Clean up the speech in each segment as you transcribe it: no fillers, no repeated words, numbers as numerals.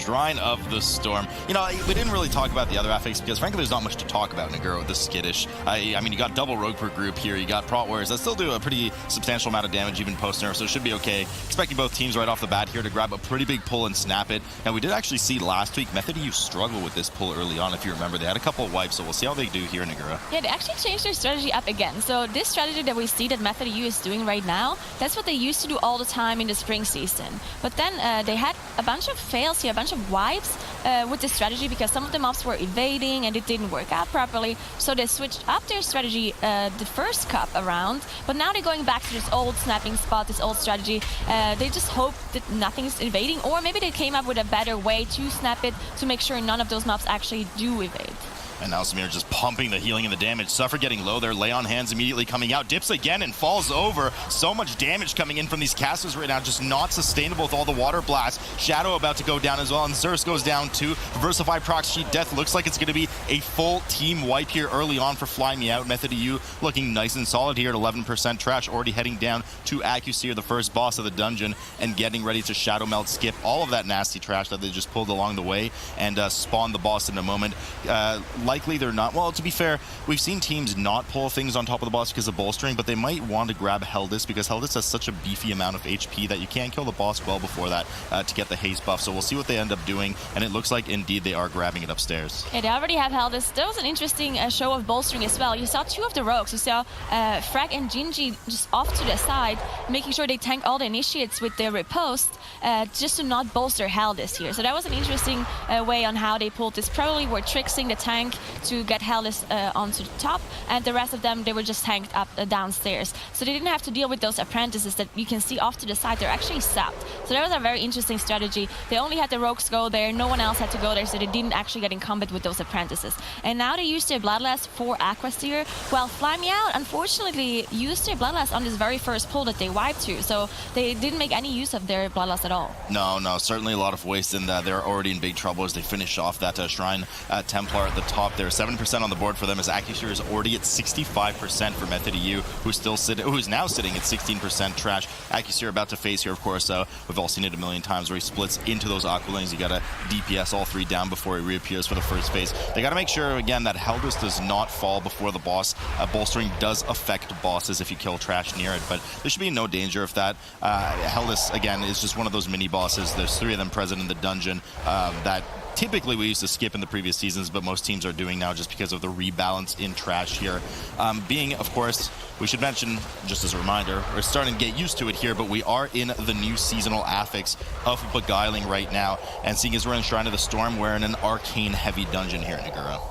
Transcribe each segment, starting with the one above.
Shrine of the Storm. You know, we didn't really talk about the other affix because frankly there's not much to talk about in Naguro with the skittish. I mean, you got double rogue per group here, you got prot warriors that still do a pretty substantial amount of damage even post-nerf, so it should be okay. Expecting both teams right off the bat here to grab a pretty big pull and snap it. And we did actually see last week Method EU struggle with this pull early on, if you remember. They had a couple of wipes, so we'll see how they do here in Naguro. Yeah, they actually changed their strategy up again. So this strategy that we see that Method EU is doing right now, that's what they used to do all the time in the spring season. But then they had a bunch of fails here, a bunch of wipes with this strategy because some of the mobs were evading and it didn't work out properly. So they switched up their strategy the first cup around, but now they're going back to this old snapping spot, this old strategy. They just hope that nothing's invading, or maybe they came up with a better way to snap it to make sure none of those mobs actually do evade. And now Samir just pumping the healing and the damage. Suffer getting low there. Lay on hands immediately coming out. Dips again and falls over. So much damage coming in from these casters right now. Just not sustainable with all the water blasts. Shadow about to go down as well. And Zerus goes down too. Versified proc sheet death. Looks like it's going to be a full team wipe here early on for Fly Me Out. Method EU looking nice and solid here at 11% trash. Already heading down to Accusir, the first boss of the dungeon, and getting ready to Shadow Melt, skip all of that nasty trash that they just pulled along the way and spawn the boss in a moment. Likely they're not. Well, to be fair, we've seen teams not pull things on top of the boss because of bolstering, but they might want to grab Heldis because Heldis has such a beefy amount of HP that you can't kill the boss well before that to get the haste buff. So we'll see what they end up doing, and it looks like indeed they are grabbing it upstairs. Yeah, they already have Heldis. That was an interesting show of bolstering as well. You saw two of the rogues. You saw Frag and Gingy just off to the side, making sure they tank all the initiates with their riposte just to not bolster Heldis here. So that was an interesting way on how they pulled this. Probably were tricksing the tank to get Heldis onto the top, and the rest of them, they were just tanked up downstairs. So they didn't have to deal with those apprentices that you can see off to the side. They're actually sapped. So that was a very interesting strategy. They only had the rogues go there, no one else had to go there, so they didn't actually get in combat with those apprentices. And now they used their Bloodlust for Aquaseer, while Fly Me Out, unfortunately, used their Bloodlust on this very first pull that they wiped to, so they didn't make any use of their Bloodlust at all. No, certainly a lot of waste, and they're already in big trouble as they finish off that Shrine Templar at the top there. 7% on the board for them as Accusir is already at 65% for Method EU, who's now sitting at 16% trash. Accusir about to face here, of course. We've all seen it a million times where he splits into those Aqualings. You got to DPS all three down before he reappears for the first phase. They got to make sure, again, that Heldis does not fall before the boss. Bolstering does affect bosses if you kill trash near it, but there should be no danger of that. Heldis, again, is just one of those mini bosses. There's 3 of them present in the dungeon that typically we used to skip in the previous seasons, but most teams are doing now just because of the rebalance in trash here. Being, of course, we should mention, just as a reminder, we're starting to get used to it here, but we are in the new seasonal affix of Beguiling right now. And seeing as we're in Shrine of the Storm, we're in an arcane-heavy dungeon here in Naguro.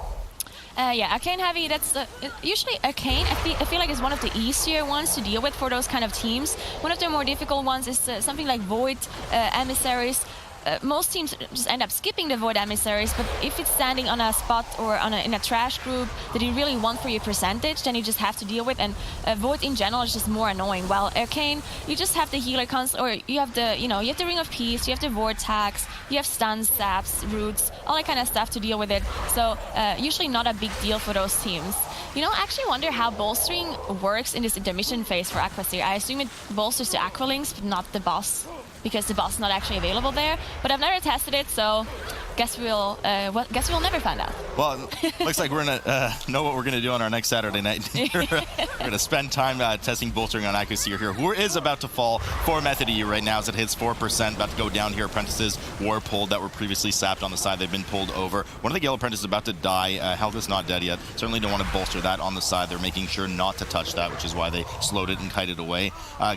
Yeah, Arcane Heavy, that's usually Arcane, I feel like is one of the easier ones to deal with for those kind of teams. One of the more difficult ones is something like Void Emissaries. Most teams just end up skipping the Void Emissaries, but if it's standing on a spot or in a trash group that you really want for your percentage, then you just have to deal with, and Void in general is just more annoying. While Arcane, you just have the healer or you have the, you have the Ring of Peace, you have the Vortex, you have stuns, saps, roots, all that kind of stuff to deal with it. So usually not a big deal for those teams. I actually wonder how bolstering works in this intermission phase for Aquaseer. I assume it bolsters the Aqualings, but not the boss, because the boss is not actually available there. But I've never tested it, so guess we'll never find out. Well, looks like we're gonna know what we're gonna do on our next Saturday night. We're gonna spend time testing bolstering on Accusir here, who is about to fall for Method EU right now as it hits 4%. About to go down here. Apprentices were pulled that were previously sapped on the side. They've been pulled over. One of the Gale Apprentices is about to die. Heldis not dead yet. Certainly don't want to bolster that on the side. They're making sure not to touch that, which is why they slowed it and kited away.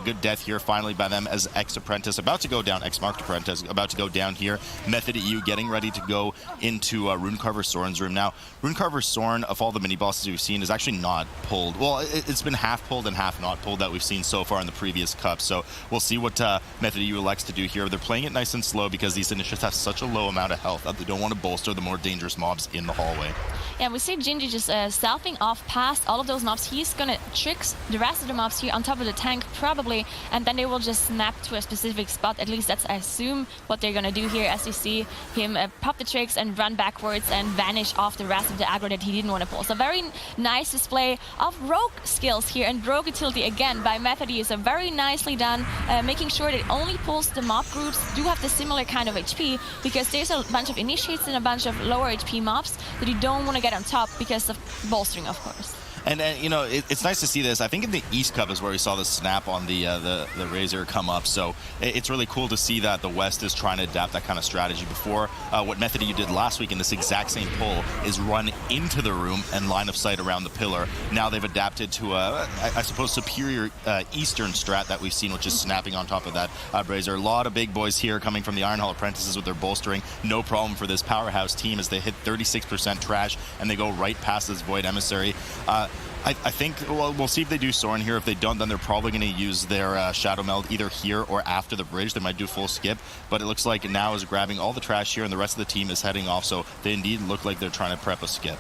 Good death here finally by them as X-Apprentice about to go down. X-Marked Apprentice about to go down here. Method EU getting ready to go into Runecarver Soren's room. Now, Runecarver Soren, of all the mini-bosses we've seen, is actually not pulled. Well, it's been half pulled and half not pulled that we've seen so far in the previous cup. So we'll see what Method EU elects to do here. They're playing it nice and slow because these initiates have such a low amount of health that they don't want to bolster the more dangerous mobs in the hallway. Yeah, we see Gingy just stealthing off past all of those mobs. He's gonna trick the rest of the mobs here on top of the tank, probably, and then they will just snap to a specific spot. At least that's, I assume, what they're gonna do here, as you see him pop the tricks and run backwards and vanish off the rest of the aggro that he didn't want to pull. So very nice display of rogue skills here, and rogue utility again by Methody is very nicely done, making sure that it only pulls the mob groups do have the similar kind of HP, because there's a bunch of initiates and a bunch of lower HP mobs that you don't want to get on top because of bolstering, of course. And you know, it's nice to see this. I think in the East Cup is where we saw the snap on the Razor come up. So it's really cool to see that the West is trying to adapt that kind of strategy. Before, what Methody did last week in this exact same pull is run into the room and line of sight around the pillar. Now they've adapted to I suppose, superior Eastern strat that we've seen, which is snapping on top of that Razor. A lot of big boys here coming from the Iron Hall apprentices with their bolstering. No problem for this powerhouse team as they hit 36% trash and they go right past this Void Emissary. I think, well, we'll see if they do Soren here. If they don't, then they're probably going to use their Shadow Meld either here or after the bridge. They might do full skip, but it looks like now is grabbing all the trash here and the rest of the team is heading off, so they indeed look like they're trying to prep a skip.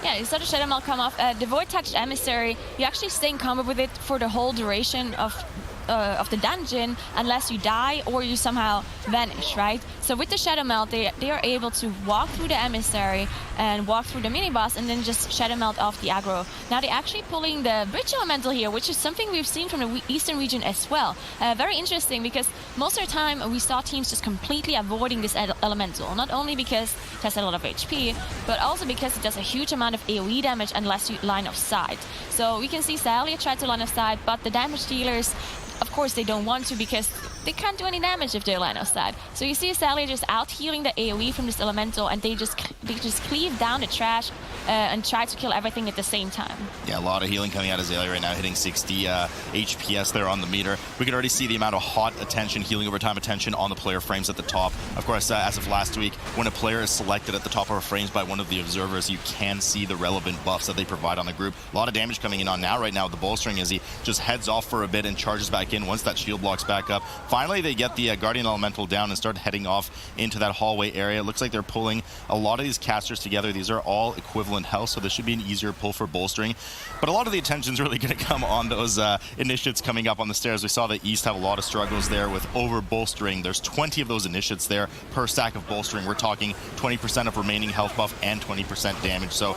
Yeah, you saw the Shadow Meld come off. The Void Touched Emissary, you actually stay in combat with it for the whole duration of the dungeon unless you die or you somehow vanish, right? So with the Shadow Melt, they are able to walk through the Emissary and walk through the mini-boss and then just Shadow Melt off the aggro. Now they're actually pulling the Bridge Elemental here, which is something we've seen from the Eastern region as well. Very interesting, because most of the time we saw teams just completely avoiding this Elemental, not only because it has a lot of HP, but also because it does a huge amount of AoE damage unless you line of sight. So we can see Salia try to line of sight, but the damage dealers, of course, they don't want to because they can't do any damage if they're line of sight. So you see Salia just out healing the AoE from this elemental, and they just cleave down the trash and try to kill everything at the same time. Yeah, a lot of healing coming out of Salia right now, hitting 60 HPS there on the meter. We can already see the amount of hot attention, healing over time attention on the player frames at the top. Of course, as of last week, when a player is selected at the top of our frames by one of the observers, you can see the relevant buffs that they provide on the group. A lot of damage coming in on now right now with the bolstering as he just heads off for a bit and charges back in once that shield blocks back up. Finally, they get the Guardian Elemental down and start heading off into that hallway area. It looks like they're pulling a lot of these casters together. These are all equivalent health, so this should be an easier pull for bolstering. But a lot of the attention is really going to come on those initiates coming up on the stairs. We saw the East have a lot of struggles there with over bolstering. There's 20 of those initiates there per stack of bolstering. We're talking 20% of remaining health buff and 20% damage. So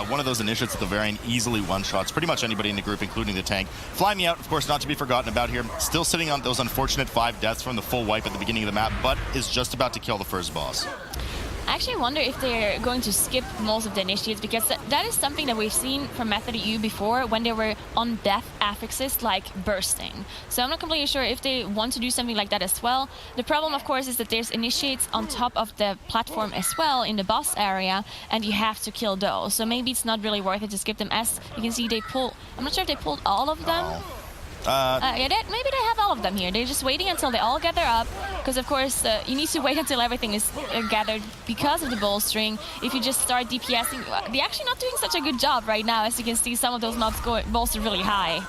one of those initiates at the very end easily one-shots pretty much anybody in the group, including the tank. Fly Me Out, of course, not to be forgotten about here. Still sitting on those unfortunate 5 deaths from the full wipe at the beginning of the map, but is just about to kill the first boss. I actually wonder if they're going to skip most of the initiates, because that is something that we've seen from Method EU before when they were on death affixes like bursting. So I'm not completely sure if they want to do something like that as well. The problem, of course, is that there's initiates on top of the platform as well in the boss area, and you have to kill those. So maybe it's not really worth it to skip them. As you can see, they pull. I'm not sure if they pulled all of them. Yeah, maybe they have all of them here. They're just waiting until they all gather up, because of course you need to wait until everything is gathered because of the bolstering. If you just start DPSing, they're actually not doing such a good job right now. As you can see, some of those mobs go bolster really high.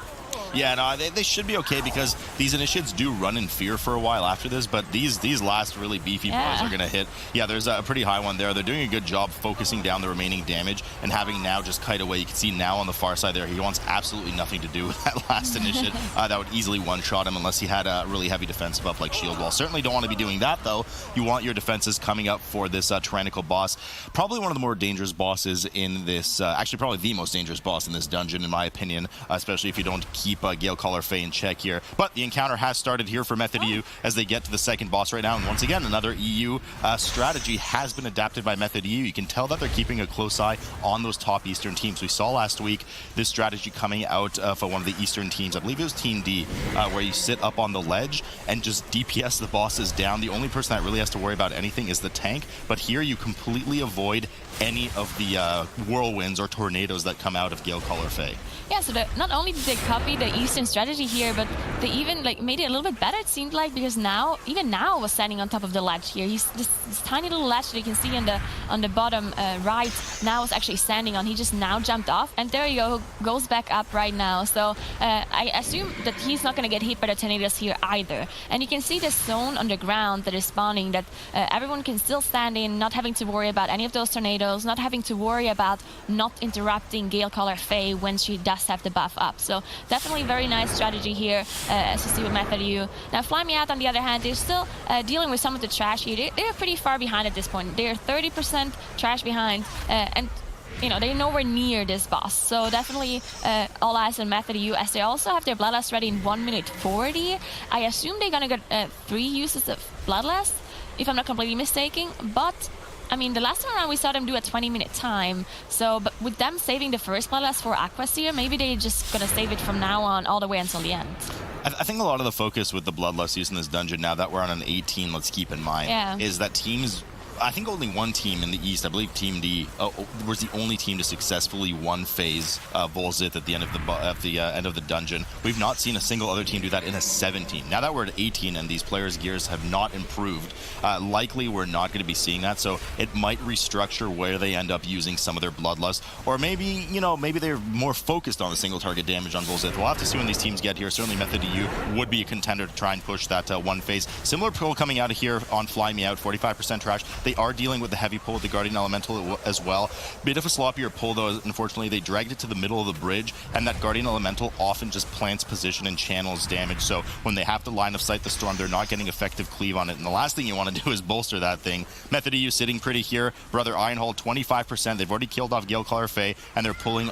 Yeah, no, they should be okay, because these initiates do run in fear for a while after this, but these last really beefy boys are going to hit. Yeah, there's a pretty high one there. They're doing a good job focusing down the remaining damage and having now just kite away. You can see now on the far side there, he wants absolutely nothing to do with that last initiate. That would easily one-shot him unless he had a really heavy defense buff like Shield Wall. Certainly don't want to be doing that, though. You want your defenses coming up for this Tyrannical boss. Probably one of the more dangerous bosses in this, actually probably the most dangerous boss in this dungeon, in my opinion, especially if you don't keep Gale Caller Faye in check here. But the encounter has started here for Method EU as they get to the second boss right now. And once again, another EU strategy has been adapted by Method EU. You can tell that they're keeping a close eye on those top Eastern teams. We saw last week this strategy coming out for one of the Eastern teams. I believe it was Team D, where you sit up on the ledge and just DPS the bosses down. The only person that really has to worry about anything is the tank. But here you completely avoid any of the whirlwinds or tornadoes that come out of Gale Caller Faye. Yeah, so not only did they copy the Eastern strategy here, but they even made it a little bit better, it seemed like, because even now was standing on top of the ledge here. He's this tiny little ledge that you can see on the bottom right now is actually standing on. He just now jumped off, and there you go, goes back up right now. So I assume that he's not going to get hit by the tornadoes here either. And you can see this zone on the ground that is spawning that everyone can still stand in, not having to worry about any of those tornadoes, not having to worry about not interrupting Gale Caller Faye when she does have the buff up. So definitely definitely very nice strategy here, as you see with Method U. Now, Fly Me Out, on the other hand, they're still dealing with some of the trash here. They're pretty far behind at this point. They're 30% trash behind, and you know, they're nowhere near this boss. So definitely all eyes on Method U, as they also have their Bloodlust ready in 1 minute 40. I assume they're gonna get 3 uses of Bloodlust, if I'm not completely mistaken. But I mean, the last time around we saw them do a 20-minute time. So, but with them saving the first Bloodlust for Aquaseer, maybe they're just gonna save it from now on all the way until the end. I think a lot of the focus with the Bloodlust use in this dungeon, now that we're on an 18, let's keep in mind, is that teams... I think only one team in the East, I believe Team D, was the only team to successfully one-phase Volzith at the end of the dungeon. We've not seen a single other team do that in a 17. Now that we're at 18 and these players' gears have not improved, likely we're not going to be seeing that. So it might restructure where they end up using some of their Bloodlust, or maybe, you know, maybe they're more focused on the single target damage on Volzith. We'll have to see when these teams get here. Certainly Method U would be a contender to try and push that one phase. Similar pull coming out of here on Fly Me Out, 45% trash. They are dealing with the heavy pull with the Guardian Elemental as well. Bit of a sloppier pull, though. Unfortunately, they dragged it to the middle of the bridge, and that Guardian Elemental often just plants position and channels damage. So when they have to line of sight the Storm, they're not getting effective cleave on it. And the last thing you want to do is bolster that thing. Method EU sitting pretty here. Brother Ironhold, 25%. They've already killed off Galecaller Fae, and they're pulling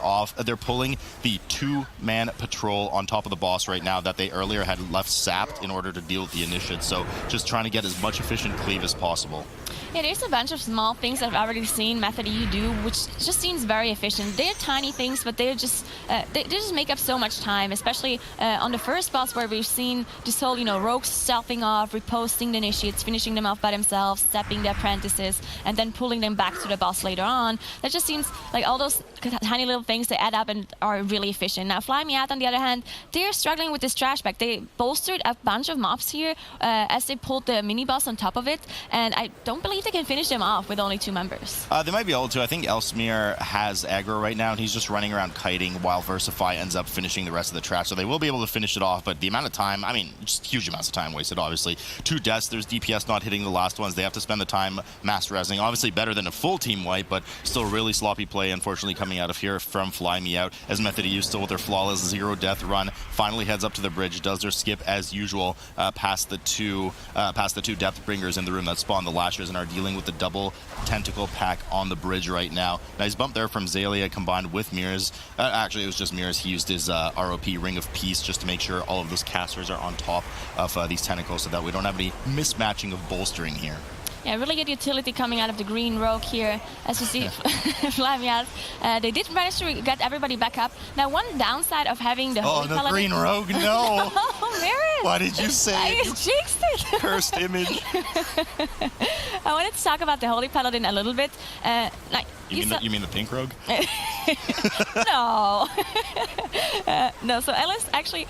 the 2-man patrol on top of the boss right now that they earlier had left sapped in order to deal with the initiate. So just trying to get as much efficient cleave as possible. Yeah, there's a bunch of small things that I've already seen Method EU do, which just seems very efficient. They're tiny things, but they're just they just make up so much time, especially on the first boss where we've seen this whole, you know, rogues stealthing off, reposting the initiates, finishing them off by themselves, stepping the apprentices, and then pulling them back to the boss later on. That just seems like all those tiny little things, they add up and are really efficient. Now, Fly Me Out, on the other hand, they're struggling with this trash back. They bolstered a bunch of mobs here as they pulled the mini-boss on top of it, and I don't believe they can finish them off with only 2 members. They might be able to. I think Elsmere has aggro right now, and he's just running around kiting while Versify ends up finishing the rest of the trash. So they will be able to finish it off, but the amount of time, I mean, just huge amounts of time wasted, obviously. 2 deaths, there's DPS not hitting the last ones. They have to spend the time mass resing. Obviously better than a full team wipe, but still really sloppy play, unfortunately, coming out of here from Fly Me Out, as Method EU still with their flawless 0-death run, finally heads up to the bridge, does their skip as usual, past the two depth bringers in the room that spawn the lashers and are dealing with the double tentacle pack on the bridge right now. Nice bump there from Zalia combined with Mirrors. Actually, it was just Mirrors. He used his ROP Ring of Peace just to make sure all of those casters are on top of these tentacles so that we don't have any mismatching of bolstering here. Yeah, really good utility coming out of the green rogue here. As you see, Fly Me Out. They did manage to get everybody back up. Now, one downside of having the Holy Paladin... green rogue, no! Oh, Mirrors! Why did you say I jinxed it! Cursed image. I wanted to talk about the Holy Paladin a little bit. You mean the pink rogue? No. No, so Ellis actually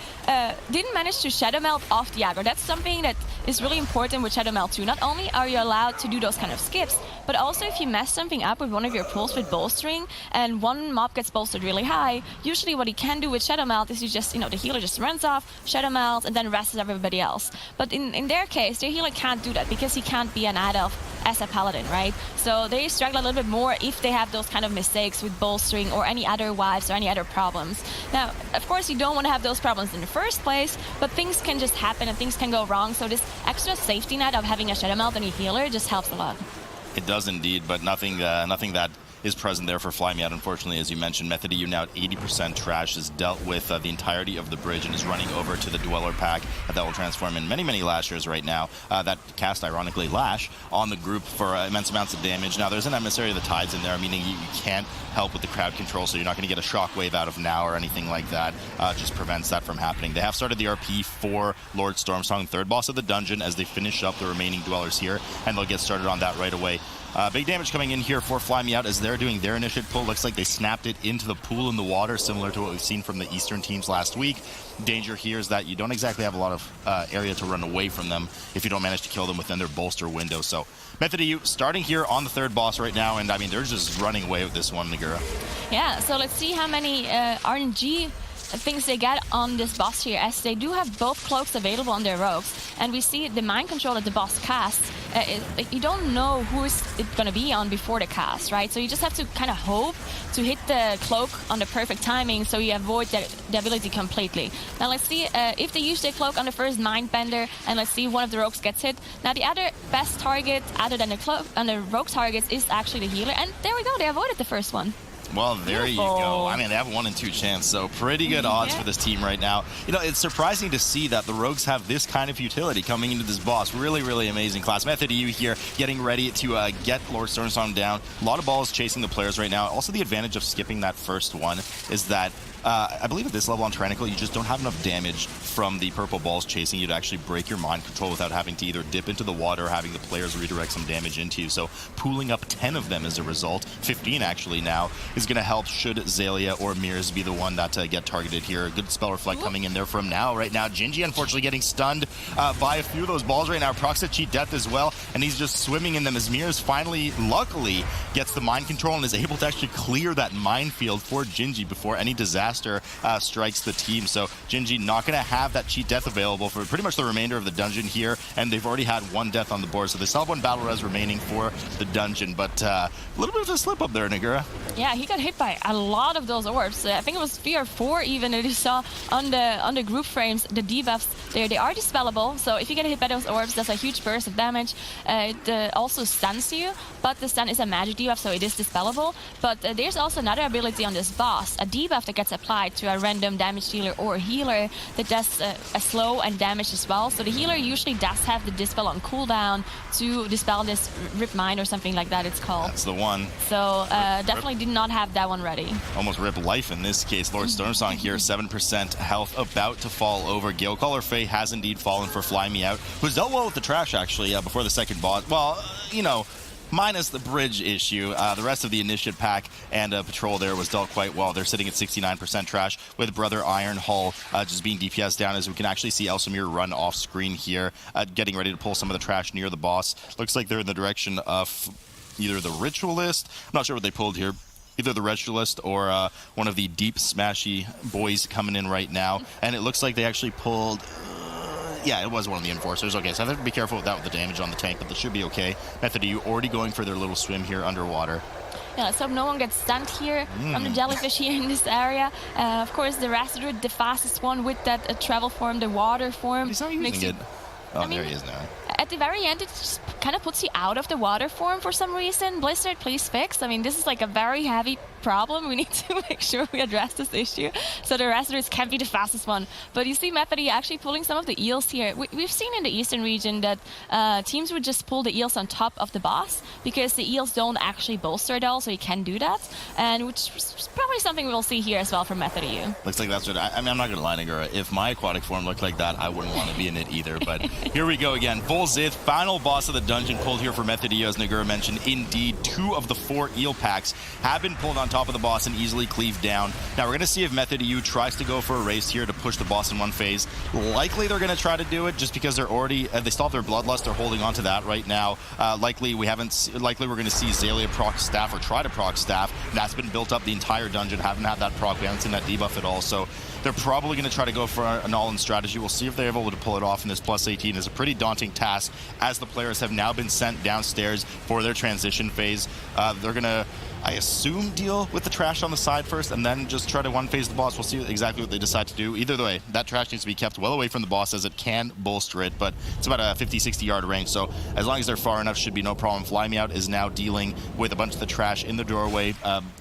didn't manage to Shadow Melt off the aggro. That's something that is really important with Shadow Melt too. Not only are you allowed to do those kind of skips, but also if you mess something up with one of your pulls with bolstering and one mob gets bolstered really high, usually what he can do with Shadow Melt is you just, you know, the healer just runs off, Shadow Melt, and then rests everybody else. But in their case, their healer can't do that because he can't be an ad-elf as a paladin, right? So they struggle a little bit more if they have those kind of mistakes with bolstering or any other wives or any other problems. Now, of course, you don't want to have those problems in the first place, but things can just happen and things can go wrong. So this extra safety net of having a Shadow Melt and a healer just helps a lot. It does indeed, but nothing that is present there for Fly Me Out, unfortunately. As you mentioned, Method EU now at 80% trash, has dealt with the entirety of the bridge and is running over to the Dweller pack that will transform in many, many lashers right now. That cast, ironically, Lash on the group for immense amounts of damage. Now, there's an Emissary of the Tides in there, meaning you can't help with the crowd control, so you're not going to get a shockwave out of now or anything like that. Just prevents that from happening. They have started the RP for Lord Stormsong, third boss of the dungeon, as they finish up the remaining Dwellers here, and they'll get started on that right away. Big damage coming in here for Fly Me Out as they're doing their initiate pull. Looks like they snapped it into the pool in the water, similar to what we've seen from the Eastern teams last week. Danger here is that you don't exactly have a lot of area to run away from them if you don't manage to kill them within their bolster window. So Method EU starting here on the third boss right now, and I mean, they're just running away with this one, Nagura. Yeah, so let's see how many RNG things they get on this boss here, as they do have both cloaks available on their rogues, and we see the mind control that the boss casts. You don't know who is it going to be on before the cast, right? So you just have to kind of hope to hit the cloak on the perfect timing so you avoid the ability completely. Now let's see if they use their cloak on the first mind bender, and let's see one of the rogues gets hit. Now the other best target other than the cloak and the rogue targets is actually the healer, and there we go, they avoided the first one. Well, there you go. I mean, they have 1 in 2 chance, so pretty good odds for this team right now. You know, it's surprising to see that the rogues have this kind of utility coming into this boss. Really, really amazing class. Method EU here getting ready to get Lord Stormsong down. A lot of balls chasing the players right now. Also, the advantage of skipping that first one is that I believe at this level on Tentacle, you just don't have enough damage from the purple balls chasing you to actually break your mind control without having to either dip into the water or having the players redirect some damage into you. So pooling up 10 of them as a result, 15 actually now, is going to help should Xaylia or Mirrors be the one that get targeted here. Good spell reflect coming in there from now. Right now, Gingy unfortunately getting stunned by a few of those balls right now. Procs at cheat death as well, and he's just swimming in them as Mirrors finally, luckily, gets the mind control and is able to actually clear that minefield for Gingy before any disaster strikes the team. So Gingy not going to have that cheat death available for pretty much the remainder of the dungeon here, and they've already had 1 death on the board, so they still have 1 battle res remaining for the dungeon, but a little bit of a slip up there, Nagura. Yeah, he got hit by a lot of those orbs. I think it was 3 or 4 even that you saw on the group frames. The debuffs there, they are dispellable, so if you get hit by those orbs, that's a huge burst of damage. It also stuns you, but the stun is a magic debuff, so it is dispellable. But there's also another ability on this boss, a debuff that gets applied to a random damage dealer or healer that does a slow and damage as well. So the healer usually does have the dispel on cooldown to dispel this rip mind or something like that it's called. That's the one. So definitely did not have that one ready. Almost rip life in this case. Lord Stormsong here, 7% health, about to fall over. Galecaller Faye has indeed fallen for Fly Me Out, who's dealt well with the trash actually before the second boss. Well, you know, minus the bridge issue. The rest of the initiate pack and patrol there was dealt quite well. They're sitting at 69% trash with Brother Iron Hull just being DPS down, as we can actually see Elsamir run off screen here, getting ready to pull some of the trash near the boss. Looks like they're in the direction of either the Ritualist. I'm not sure what they pulled here. Either the Ritualist or one of the deep smashy boys coming in right now. And it looks like they actually pulled... yeah, it was one of the Enforcers. Okay, so I have to be careful with that with the damage on the tank, but this should be okay. Method EU already going for their little swim here underwater. Yeah, let's hope no one gets stunned here from the jellyfish here in this area. Of course, the Rastadroid, the fastest one with that travel form, the water form. He's not using it. Oh, I mean, there he is now. At the very end, it just kind of puts you out of the water form for some reason. Blizzard, please fix. I mean, this is like a very heavy problem. We need to make sure we address this issue. So the Rastadroids can't be the fastest one. But you see Methody actually pulling some of the eels here. We've seen in the eastern region that teams would just pull the eels on top of the boss because the eels don't actually bolster at all, so you can do that. And which is probably something we'll see here as well from Methody. Looks like that's what... I mean, I'm not going to lie, Nagura. If my aquatic form looked like that, I wouldn't want to be in it either. But here we go again. Full Zith, final boss of the dungeon pulled here for Methody, as Nagura mentioned. Indeed, 2 of the 4 eel packs have been pulled on top of the boss and easily cleaved down. Now we're going to see if Method EU tries to go for a race here to push the boss in one phase. Likely they're going to try to do it just because they're already... they still have their Bloodlust. They're holding on to that right now. Likely we're going to see Xaylia proc staff or try to proc staff. That's been built up the entire dungeon. Haven't had that proc. We haven't seen that debuff at all. So they're probably going to try to go for an all-in strategy. We'll see if they're able to pull it off in this plus 18. It's a pretty daunting task as the players have now been sent downstairs for their transition phase. They're going to, I assume, deal with the trash on the side first and then just try to one-phase the boss. We'll see exactly what they decide to do. Either way, that trash needs to be kept well away from the boss as it can bolster it, but it's about a 50-60 yard range, so as long as they're far enough, should be no problem. Fly Me Out is now dealing with a bunch of the trash in the doorway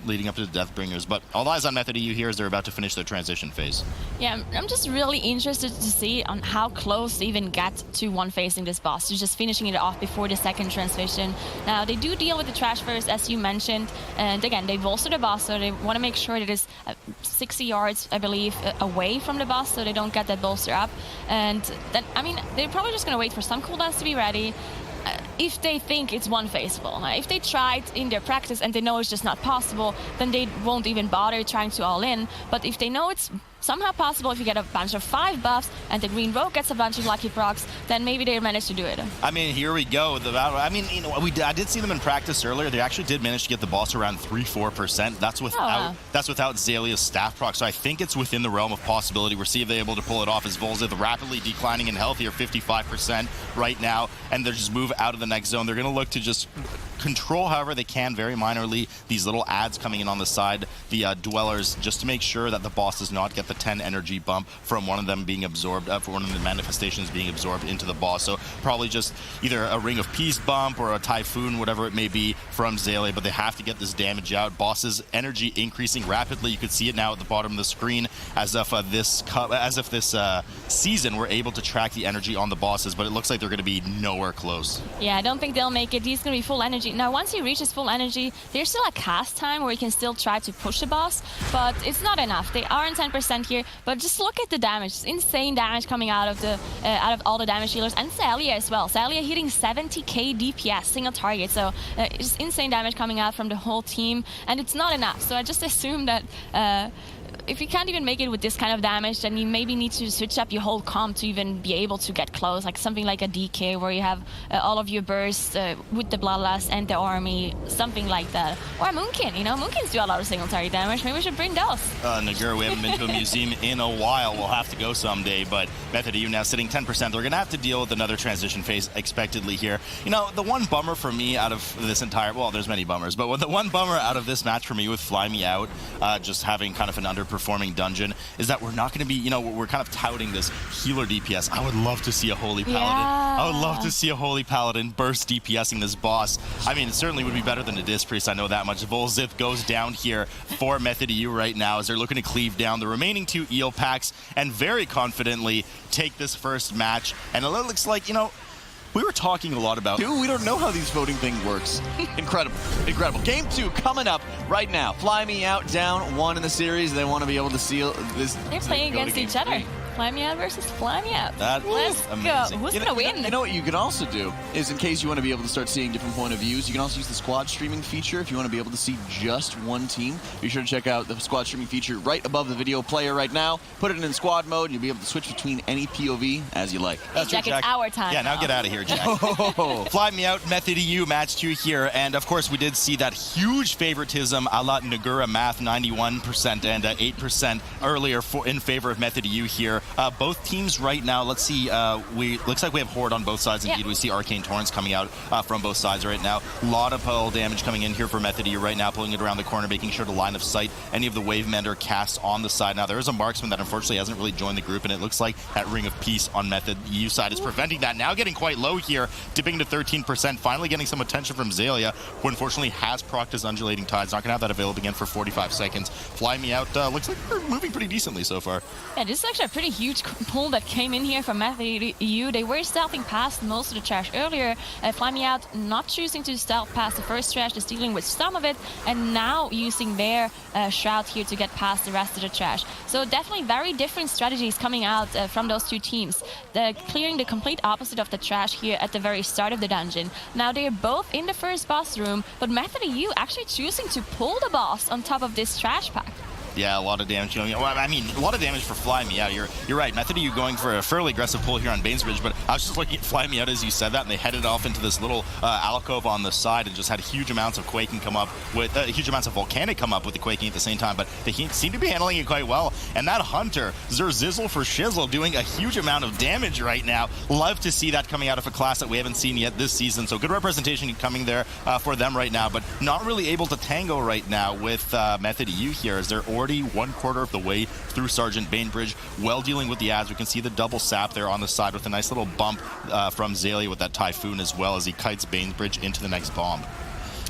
leading up to the Deathbringers, but all eyes on Method EU here as they're about to finish their transition phase. Yeah, I'm just really interested to see on how close they even get to one-phasing this boss, to just finishing it off before the second transition. Now, they do deal with the trash first, as you mentioned, and again, they bolster the boss, so they want to make sure that it's 60 yards, I believe, away from the boss, so they don't get that bolster up. And then, I mean, they're probably just going to wait for some cooldowns to be ready. If they think it's one-phaseable. If they tried in their practice and they know it's just not possible, then they won't even bother trying to all in. But if they know it's somehow possible if you get a bunch of 5 buffs and the green rogue gets a bunch of lucky procs, then maybe they manage to do it. I mean, here we go. I mean, you know, I did see them in practice earlier. They actually did manage to get the boss around 3-4%. That's without Zalia's staff proc. So I think it's within the realm of possibility. We're seeing if they're able to pull it off as Volzith rapidly declining in health here, 55% right now, and they just move out of the next zone. They're going to look to just control however they can very minorly these little ads coming in on the side, the dwellers, just to make sure that the boss does not get the 10 energy bump from one of them being absorbed, for one of the manifestations being absorbed into the boss. So probably just either a Ring of Peace bump or a Typhoon, whatever it may be from Zalia, but they have to get this damage out. Boss's energy increasing rapidly. You could see it now at the bottom of the screen as if this season we're able to track the energy on the bosses, but it looks like they're going to be nowhere close. Yeah, I don't think they'll make it. He's going to be full energy. Now, once he reaches full energy, there's still a cast time where he can still try to push the boss, but it's not enough. They are in 10% here, but just look at the damage. It's insane damage coming out of all the damage dealers, and Zalia as well. Zalia hitting 70k DPS, single target, so it's insane damage coming out from the whole team, and it's not enough. So I just assume that if you can't even make it with this kind of damage, then you maybe need to switch up your whole comp to even be able to get close, like something like a DK where you have all of your bursts with the Bloodlust and the army, something like that. Or a Moonkin, you know, Moonkins do a lot of single target damage. Maybe we should bring those. Nagur, we haven't been to a museum in a while. We'll have to go someday, but Method EU now sitting 10%. They're going to have to deal with another transition phase expectedly here. You know, the one bummer for me out of this entire, well, there's many bummers, but the one bummer out of this match for me with Fly Me Out, just having kind of an underperforming dungeon, is that we're not going to be, you know, we're kind of touting this healer DPS. I would love to see a Holy Paladin. Yeah. I would love to see a Holy Paladin burst DPSing this boss. I mean, it certainly would be better than a Disc Priest, I know that much. Volzith goes down here for Method EU right now as they're looking to cleave down the remaining 2 eel packs and very confidently take this first match. And it looks like, you know, we were talking a lot about, we don't know how these voting thing works. Incredible. Incredible. Game 2 coming up right now. Fly Me Out down 1 in the series. They want to be able to seal this. They're playing against each other. Fly Me Out versus Fly Me Out. Let's go. Who's going to win? You know what you can also do is, in case you want to be able to start seeing different point of views, you can also use the squad streaming feature if you want to be able to see just one team. Be sure to check out the squad streaming feature right above the video player right now. Put it in squad mode. You'll be able to switch between any POV as you like. That's Jack, it's our time. Yeah, now get out of here, Jack. Fly Me Out, Method EU, match 2 here. And of course, we did see that huge favoritism a la Nagura math, 91% and 8% earlier in favor of Method EU here. Both teams right now, let's see, looks like we have Horde on both sides. Indeed, we see Arcane Torrents coming out from both sides right now. A lot of pull damage coming in here for Method EU right now, pulling it around the corner, making sure to line of sight any of the Wave Mender casts on the side. Now, there is a marksman that unfortunately hasn't really joined the group, and it looks like that Ring of Peace on Method EU side is preventing that. Now getting quite low here, dipping to 13%, finally getting some attention from Zalia, who unfortunately has procced his Undulating Tides. Not going to have that available again for 45 seconds. Fly Me Out looks like they're moving pretty decently so far. Yeah, this is actually a pretty huge pull that came in here from Method EU. They were stealthing past most of the trash earlier. Fly Me Out not choosing to stealth past the first trash, just dealing with some of it, and now using their Shroud here to get past the rest of the trash. So definitely very different strategies coming out from those 2 teams. They're clearing the complete opposite of the trash here at the very start of the dungeon. Now they're both in the first boss room, but Method EU actually choosing to pull the boss on top of this trash pack. Yeah, a lot of damage. Well, I mean, a lot of damage for Fly Me Out. You're right. Method EU going for a fairly aggressive pull here on Banesbridge, but I was just looking at Fly Me Out as you said that, and they headed off into this little alcove on the side and just had huge amounts of Quaking come up with, huge amounts of Volcanic come up with the Quaking at the same time, but they seem to be handling it quite well. And that Hunter, Zerzizzle for Shizzle, doing a huge amount of damage right now. Love to see that coming out of a class that we haven't seen yet this season, so good representation coming there for them right now, but not really able to tango right now with Method EU here, as they're already 1/4 of the way through Sergeant Bainbridge, well dealing with the ads. We can see the double sap there on the side with a nice little bump from Zalia with that Typhoon as well as he kites Bainbridge into the next bomb.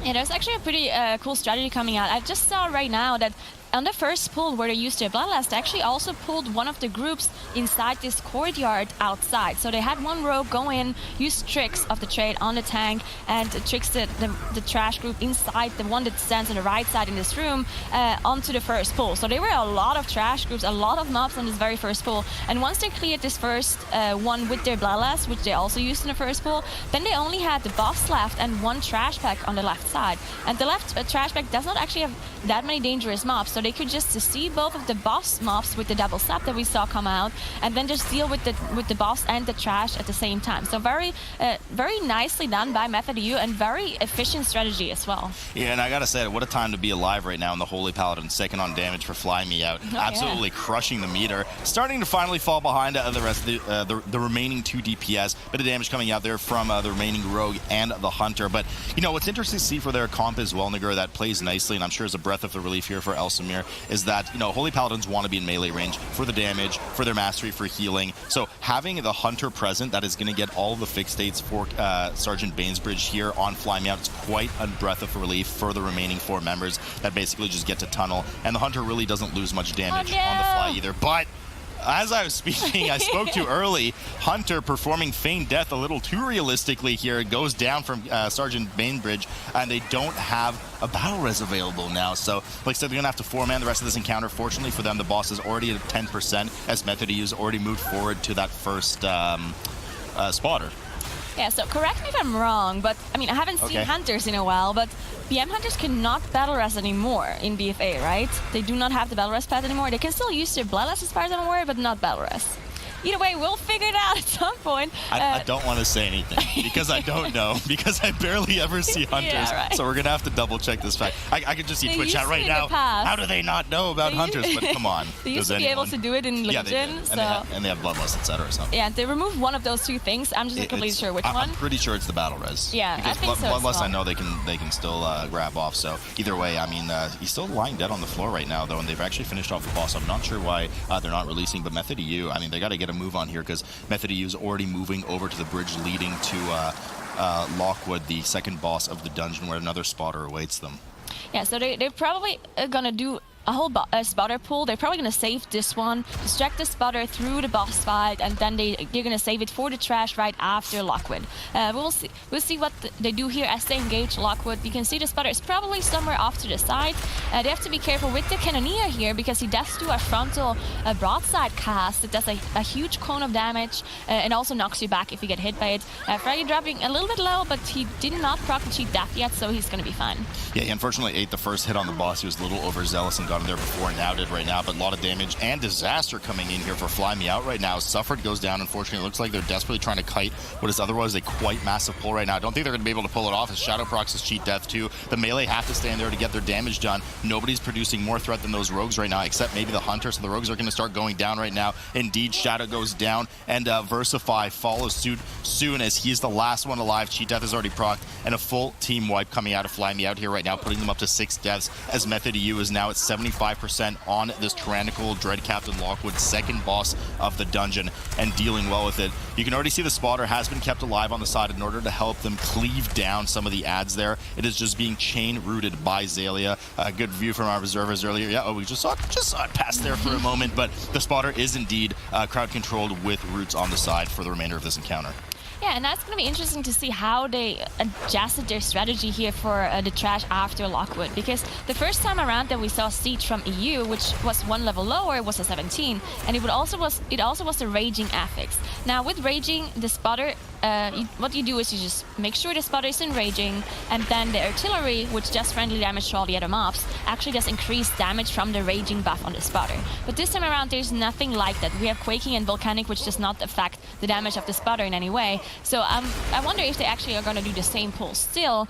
Yeah, there's actually a pretty cool strategy coming out. I just saw right now that on the first pull where they used their Bloodlust, they actually also pulled one of the groups inside this courtyard outside. So they had one rogue go in, use tricks of the trade on the tank, and tricks the trash group inside, the one that stands on the right side in this room, onto the first pull. So there were a lot of trash groups, a lot of mobs on this very first pull. And once they cleared this first one with their Bloodlust, which they also used in the first pull, then they only had the boss left and one trash pack on the left side. And the left trash pack does not actually have that many dangerous mobs, so they could just see both of the boss mobs with the double slap that we saw come out, and then just deal with the boss and the trash at the same time. So very nicely done by Method EU, and very efficient strategy as well. Yeah, and I gotta say, what a time to be alive right now in the Holy Paladin, second on damage for Fly Me Out. Absolutely crushing the meter. Starting to finally fall behind the rest of the remaining 2 DPS. Bit of damage coming out there from the remaining Rogue and the Hunter. But, you know, what's interesting to see for their comp as well, Nigger, that plays nicely, and I'm sure is a breath of the relief here for Elsamir, is that, you know, Holy Paladins want to be in melee range for the damage, for their mastery, for healing. So having the Hunter present that is going to get all the fixed states for Sergeant Banesbridge here on Fly Me Out, it's quite a breath of relief for the remaining 4 members that basically just get to tunnel. And the Hunter really doesn't lose much damage on the fly either. But as I was speaking, I spoke too early. Hunter performing feigned death a little too realistically here. It goes down from Sergeant Bainbridge, and they don't have a battle res available now. So, like I said, they're going to have to 4-man the rest of this encounter. Fortunately for them, the boss is already at 10%, as Method has already moved forward to that first spotter. Yeah, so correct me if I'm wrong, but I mean, I haven't seen Hunters in a while, but BM Hunters cannot battle res anymore in BFA, right? They do not have the battle res pad anymore. They can still use their Bloodlust as far as I'm aware, but not battle res. Either way, we'll figure it out at some point. I don't want to say anything because I don't know, because I barely ever see Hunters. Yeah, right. So we're going to have to double check this fact. I could just see Twitch chat right now. How do they not know about Hunters? But come on. They used to be able to do it in Legion. Yeah, and they have Bloodlust, etc. So. Yeah, they removed one of those 2 things. I'm just not completely sure which one. I'm pretty sure it's the battle res. Yeah, because I think so. Bloodlust, I know they can still grab off. So either way, I mean, he's still lying dead on the floor right now, though, and they've actually finished off the boss. I'm not sure why they're not releasing, but Method EU, I mean, they got to get a move on here, because Method EU is already moving over to the bridge leading to Lockwood, the second boss of the dungeon, where another spotter awaits them. Yeah, so they're probably going to do a whole spotter pool. They're probably going to save this one, distract the spotter through the boss fight, and then they're going to save it for the trash right after Lockwood. We'll see what they do here as they engage Lockwood. You can see the spotter is probably somewhere off to the side. They have to be careful with the Cannoneer here, because he does do a frontal broadside cast. It does a huge cone of damage, and also knocks you back if you get hit by it. Freddy dropping a little bit low, but he did not proc the cheat death yet, so he's going to be fine. Yeah, he unfortunately ate the first hit on the boss. He was a little overzealous and got him there before, and now did right now, but a lot of damage and disaster coming in here for Fly Me Out right now. Suffered goes down, unfortunately. It looks like they're desperately trying to kite what is otherwise a quite massive pull right now. I don't think they're going to be able to pull it off, as Shadow procs his cheat death too. The melee have to stand there to get their damage done. Nobody's producing more threat than those rogues right now, except maybe the Hunter, so the rogues are going to start going down right now. Indeed, Shadow goes down, and Versify follows suit soon, as he's the last one alive. Cheat death is already procced, and a full team wipe coming out of Fly Me Out here right now, putting them up to 6 deaths, as Method EU is now at 75% on this tyrannical Dread Captain Lockwood, second boss of the dungeon, and dealing well with it. You can already see the spotter has been kept alive on the side in order to help them cleave down some of the ads there. It is just being chain rooted by Zalia. A good view from our observers earlier. Yeah, we just saw it pass there for a moment, but the spotter is indeed crowd controlled with roots on the side for the remainder of this encounter. Yeah, and that's going to be interesting to see how they adjusted their strategy here for the trash after Lockwood, because the first time around that we saw Siege from EU, which was 1 level lower, was a 17, and it also was the Raging affix. Now with Raging, the spotter, what you do is you just make sure the spotter is in Raging, and then the artillery, which does friendly damage to all the other mobs, actually does increased damage from the Raging buff on the spotter. But this time around, there's nothing like that. We have Quaking and Volcanic, which does not affect the damage of the spotter in any way. So I wonder if they actually are going to do the same pull still,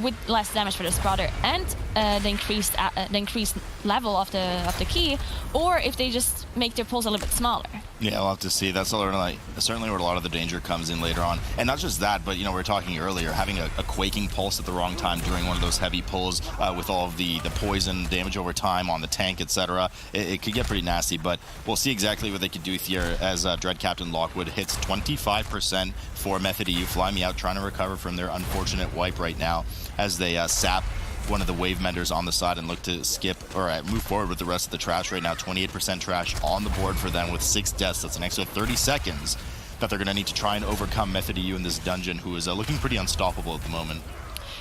with less damage for the spotter and the increased level of the key, or if they just make their pulls a little bit smaller. Yeah, we'll have to see. That's certainly where a lot of the danger comes in later on. And not just that, but, you know, we were talking earlier, having a quaking pulse at the wrong time during one of those heavy pulls with all of the poison damage over time on the tank, etc. It could get pretty nasty, but we'll see exactly what they could do here as Dread Captain Lockwood hits 25% for Method EU. Fly Me Out trying to recover from their unfortunate wipe right now as they sap one of the wave menders on the side and look to skip or move forward with the rest of the trash right now. 28% trash on the board for them with 6 deaths. That's an extra 30 seconds that they're going to need to try and overcome Method EU in this dungeon, who is looking pretty unstoppable at the moment.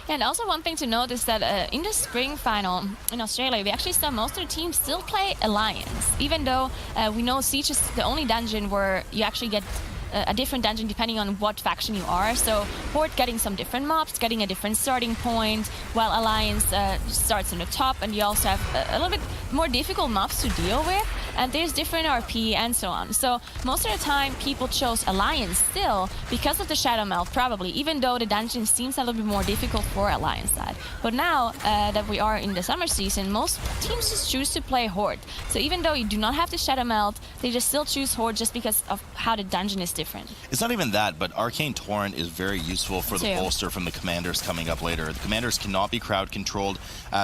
Yeah, and also one thing to note is that in the spring final in Australia, we actually saw most of the teams still play Alliance, even though we know Siege is the only dungeon where you actually get a different dungeon depending on what faction you are. So Horde getting some different mobs, getting a different starting point, while Alliance starts on the top, and you also have a little bit more difficult mobs to deal with, and there's different RP and so on. So most of the time people chose Alliance still because of the Shadow Melt, probably, even though the dungeon seems a little bit more difficult for Alliance side. But now that we are in the summer season, most teams just choose to play Horde. So even though you do not have the Shadow Melt, they just still choose Horde just because of how the dungeon is different. It's not even that, but Arcane Torrent is very useful for the bolster from the commanders coming up later. The commanders cannot be crowd controlled.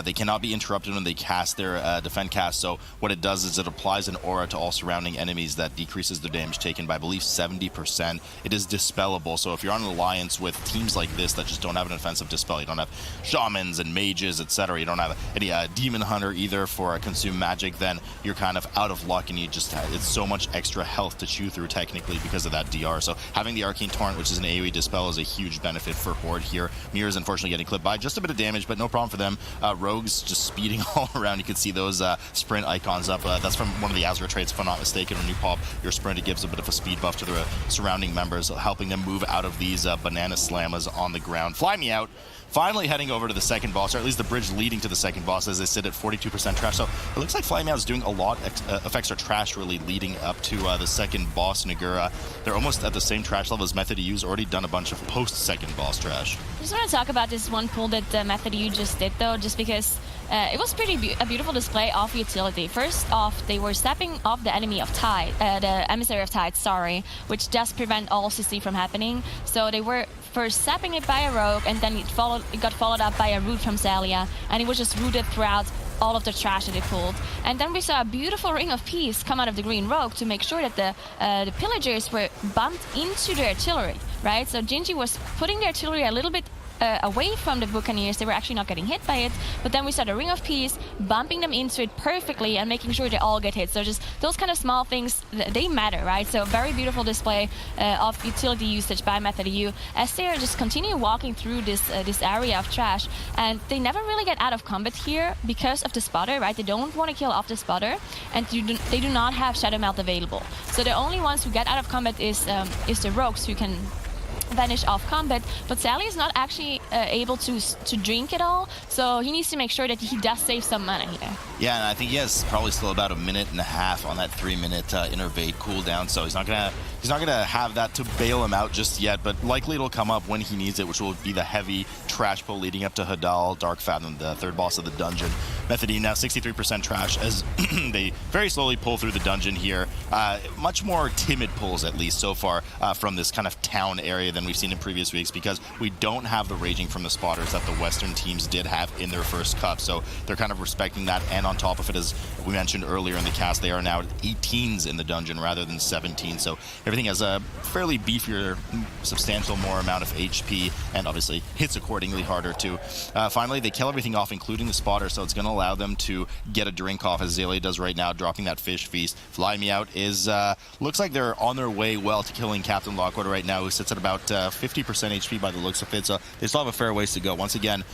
They cannot be interrupted when they cast their defend cast. So what it does is it applies an aura to all surrounding enemies that decreases the damage taken by, I believe, 70%. It is dispellable. So if you're on an alliance with teams like this that just don't have an offensive dispel, you don't have shamans and mages, etc. You don't have any demon hunter either for consume magic, then you're kind of out of luck, and you just it's so much extra health to chew through technically because of that DR. So having the Arcane Torrent, which is an AoE dispel, is a huge benefit for Horde here. Mirror's unfortunately getting clipped by just a bit of damage, but no problem for them. Rogues just speeding all around. You can see those sprint icons up. That's from one of the Azra traits, if I'm not mistaken. When you pop your sprint, it gives a bit of a speed buff to the surrounding members, helping them move out of these banana slammas on the ground. Fly Me Out finally heading over to the second boss, or at least the bridge leading to the second boss, as they sit at 42% trash. So it looks like Fly Me Out is doing a lot affects our trash really leading up to the second boss, Nagura. They're almost at the same trash level as Method EU's already done a bunch of post-second boss trash. I just want to talk about this one pull that Method EU just did, though, just because it was pretty a beautiful display of utility. First off, they were stepping off the enemy of Tide, the emissary of Tide, sorry, which does prevent all CC from happening. So they were first sapping it by a rogue, and then it got followed up by a root from Zalia, and it was just rooted throughout all of the trash that they pulled. And then we saw a beautiful Ring of Peace come out of the green rogue to make sure that the pillagers were bumped into the artillery, right? So Gingy was putting the artillery a little bit away from the Buccaneers. They were actually not getting hit by it, but then we saw the Ring of Peace bumping them into it perfectly and making sure they all get hit. So just those kind of small things, they matter, right? So very beautiful display of utility usage by Method EU as they are just continue walking through this area of trash, and they never really get out of combat here because of the spotter, right? They don't want to kill off the spotter, and they do not have Shadow Melt available. So the only ones who get out of combat is the rogues who can vanish off combat, but Sally is not actually able to drink it all, so he needs to make sure that he does save some mana here. Yeah, and I think he has probably still about a minute and a half on that 3-minute innervate cooldown, so he's not gonna have that to bail him out just yet, but likely it'll come up when he needs it, which will be the heavy trash pull leading up to Hadal, Dark Fathom, the third boss of the dungeon. Method E now 63% trash as they very slowly pull through the dungeon here. Much more timid pulls, at least so far, from this kind of town area than we've seen in previous weeks, because we don't have the raging from the spotters that the Western teams did have in their first cup, so they're kind of respecting that, and on top of it, as we mentioned earlier in the cast, they are now 18s in the dungeon rather than 17, so everything has a fairly beefier, substantial more amount of HP, and obviously hits accordingly harder too. Finally, they kill everything off, including the spotter, so it's going to allow them to get a drink off, as Azalea does right now, dropping that fish feast. Fly Me Out is, looks like they're on their way well to killing Captain Lockwood right now, who sits at about 50% HP by the looks of it, so they still have a fair ways to go. Once again,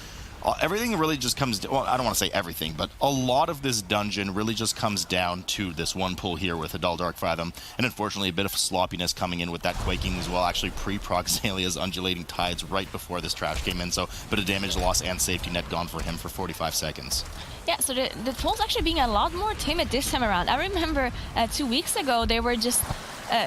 everything really just comes, well, I don't want to say everything, but a lot of this dungeon really just comes down to this one pull here with Hadal Dark Fathom, and unfortunately a bit of sloppiness coming in with that Quaking as well, actually pre-proc Zalia's Undulating Tides right before this trash came in, so a bit of damage loss and safety net gone for him for 45 seconds. Yeah, so the pulls actually being a lot more timid this time around. I remember 2 weeks ago they were just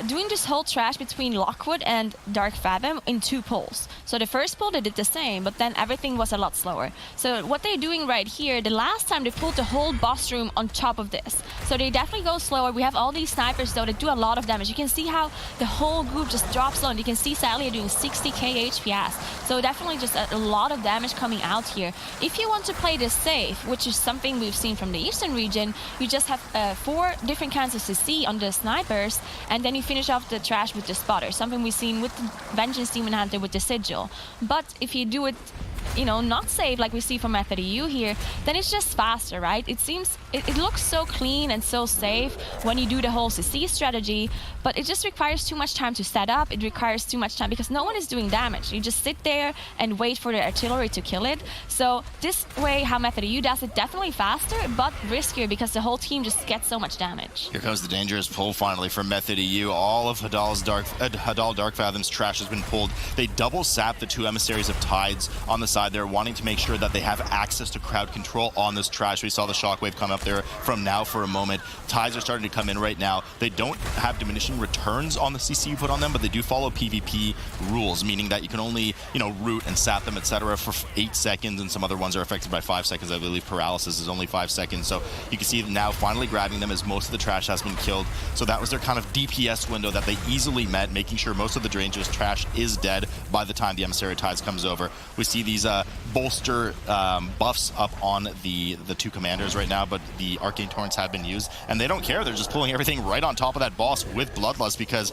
doing this whole trash between Lockwood and Dark Fathom in 2 pulls. So the first pull they did the same, but then everything was a lot slower. So what they're doing right here, the last time they pulled the whole boss room on top of this. So they definitely go slower. We have all these snipers though that do a lot of damage. You can see how the whole group just drops low, and you can see Sally doing 60k HPS. So definitely just a lot of damage coming out here. If you want to play this safe, which is something we've seen from the Eastern region, you just have 4 different kinds of CC on the snipers, and then you finish off the trash with the spotter, something we've seen with the Vengeance Demon Hunter with the Sigil. But if you do it not safe like we see from Method EU here, then it's just faster, right? It looks so clean and so safe when you do the whole CC strategy, but it just requires too much time to set up. It requires too much time because no one is doing damage. You just sit there and wait for the artillery to kill it. So this way, how Method EU does it, definitely faster, but riskier because the whole team just gets so much damage. Here comes the dangerous pull finally from Method EU. All of Hadal Dark Fathom's trash has been pulled. They double sap the 2 emissaries of Tides on the side there, wanting to make sure that they have access to crowd control on this trash. We saw the shockwave come up there from now for a moment. Tides are starting to come in right now. They don't have diminishing returns on the CC you put on them, but they do follow PvP rules, meaning that you can only, root and sap them, etc. for 8 seconds, and some other ones are affected by 5 seconds. I believe paralysis is only 5 seconds. So you can see now finally grabbing them as most of the trash has been killed. So that was their kind of DPS window that they easily met, making sure most of the Ranger's trash is dead by the time the Emissary Tides comes over. We see these bolster buffs up on the 2 commanders right now, but the Arcane Torrents have been used, and they don't care. They're just pulling everything right on top of that boss with Bloodlust because,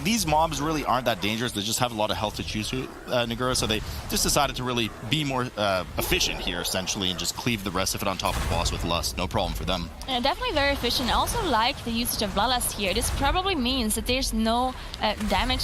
these mobs really aren't that dangerous. They just have a lot of health to choose to, Nagura, so they just decided to really be more efficient here, essentially, and just cleave the rest of it on top of the boss with Lust. No problem for them. Definitely very efficient. I also like the usage of Bloodlust here. This probably means that there's no damage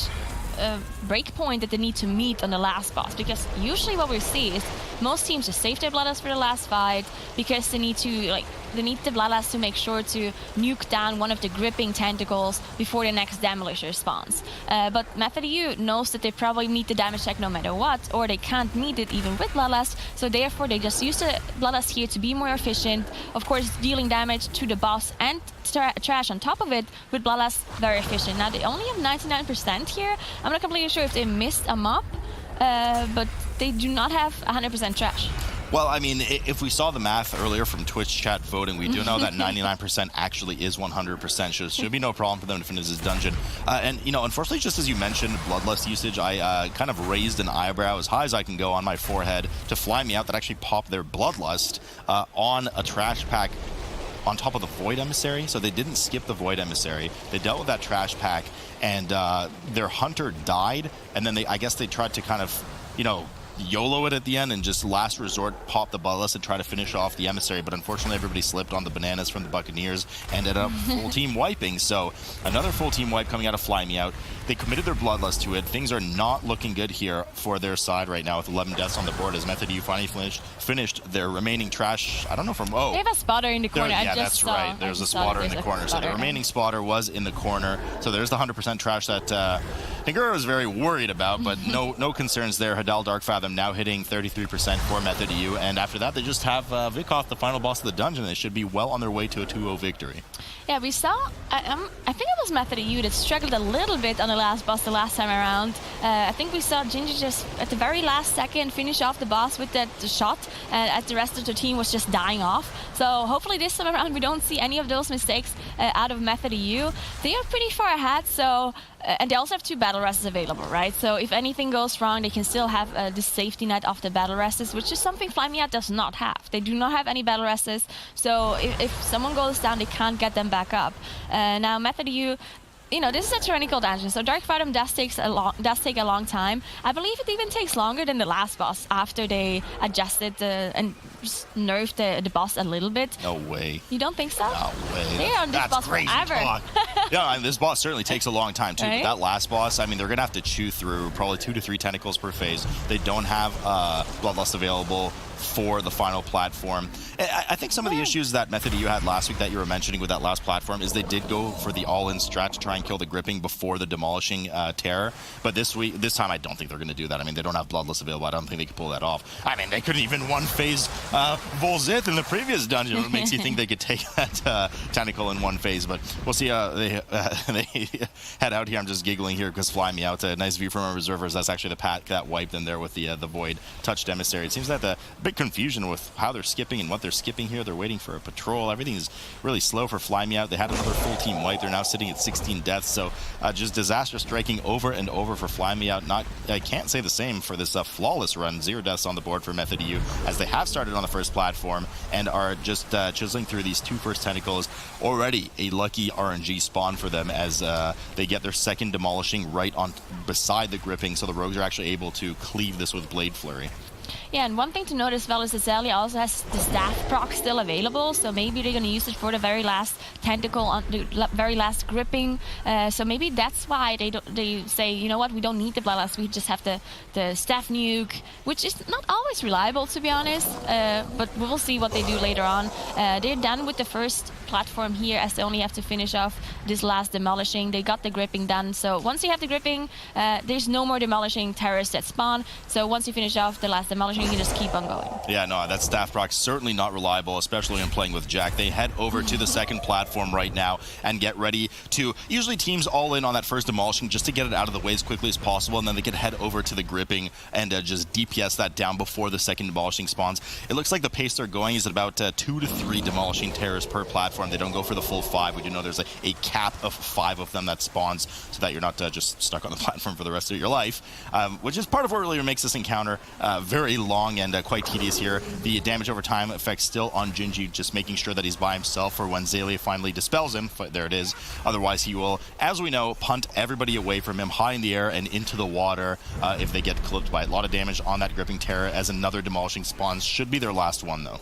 breakpoint that they need to meet on the last boss, because usually what we see is most teams just save their Bloodlust for the last fight because they need to they need the Bloodlust to make sure to nuke down one of the gripping tentacles before the next Demolisher spawns. But Method EU knows that they probably meet the damage check no matter what, or they can't meet it even with Bloodlust, so therefore they just use the Bloodlust here to be more efficient. Of course, dealing damage to the boss and trash on top of it with Bloodlust, very efficient. Now they only have 99% here. I'm not completely sure if they missed a mob, but they do not have 100% trash. Well, if we saw the math earlier from Twitch chat voting, we do know that 99% actually is 100%. Should be no problem for them to finish this dungeon. And, unfortunately, just as you mentioned, Bloodlust usage, I kind of raised an eyebrow as high as I can go on my forehead to fly me out that actually popped their Bloodlust on a trash pack on top of the Void Emissary. So they didn't skip the Void Emissary. They dealt with that trash pack, and their Hunter died, and then I guess they tried to kind of, YOLO it at the end and just last resort pop the Bloodlust and try to finish off the Emissary, but unfortunately everybody slipped on the bananas from the Buccaneers and ended up full team wiping. So another full team wipe coming out of Fly Me Out. They committed their Bloodlust to it. Things are not looking good here for their side right now with 11 deaths on the board as Method U finally finished their remaining trash. I don't know from... Oh, they have a spotter in the corner. Yeah, that's right. There's a spotter in the corner. So the remaining spotter was in the corner. So there's the 100% trash that Nagura was very worried about, but no concerns there. Hadal Dark Fathom now hitting 33% for Method EU, and after that they just have Vikov, the final boss of the dungeon. They should be well on their way to a 2-0 victory. Yeah, we saw, I think it was Method EU that struggled a little bit on the last boss the last time around. I think we saw Ginger just at the very last second finish off the boss with that shot, as the rest of the team was just dying off. So hopefully this time around we don't see any of those mistakes out of Method EU. They are pretty far ahead, so and they also have 2 battle rests available, right? So if anything goes wrong, they can still have this safety net of the battle rests, which is something Fly Me Out does not have. They do not have any battle rests, so if someone goes down, they can't get them back up. Now Method EU, this is a tyrannical dungeon, so Dark Fathom does take a long time. I believe it even takes longer than the last boss after they adjusted and just nerfed the boss a little bit. No way. You don't think so? No way. They're on this boss crazy forever. Talk. Yeah, this boss certainly takes a long time too. Right? But that last boss, they're going to have to chew through probably 2 to 3 tentacles per phase. They don't have Bloodlust available for the final platform. I think some of the issues that Method EU had last week that you were mentioning with that last platform is they did go for the all-in strat to try and kill the gripping before the demolishing terror. But this time I don't think they're going to do that. They don't have Bloodlust available. I don't think they can pull that off. They couldn't even one phase Volzith in the previous dungeon. It makes you think they could take that tentacle in one phase. But we'll see how they head out here. I'm just giggling here because Fly Me Out. A nice view from our reservers. That's actually the pack that wiped in there with the Void touched Emissary. It seems that the big confusion with how they're skipping and what they're skipping here. They're waiting for a patrol. Everything is really slow for Fly Me Out. They had another full team wipe. They're now sitting at 16 deaths. So just disaster striking over and over for Fly Me Out. I can't say the same for this flawless run. 0 deaths on the board for Method EU as they have started on the first platform and are just chiseling through these 2 first tentacles. Already a lucky RNG spawn for them as they get their second demolishing right on beside the gripping. So the rogues are actually able to cleave this with Blade Flurry. Yeah, and one thing to note as well is that Zelia also has the staff proc still available, so maybe they're going to use it for the very last tentacle, on the very last gripping. So maybe that's why they say, you know what, we don't need the Bloodlust, we just have the staff nuke, which is not always reliable, to be honest, but we will see what they do later on. They're done with the first platform here, as they only have to finish off this last demolishing. They got the gripping done, so once you have the gripping, there's no more demolishing terrorists that spawn, so once you finish off the last demolishing, you can just keep on going. Yeah, no, that staff proc certainly not reliable, especially when playing with Jack. They head over to the second platform right now and get ready to, usually teams all in on that first demolishing just to get it out of the way as quickly as possible, and then they can head over to the gripping and just DPS that down before the second demolishing spawns. It looks like the pace they're going is at about 2 to 3 demolishing terrorists per platform. They don't go for the full 5. We do know there's a cap of 5 of them that spawns so that you're not just stuck on the platform for the rest of your life, which is part of what really makes this encounter very long and quite tedious here. The damage over time effect still on Gingy, just making sure that he's by himself for when Zelia finally dispels him. There it is. Otherwise, he will, as we know, punt everybody away from him, high in the air and into the water if they get clipped by it. A lot of damage on that gripping terror as another demolishing spawns. Should be their last one, though.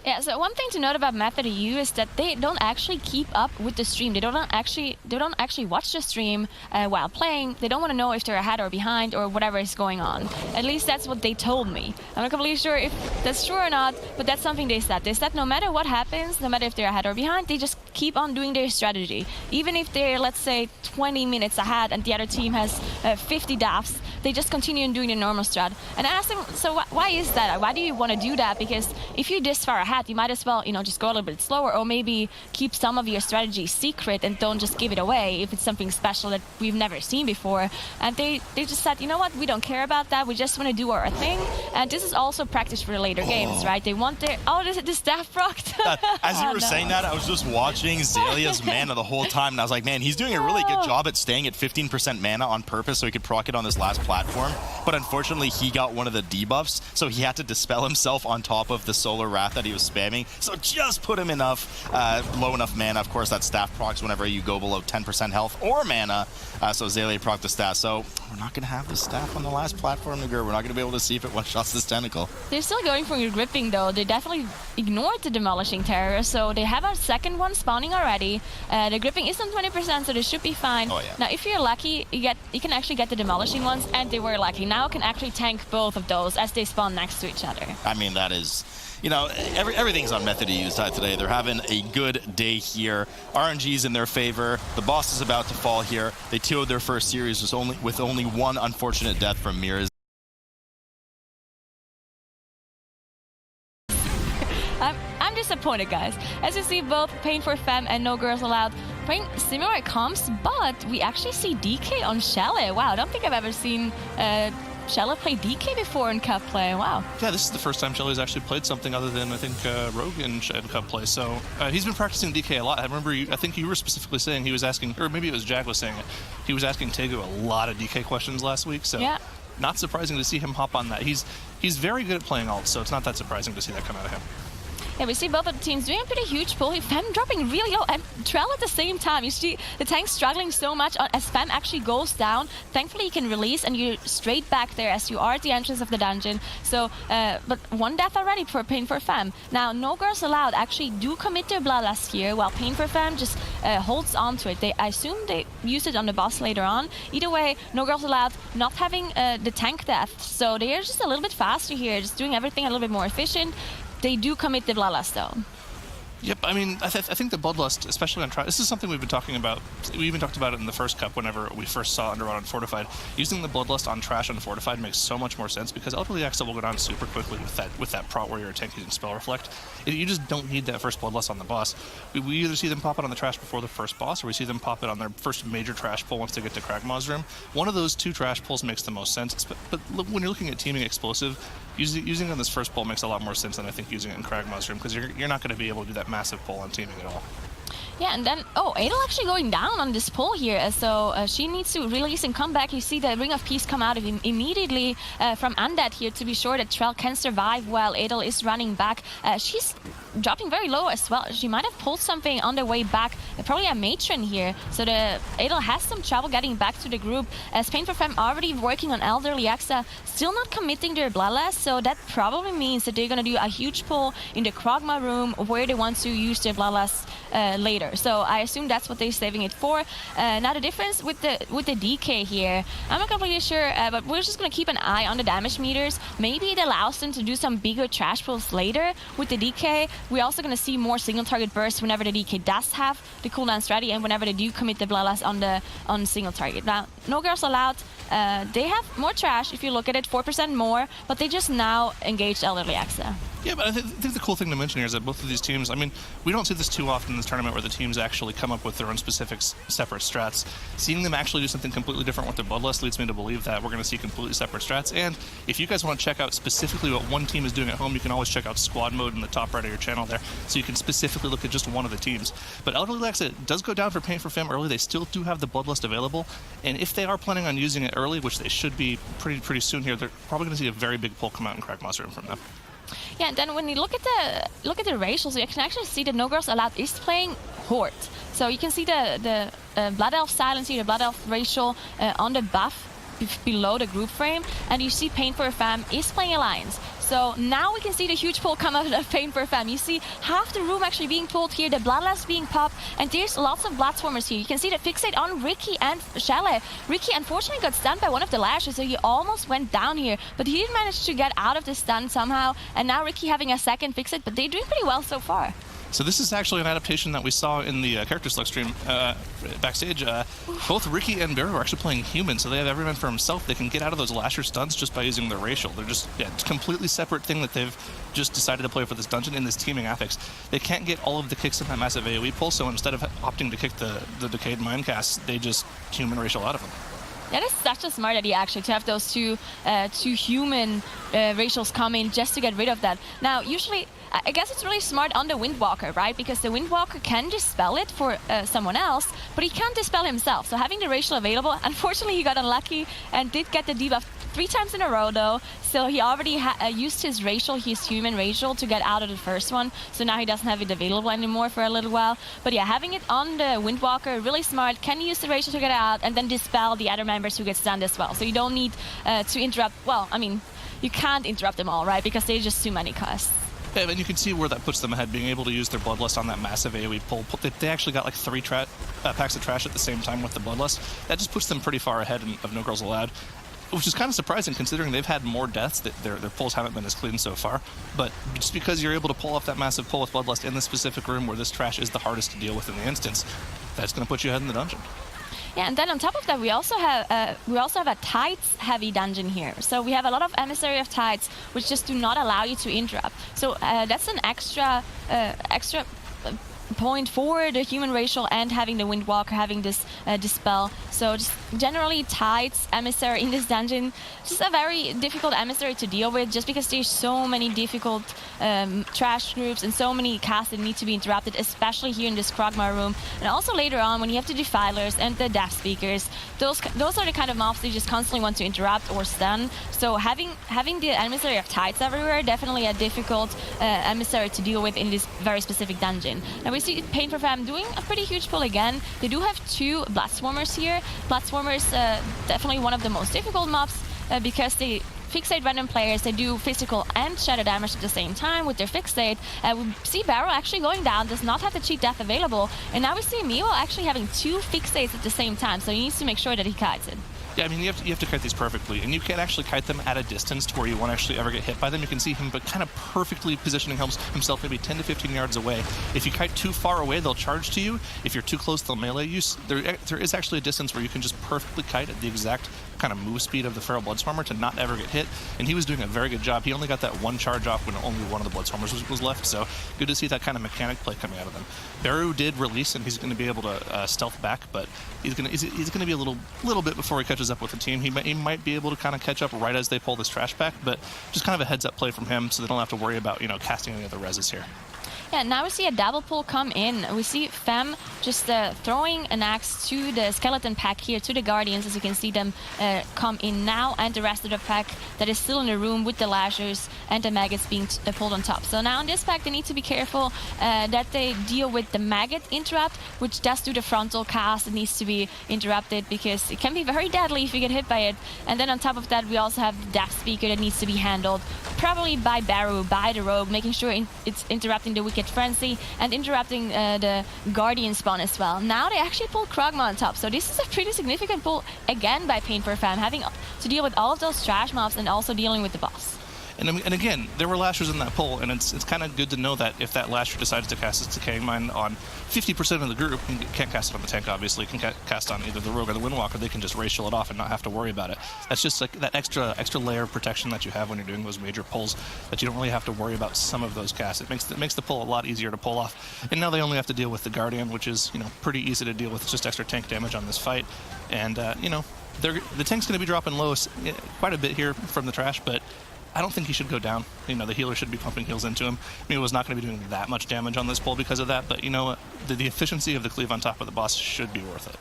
Yeah, so one thing to note about Method EU is that they don't actually keep up with the stream. They don't actually watch the stream while playing. They don't want to know if they're ahead or behind or whatever is going on. At least that's what they told me. I'm not completely sure if that's true or not, but that's something they said. They said no matter what happens, no matter if they're ahead or behind, they just keep on doing their strategy. Even if they're, let's say, 20 minutes ahead and the other team has 50 DAFs, they just continue doing the normal strat. And I asked them, so why is that? Why do you want to do that? Because if you're this far ahead, you might as well, just go a little bit slower, or maybe keep some of your strategy secret and don't just give it away if it's something special that we've never seen before. And they just said, you know what, we don't care about that. We just want to do our thing. And this is also practice for later games, right? They want their the staff procced. As you were saying that, I was just watching Zelia's mana the whole time, and I was like, man, he's doing a really good job at staying at 15% mana on purpose so he could proc it on this last platform. But unfortunately, he got one of the debuffs, so he had to dispel himself on top of the Solar Wrath that he was spamming. So just put him enough, low enough mana. Of course, that staff procs whenever you go below 10% health or mana. So Zelia proc the staff. So we're not going to have the staff on the last platform, Nigger. We're not going to be able to see if it one-shots this tentacle. They're still going for your gripping, though. They definitely ignored the demolishing terror, so they have a second one spawning already. The gripping is on 20%, so they should be fine. Oh, yeah. Now, if you're lucky, you can actually get the demolishing ones, and they were lucky. Now can actually tank both of those as they spawn next to each other. I mean, that is... everything's on Method EU side today. They're having a good day here. RNG's in their favor. The boss is about to fall here. They 2-0'd their first series with only one unfortunate death from Mirrors. I'm disappointed, guys. As you see, both Pain for Femme and No Girls Allowed playing similar comps, but we actually see DK on Shelle. Wow, I don't think I've ever seen Shelle play DK before in Cup play. Wow. Yeah, this is the first time Shelly's actually played something other than, I think, Rogue in Cup play. So he's been practicing DK a lot. I remember, I think you were specifically saying he was asking, or maybe it was Jack was saying it, he was asking Tegu a lot of DK questions last week. So yeah. Not surprising to see him hop on that. He's very good at playing ult, so it's not that surprising to see that come out of him. Yeah, we see both of the teams doing a pretty huge pull. Fem dropping really low and Trell at the same time. You see the tank struggling so much as Fem actually goes down. Thankfully, he can release and you're straight back there as you are at the entrance of the dungeon. So, but one death already for Pain for Fem. Now, No Girls Allowed actually do commit their Bloodlust here, while Pain for Fem just holds on to it. I assume they use it on the boss later on. Either way, No Girls Allowed not having the tank death. So they are just a little bit faster here, just doing everything a little bit more efficient. They do commit the Bloodlust, though. Yep, I mean, I think the Bloodlust, especially on Trash, this is something we've been talking about. We even talked about it in the first cup whenever we first saw Underrot on Fortified. Using the Bloodlust on Trash on Fortified makes so much more sense because Elderly Axel will go down super quickly with that prot where you're a tank using Spell Reflect. You just don't need that first Bloodlust on the boss. We either see them pop it on the Trash before the first boss, or we see them pop it on their first major Trash pull once they get to Kragmaw's room. One of those two Trash pulls makes the most sense, but when you're looking at teaming explosive, using it on this first pull makes a lot more sense than I think using it in Kragmaw's room because you're not going to be able to do that massive pull on teaming at all. Yeah, and then, oh, Adel actually going down on this pull here. So she needs to release and come back. You see the Ring of Peace come out of him immediately from Undead here to be sure that Trell can survive while Adel is running back. She's dropping very low as well. She might have pulled something on the way back. Probably a matron here. So the Adel has some trouble getting back to the group. As Pain for Femme already working on Elderly Axa, still not committing their Bloodlust. So that probably means that they're going to do a huge pull in the Krogma room where they want to use their Bloodlust later. So I assume that's what they're saving it for. Now the difference with the DK here, I'm not completely sure, but we're just going to keep an eye on the damage meters. Maybe it allows them to do some bigger trash pulls later with the DK. We're also going to see more single target bursts whenever the DK does have the cooldown strategy and whenever they do commit the Bloodlust on single target. Now, no girls allowed. They have more trash if you look at it, 4% more, but they just now engaged Elderly Axa. Yeah, but I think the cool thing to mention here is that both of these teams, I mean, we don't see this too often in this tournament where the teams actually come up with their own specific separate strats. Seeing them actually do something completely different with their Bloodlust leads me to believe that we're going to see completely separate strats. And if you guys want to check out specifically what one team is doing at home, you can always check out squad mode in the top right of your channel there, so you can specifically look at just one of the teams. But Elderly Axa does go down for Pain for Femme early. They still do have the Bloodlust available, and if they are planning on using it early, which they should be pretty soon here, they're probably going to see a very big pull come out in Crackmoss room from them. Yeah, and then when you look at the racials, you can actually see that No Girls Allowed is playing Horde. So you can see the Blood Elf silence here, the Blood Elf racial on the buff below the group frame, and you see Pain for a Femme is playing Alliance. So now we can see the huge pull come out of Pain for a Femme. You see half the room actually being pulled here, the Bloodlust being popped, and there's lots of Bloodswarmers here. You can see the fixate on Ricky and Shelle. Ricky unfortunately got stunned by one of the lashes, so he almost went down here, but he did manage to get out of the stun somehow, and now Ricky having a second fixate, but they're doing pretty well so far. So this is actually an adaptation that we saw in the character select stream backstage. Both Ricky and Beru are actually playing human, so they have every man for himself. They can get out of those lasher stunts just by using their racial. They're just it's a completely separate thing that they've just decided to play for this dungeon in this teaming affix. They can't get all of the kicks in that massive AoE pull, so instead of opting to kick the Decayed Mindcast, they just human racial out of them. That is such a smart idea, actually, to have those two human racials come in just to get rid of that. Now, usually, I guess it's really smart on the Windwalker, right? Because the Windwalker can dispel it for someone else, but he can't dispel himself. So having the racial available, unfortunately, he got unlucky and did get the debuff 3 times in a row, though. So he already used his human racial, to get out of the first one. So now he doesn't have it available anymore for a little while. But yeah, having it on the Windwalker, really smart. Can use the racial to get out and then dispel the other members who get stunned as well. So you don't need to interrupt. Well, I mean, you can't interrupt them all, right? Because they're just too many costs. Yeah, and you can see where that puts them ahead, being able to use their Bloodlust on that massive AoE pull. They actually got like 3 packs of trash at the same time with the Bloodlust. That just puts them pretty far ahead of No Girls Allowed, which is kind of surprising considering they've had more deaths, that their pulls haven't been as clean so far. But just because you're able to pull off that massive pull with Bloodlust in this specific room where this trash is the hardest to deal with in the instance, that's going to put you ahead in the dungeon. Yeah, and then on top of that, we also have a Tides heavy dungeon here. So we have a lot of Emissary of Tides, which just do not allow you to interrupt. So that's an extra point for the human racial and having the Windwalker, having this dispel. So just generally Tides Emissary in this dungeon, just a very difficult Emissary to deal with, just because there's so many difficult trash groups and so many casts that need to be interrupted, especially here in this Krogma room. And also later on when you have the Defilers and the Death Speakers, those are the kind of mobs they just constantly want to interrupt or stun. So having the Emissary of Tides everywhere, definitely a difficult Emissary to deal with in this very specific dungeon. Now we see Pain for Femme doing a pretty huge pull again. They do have 2 Bloodswarmers here. Bloodswarmers, definitely one of the most difficult mobs because they fixate random players. They do physical and shadow damage at the same time with their fixate. We see Barrow actually going down, does not have the cheat death available, and now we see Mio actually having 2 fixates at the same time, so he needs to make sure that he kites it. Yeah, I mean, you have to kite these perfectly, and you can't actually kite them at a distance to where you won't actually ever get hit by them. You can see him but kind of perfectly positioning himself maybe 10 to 15 yards away. If you kite too far away, they'll charge to you. If you're too close, they'll melee you. There is actually a distance where you can just perfectly kite at the exact kind of move speed of the Feral Bloodswarmer to not ever get hit, and he was doing a very good job. He only got that 1 charge off when only one of the Bloodswarmers was left, so good to see that kind of mechanic play coming out of them. Beru did release, and he's going to be able to stealth back, but he's going to be a little bit before he catches up with the team. He might be able to kind of catch up right as they pull this trash back, but just kind of a heads-up play from him so they don't have to worry about, casting any other reses here. Yeah, now we see a double pull come in. We see Fem just throwing an axe to the skeleton pack here, to the Guardians, as you can see them come in now, and the rest of the pack that is still in the room with the Lashers and the Maggots being pulled on top. So now in this pack, they need to be careful that they deal with the Maggot interrupt, which does do the frontal cast. It needs to be interrupted because it can be very deadly if you get hit by it. And then on top of that, we also have the Death Speaker that needs to be handled, probably by Baru, by the Rogue, making sure it's interrupting the Wicked Frenzy and interrupting the Guardian spawn as well. Now they actually pulled Krogma on top, so this is a pretty significant pull again by Pain for Fam, having to deal with all of those trash mobs and also dealing with the boss. And again, there were Lashers in that pull, and it's kind of good to know that if that Lasher decides to cast its Decaying Mind on 50% of the group, and can't cast it on the tank, obviously, can cast on either the Rogue or the Windwalker, they can just racial it off and not have to worry about it. That's just like that extra layer of protection that you have when you're doing those major pulls, that you don't really have to worry about some of those casts. It makes the pull a lot easier to pull off. And now they only have to deal with the Guardian, which is, pretty easy to deal with. It's just extra tank damage on this fight. And, the tank's going to be dropping low quite a bit here from the trash, but I don't think he should go down. The healer should be pumping heals into him. It was not going to be doing that much damage on this pull because of that, but the efficiency of the cleave on top of the boss should be worth it.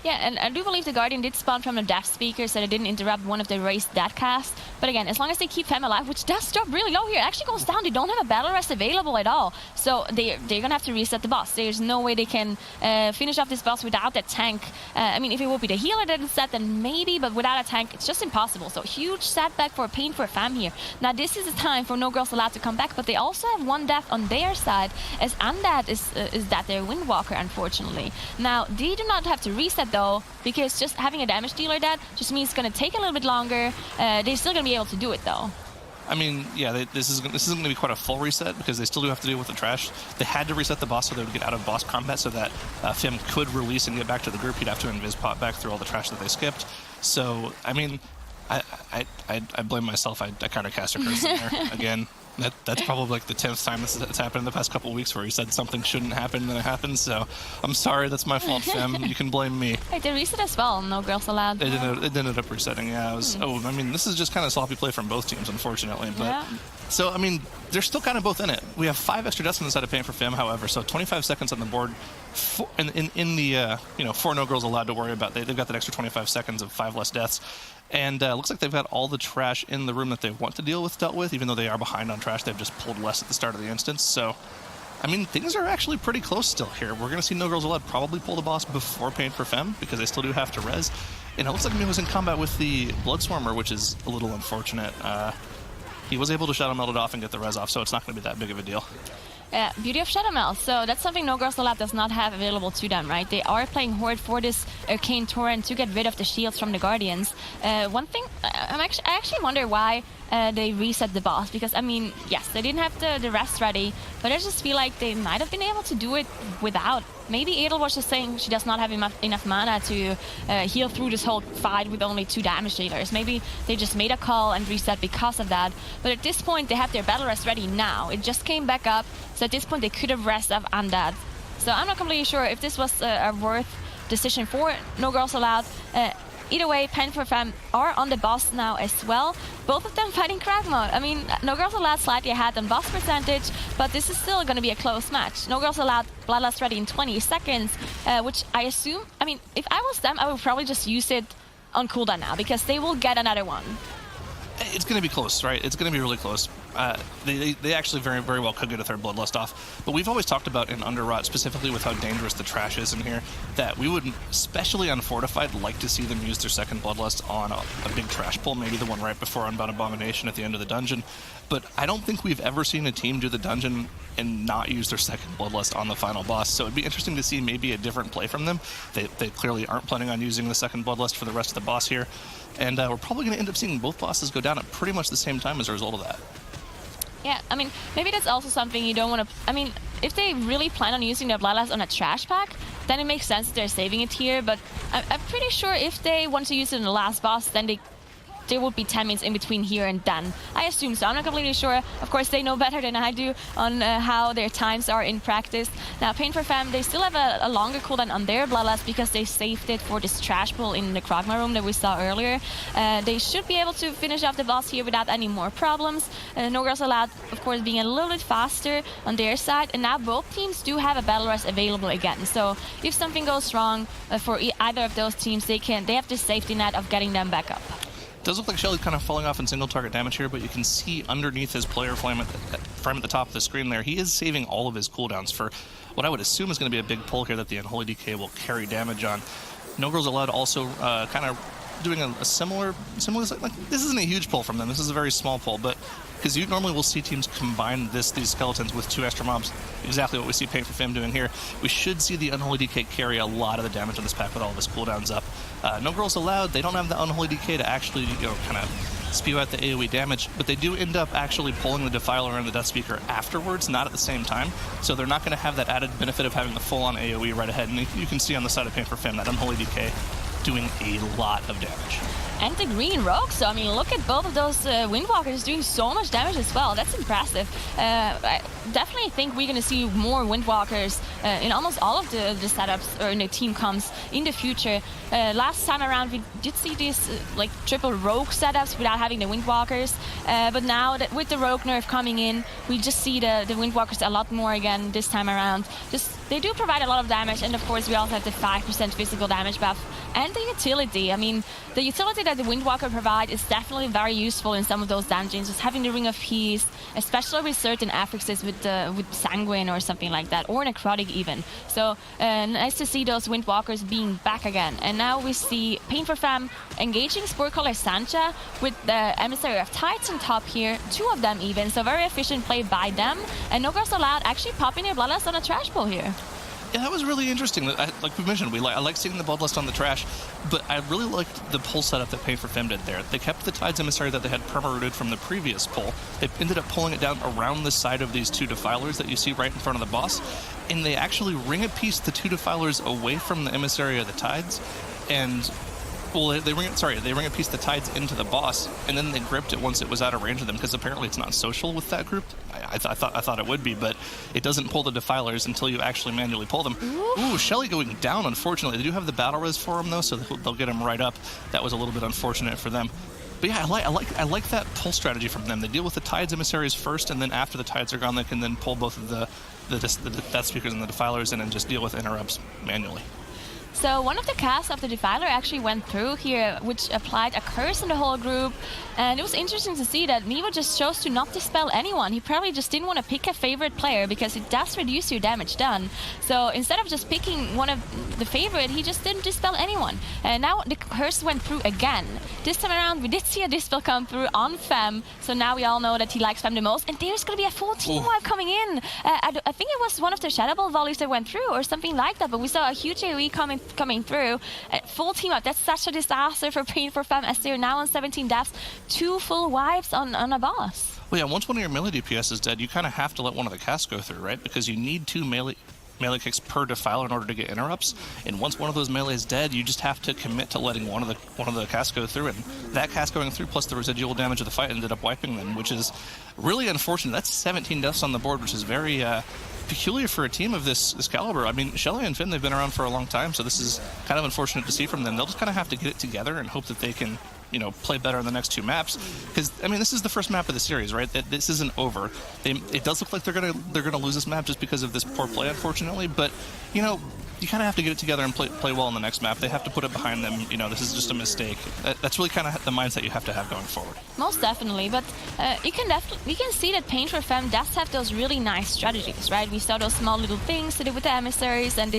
Yeah, and I do believe the Guardian did spawn from the Death Speaker, so they didn't interrupt one of the raised death casts. But again, as long as they keep Fem alive, which does drop really low here, it actually goes down. They don't have a battle rest available at all. So they're going to have to reset the boss. There's no way they can finish off this boss without that tank. If it would be the healer that is set, then maybe, but without a tank, it's just impossible. So huge setback for Pain for Fam here. Now this is the time for No Girls Allowed to come back, but they also have one death on their side, as Undead is that their Windwalker, unfortunately. Now they do not have to reset though, because just having a damage dealer dead just means it's going to take a little bit longer. They're still going to be able to do it though. This isn't going to be quite a full reset because they still do have to deal with the trash. They had to reset the boss so they would get out of boss combat so that Fem could release and get back to the group. He'd have to invis pop back through all the trash that they skipped. So, I blame myself. I kind of cast a curse in there again. That's probably like the 10th time that's happened in the past couple of weeks where he said something shouldn't happen and then it happens. So I'm sorry, that's my fault, Fem. You can blame me. Wait, they reset as well. No Girls Allowed. It ended up resetting. Yeah, this is just kind of sloppy play from both teams, unfortunately. But yeah. So they're still kind of both in it. We have 5 extra deaths on the side of Pain for Fem, however, so 25 seconds on the board. In the 4 No Girls Allowed to worry about. They've got that extra 25 seconds of 5 less deaths. And looks like they've got all the trash in the room that they want to dealt with, even though they are behind on trash. They've just pulled less at the start of the instance. So, things are actually pretty close still here. We're going to see No Girls Allowed probably pull the boss before Pain for Fem, because they still do have to res. And it looks like he was in combat with the Bloodswarmer, which is a little unfortunate. He was able to Shadow Meld it off and get the res off, so it's not going to be that big of a deal. Beauty of Shadow Meld. So that's something No Girls Allowed does not have available to them, right? They are playing Horde for this Arcane Torrent to get rid of the shields from the Guardians. One thing, I actually wonder why they reset the boss, because, yes, they didn't have the rest ready, but I just feel like they might have been able to do it without. Maybe Edel was just saying she does not have enough mana to heal through this whole fight with only 2 damage dealers. Maybe they just made a call and reset because of that. But at this point, they have their battle rest ready now. It just came back up, so at this point, they could have rest of Undead. So I'm not completely sure if this was a worth decision for No Girls Allowed. Either way, Pain for Fem are on the boss now as well. Both of them fighting crag mode. No Girls Allowed slightly ahead on boss percentage, but this is still going to be a close match. No Girls Allowed Bloodlust ready in 20 seconds, which I assume, if I was them, I would probably just use it on cooldown now, because they will get another one. It's going to be close, right? It's going to be really close. They actually very, very well could get a 3rd Bloodlust off. But we've always talked about in Underrot, specifically with how dangerous the trash is in here, that we would, especially on Fortified, like to see them use their 2nd Bloodlust on a big trash pull, maybe the one right before Unbound Abomination at the end of the dungeon. But I don't think we've ever seen a team do the dungeon and not use their 2nd Bloodlust on the final boss. So it'd be interesting to see maybe a different play from them. They clearly aren't planning on using the 2nd Bloodlust for the rest of the boss here. And we're probably going to end up seeing both bosses go down at pretty much the same time as a result of that. Yeah, maybe that's also something you don't want to... if they really plan on using their Bloodlust on a trash pack, then it makes sense that they're saving it here. But I'm pretty sure if they want to use it in the last boss, then they there would be 10 minutes in between here and then. I assume so. I'm not completely sure. Of course, they know better than I do on how their times are in practice. Now, Pain for Fam, they still have a longer cooldown on their Bloodlust because they saved it for this trash pull in the Kragma room that we saw earlier. They should be able to finish off the boss here without any more problems. No Girls Allowed, of course, being a little bit faster on their side. And now both teams do have a Battle Rush available again. So if something goes wrong for either of those teams, they have the safety net of getting them back up. Does look like Shelly's kind of falling off in single target damage here, but you can see underneath his player frame at the top of the screen there, he is saving all of his cooldowns for what I would assume is going to be a big pull here that the Unholy DK will carry damage on. No Girls Allowed also kind of doing a similar like this isn't a huge pull from them. This is a very small pull, but because you normally will see teams combine these skeletons with 2 extra mobs, exactly what we see Pain for Fam doing here. We should see the Unholy DK carry a lot of the damage on this pack with all of his cooldowns up. No Girls Allowed, they don't have the Unholy DK to actually, kind of spew out the AoE damage, but they do end up actually pulling the Defiler and the Death Speaker afterwards, not at the same time, so they're not going to have that added benefit of having the full-on AoE right ahead, and you can see on the side of Pain for Fam that Unholy DK doing a lot of damage. And the green rogue, so I mean, look at both of those Windwalkers doing so much damage as well. That's impressive. I definitely think we're going to see more Windwalkers in almost all of the setups or in the team comps in the future. Last time around, we did see these like triple rogue setups without having the Windwalkers, but now that with the rogue nerf coming in, we just see the Windwalkers a lot more again this time around. They do provide a lot of damage, and of course we also have the 5% physical damage buff and the utility. I mean, the utility that the Windwalker provide is definitely very useful in some of those dungeons. Just having the Ring of Peace, especially with certain affixes with Sanguine or something like that, or Necrotic even. So nice to see those Windwalkers being back again. And now we see Pain for Fam engaging Sporecaller Sancha with the Emissary of Tides on top here, 2 of them even, so very efficient play by them. And No Girls Allowed actually popping their Bloodlust on a trash pull here. Yeah, that was really interesting. Like we mentioned, I like seeing the Bloodlust on the trash, but I really liked the pull setup that Pain for Fam did there. They kept the Tides Emissary that they had perma-rooted from the previous pull. They ended up pulling it down around the side of these 2 Defilers that you see right in front of the boss, and they actually ring a piece the 2 Defilers away from the Emissary of the Tides, and well, they ring a piece of the Tides into the boss, and then they gripped it once it was out of range of them, because apparently it's not social with that group. I thought it would be, but it doesn't pull the Defilers until you actually manually pull them. Ooh, Shelly going down, unfortunately. They do have the battle res for him, though, so they'll get him right up. That was a little bit unfortunate for them. But yeah, I like that pull strategy from them. They deal with the Tides Emissaries first, and then after the Tides are gone, they can then pull both of the Death Speakers and the Defilers in and just deal with interrupts manually. So one of the casts of the Defiler actually went through here, which applied a curse on the whole group. And it was interesting to see that Mevo just chose to not dispel anyone. He probably just didn't want to pick a favorite player because it does reduce your damage done. So instead of just picking one of the favorite, he just didn't dispel anyone. And now the curse went through again. This time around, we did see a dispel come through on Fem. So now we all know that he likes Fem the most. And there's going to be a full team wipe coming in. I think it was one of the Shadow Ball volleys that went through or something like that. But we saw a huge AoE coming through. Full team up. That's such a disaster for Pain for Fem as they're now on 17 deaths. 2 full wipes on a boss. Well, yeah, once one of your melee DPS is dead, you kind of have to let one of the casts go through, right? Because you need 2 melee kicks per Defiler in order to get interrupts. And once one of those melee is dead, you just have to commit to letting one of the casts go through. And that cast going through plus the residual damage of the fight ended up wiping them, which is really unfortunate. That's 17 deaths on the board, which is very peculiar for a team of this caliber. I mean, Shelly and Finn, they've been around for a long time, so this is kind of unfortunate to see from them. They'll just kind of have to get it together and hope that they can, play better in the next 2 maps. Because I mean, this is the first map of the series, right? This isn't over. It does look like they're gonna lose this map just because of this poor play, unfortunately. But you kind of have to get it together and play well in the next map. They have to put it behind them. This is just a mistake. That's really kind of the mindset you have to have going forward. Most definitely, but we can see that Pain for Fem does have those really nice strategies, right? We saw those small little things to do with the emissaries, and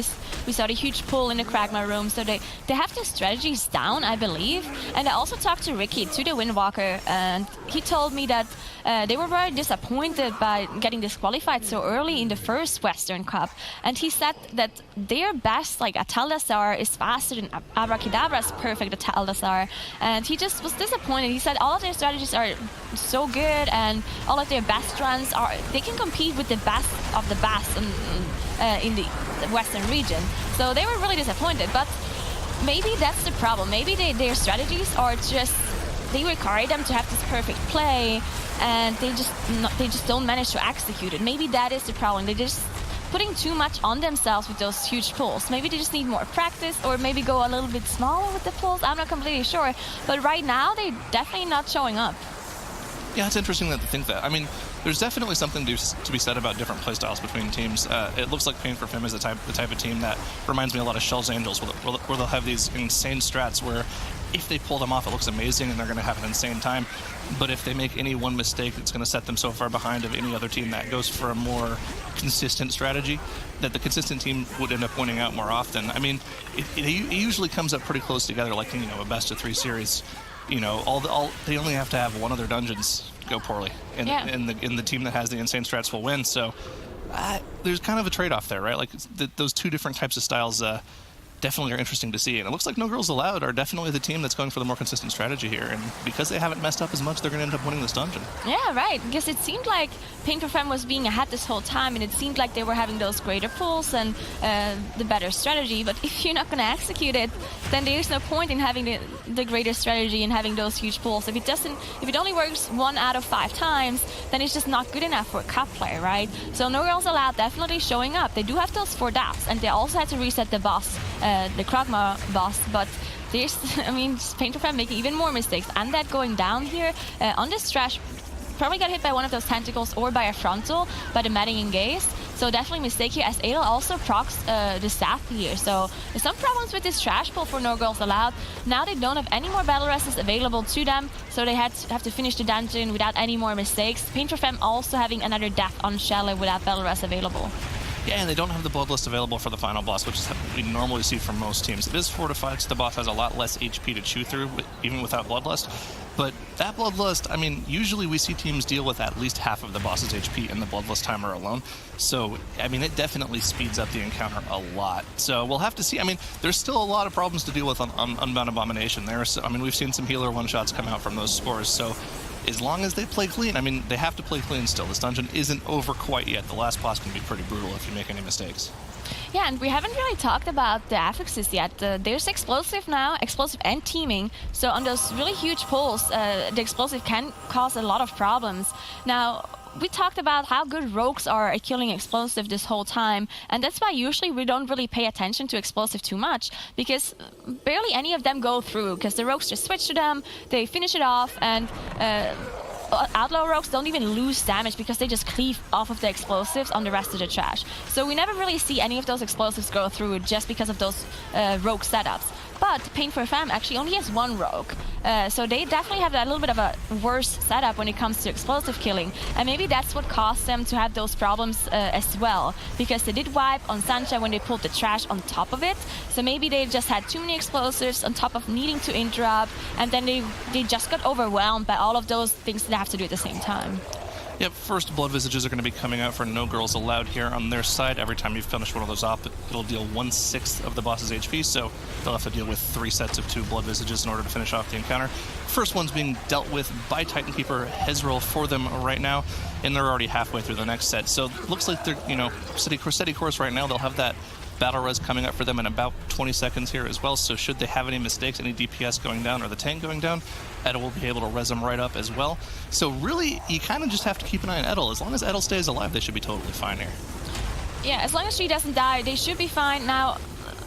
we saw the huge pull in the Kragma room. So they have their strategies down, I believe. And I also talked to Ricky, to the Windwalker, and he told me that they were very disappointed by getting disqualified so early in the first Western Cup. And he said that their best, like Ataldazar, is faster than Abrakeeydabra's perfect Ataldazar. And he just was disappointed. He said all of their strategies are so good, and all of their best runs they can compete with the best of the best in the Western region. So they were really disappointed, but maybe that's the problem. Maybe their strategies are just they require them to have this perfect play, and they just don't manage to execute it. Maybe that is the problem. They're just putting too much on themselves with those huge pulls. Maybe they just need more practice, or maybe go a little bit smaller with the pulls. I'm not completely sure. But right now, they're definitely not showing up. Yeah, it's interesting to think that. I mean, there's definitely something to be said about different playstyles between teams. It looks like Pain for Fim is the type of team that reminds me a lot of Shell's Angels, where they'll have these insane strats where if they pull them off, it looks amazing and they're going to have an insane time. But if they make any one mistake, it's going to set them so far behind of any other team that goes for a more consistent strategy, that the consistent team would end up winning out more often. I mean, it usually comes up pretty close together, like, you know, a best-of-3 series. You know, they only have to have one of their dungeons go poorly, and the team that has the insane strats will win. So there's kind of a trade-off there, right? Like those two different types of styles definitely are interesting to see. And it looks like No Girls Allowed are definitely the team that's going for the more consistent strategy here. And because they haven't messed up as much, they're going to end up winning this dungeon. Yeah, right. Because it seemed like Pain for Fem was being ahead this whole time, and it seemed like they were having those greater pulls and the better strategy. But if you're not going to execute it, then there's no point in having the greater strategy and having those huge pulls. If it only works 1 out of 5 times, then it's just not good enough for a cup play, right? So No Girls Allowed definitely showing up. They do have those 4 deaths, and they also had to reset the boss, the Kragma boss, but there's, I mean, Pain for Fem making even more mistakes. And that going down here on this trash, probably got hit by one of those tentacles or by a frontal by the Madding Engage. So definitely mistake here, as Adel also procs the staff here. So there's some problems with this trash pull for No Girls Allowed. Now they don't have any more battle rests available to them, so they have to finish the dungeon without any more mistakes. Pain for Fem also having another death on Shell without battle rest available. Yeah, and they don't have the Bloodlust available for the final boss, which is what we normally see from most teams. It is fortified, so the boss has a lot less HP to chew through, even without Bloodlust. But that Bloodlust, I mean, usually we see teams deal with at least half of the boss's HP in the Bloodlust timer alone. So, I mean, it definitely speeds up the encounter a lot. So we'll have to see. I mean, there's still a lot of problems to deal with on Unbound Abomination. I mean, we've seen some healer one-shots come out from those scores, so as long as they play clean, I mean, they have to play clean still. This dungeon isn't over quite yet. The last boss can be pretty brutal if you make any mistakes. Yeah, and we haven't really talked about the affixes yet. There's explosive now, explosive and teaming. So on those really huge pulls, the explosive can cause a lot of problems. Now, we talked about how good rogues are at killing explosive this whole time, and that's why usually we don't really pay attention to explosive too much, because barely any of them go through, because the rogues just switch to them, they finish it off, and outlaw rogues don't even lose damage because they just cleave off of the explosives on the rest of the trash. So we never really see any of those explosives go through just because of those rogue setups. But Pain for Fem actually only has 1 rogue. So they definitely have a little bit of a worse setup when it comes to explosive killing. And maybe that's what caused them to have those problems as well. Because they did wipe on Sancha when they pulled the trash on top of it. So maybe they just had too many explosives on top of needing to interrupt. And then they just got overwhelmed by all of those things that they have to do at the same time. Yep, first Blood Visages are going to be coming out for No Girls Allowed here on their side. Every time you finish one of those off, it'll deal 1/6 of the boss's HP, so they'll have to deal with 3 sets of 2 Blood Visages in order to finish off the encounter. First one's being dealt with by Titan Keeper Hezrel for them right now, and they're already halfway through the next set. So looks like they're, you know, steady course right now. They'll have that battle res coming up for them in about 20 seconds here as well, so should they have any mistakes, any DPS going down or the tank going down, Edel will be able to res them right up as well. So really, you kind of just have to keep an eye on Edel. As long as Edel stays alive, they should be totally fine here. Yeah, as long as she doesn't die, they should be fine. Now,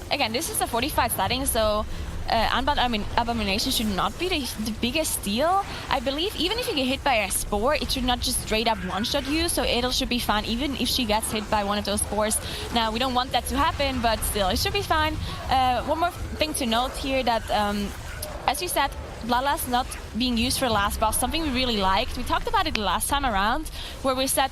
again, this is a 45 setting, so Unbound Abomination should not be the biggest deal. I believe even if you get hit by a spore, it should not just straight up one-shot you, so Edel should be fine even if she gets hit by one of those spores. Now, we don't want that to happen, but still, it should be fine. One more thing to note here that, as you said, Bloodlust not being used for the last boss, something we really liked. We talked about it the last time around, where we said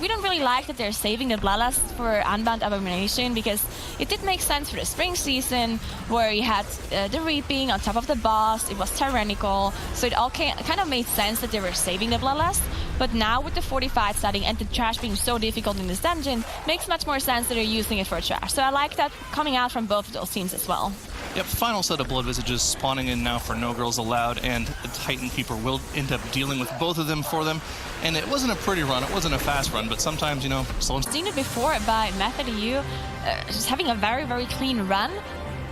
we don't really like that they're saving the Bloodlust for Unbound Abomination, because it did make sense for the spring season, where you had the Reaping on top of the boss, it was tyrannical, so it all kind of made sense that they were saving the Bloodlust. But now with the 45 setting and the trash being so difficult in this dungeon, makes much more sense that they're using it for trash. So I like that coming out from both of those teams as well. Yep, final set of Blood Visages spawning in now for No Girls Allowed, and the Titan Keeper will end up dealing with both of them for them. And it wasn't a pretty run, it wasn't a fast run, but sometimes, you know, I've seen it before by Method EU, just having a very, very clean run.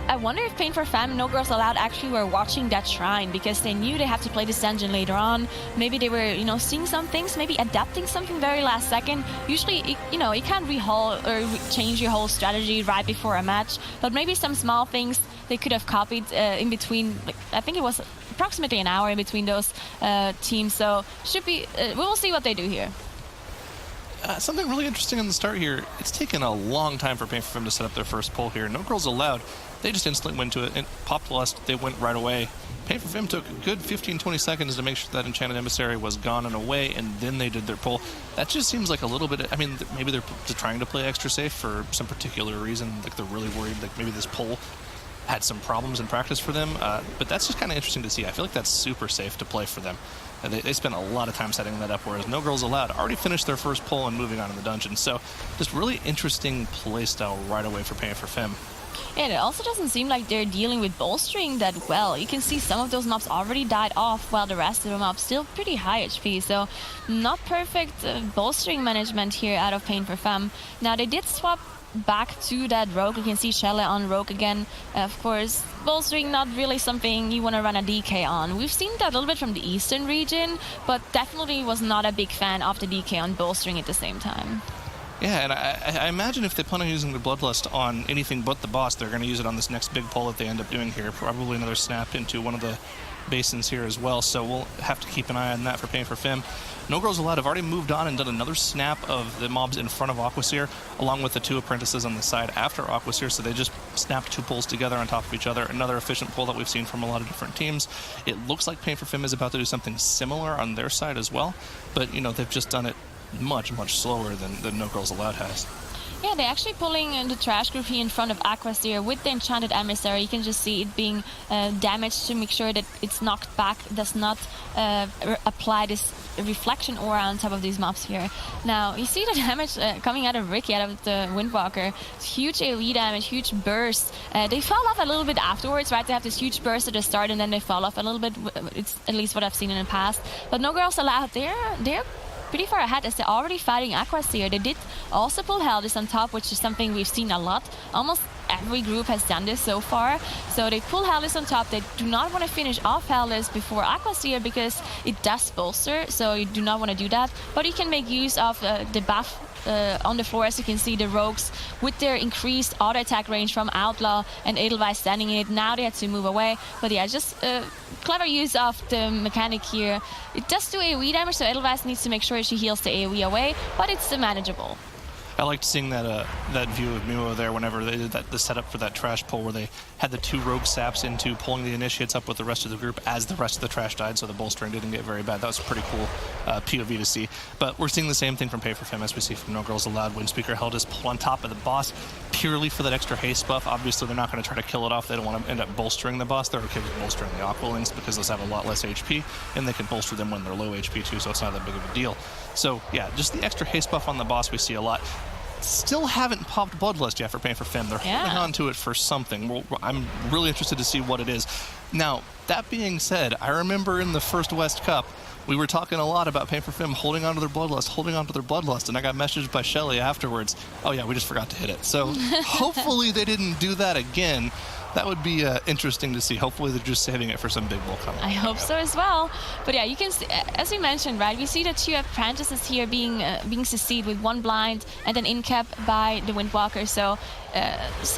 I wonder if Pain for Fam, No Girls Allowed actually were watching that shrine because they knew they had to play this dungeon later on. Maybe they were, you know, seeing some things, maybe adapting something very last second. Usually, you know, you can't rehaul or change your whole strategy right before a match, but maybe some small things they could have copied in between. Like, I think it was approximately an hour in between those teams, so should be. We will see what they do here. Something really interesting in the start here. It's taken a long time for Pain for Fem to set up their first pull here. No Girls Allowed. They just instantly went to it and popped Lust. They went right away. Pain for Fem took a good 15-20 seconds to make sure that Enchanted Emissary was gone and away, and then they did their pull. That just seems like a little bit. I mean, maybe they're trying to play extra safe for some particular reason. Like they're really worried. Like maybe this pull had some problems in practice for them. But that's just kind of interesting to see. I feel like that's super safe to play for them. They spent a lot of time setting that up, whereas No Girls Allowed already finished their first pull and moving on in the dungeon. So just really interesting playstyle right away for Pain for Fem. Yeah, it also doesn't seem like they're dealing with bolstering that well. You can see some of those mobs already died off, while the rest of the mobs still pretty high HP. So not perfect bolstering management here out of Pain for Fem. Now they did swap back to that rogue. You can see Shelle on rogue again. Of course, bolstering not really something you want to run a DK on. We've seen that a little bit from the eastern region, but definitely was not a big fan of the DK on bolstering at the same time. Yeah, and I imagine if they plan on using the Bloodlust on anything but the boss, they're going to use it on this next big pull that they end up doing here. Probably another snap into one of the basins here as well, so we'll have to keep an eye on that for Pain for Fem. No Girls Allowed have already moved on and done another snap of the mobs in front of Aquaseer, along with the two apprentices on the side after Aquaseer, so they just snapped two pulls together on top of each other. Another efficient pull that we've seen from a lot of different teams. It looks like Pain for Fem is about to do something similar on their side as well, but you know, they've just done it much, much slower than No Girls Allowed has. Yeah, they're actually pulling the trash group here in front of Aquaseer with the Enchanted Emissary. You can just see it being damaged to make sure that it's knocked back, does not apply this reflection aura on top of these mobs here. Now, you see the damage coming out of Ricky, out of the Windwalker. It's huge AoE damage, huge burst. They fall off a little bit afterwards, right? They have this huge burst at the start and then they fall off a little bit. It's at least what I've seen in the past. But No Girls Allowed, they're pretty far ahead as they're already fighting Aquaseer. They did also pull Heldis on top, which is something we've seen a lot. Almost every group has done this so far. So they pull Heldis on top. They do not want to finish off Heldis before Aquaseer because it does bolster, so you do not want to do that. But you can make use of the buff on the floor, as you can see, the rogues with their increased auto attack range from Outlaw and Edelweiss standing in it. Now they had to move away, but yeah, just clever use of the mechanic here. It does do AoE damage, so Edelweiss needs to make sure she heals the AoE away, but it's manageable. I liked seeing that that view of Muo there whenever they did the setup for that trash pull where they had the two rogue saps into pulling the initiates up with the rest of the group as the rest of the trash died, so the bolstering didn't get very bad. That was a pretty cool POV to see. But we're seeing the same thing from Pain for Fem as we see from No Girls Allowed. Windspeaker Heldis pull on top of the boss purely for that extra haste buff. Obviously, they're not going to try to kill it off. They don't want to end up bolstering the boss. They're okay with bolstering the Aqualings because those have a lot less HP, and they can bolster them when they're low HP too, so it's not that big of a deal. So yeah, just the extra haste buff on the boss we see a lot. Still haven't popped Bloodlust yet for Pain for Fem. They're holding on to it for something. I'm really interested to see what it is. Now, that being said, I remember in the first West Cup, we were talking a lot about Pain for Fem holding on to their Bloodlust, and I got messaged by Shelle afterwards, oh yeah, we just forgot to hit it. So hopefully they didn't do that again. That would be interesting to see. Hopefully they're just saving it for some big bull coming. I hope so as well. But yeah, you can see, as we mentioned, right? We see the two apprentices here being CC'd with one blind and then in-cap by the Windwalker. So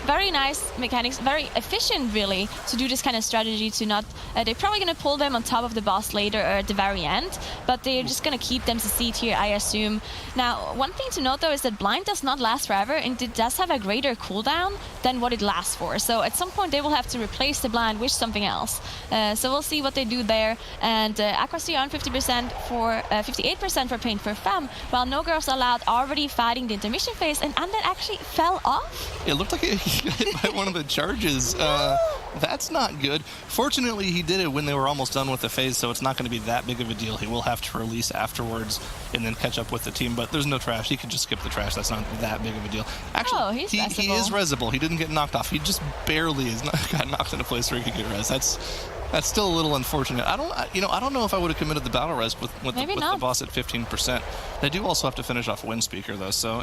very nice mechanics, very efficient really to do this kind of strategy. To not, they're probably going to pull them on top of the boss later or at the very end, but they're just going to keep them CC'd here, I assume. Now, one thing to note though is that blind does not last forever, and it does have a greater cooldown than what it lasts for. So at some point they will have to replace the blind with something else. So we'll see what they do there. And Aquaseer on 50% for 58% for Pain for Fem, while No Girls Allowed already fighting the intermission phase, and Undead actually fell off. It looked like he got hit by one of the charges. That's not good. Fortunately, he did it when they were almost done with the phase, so it's not going to be that big of a deal. He will have to release afterwards and then catch up with the team, but there's no trash. He could just skip the trash. That's not that big of a deal. Actually, he is resable. He didn't get knocked off. He just barely got knocked into place where he could get res. That's still a little unfortunate. I don't know if I would have committed the battle res with the boss at 15%. They do also have to finish off Windspeaker though, so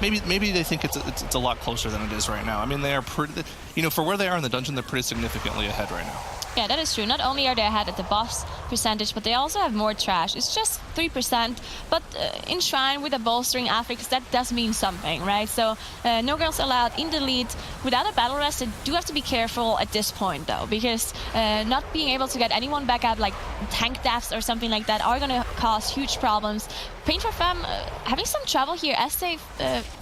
maybe they think it's a lot closer than it is right now. I mean, they are pretty, for where they are in the dungeon, they're pretty significantly ahead right now. Yeah, that is true. Not only are they ahead at the boss percentage, but they also have more trash. It's just 3%, but in Shrine with a bolstering affix, that does mean something, right? So no girls allowed in the lead. Without a battle rest, they do have to be careful at this point, though, because not being able to get anyone back up, like tank deaths or something like that, are going to cause huge problems. Pain for Femme having some trouble here as they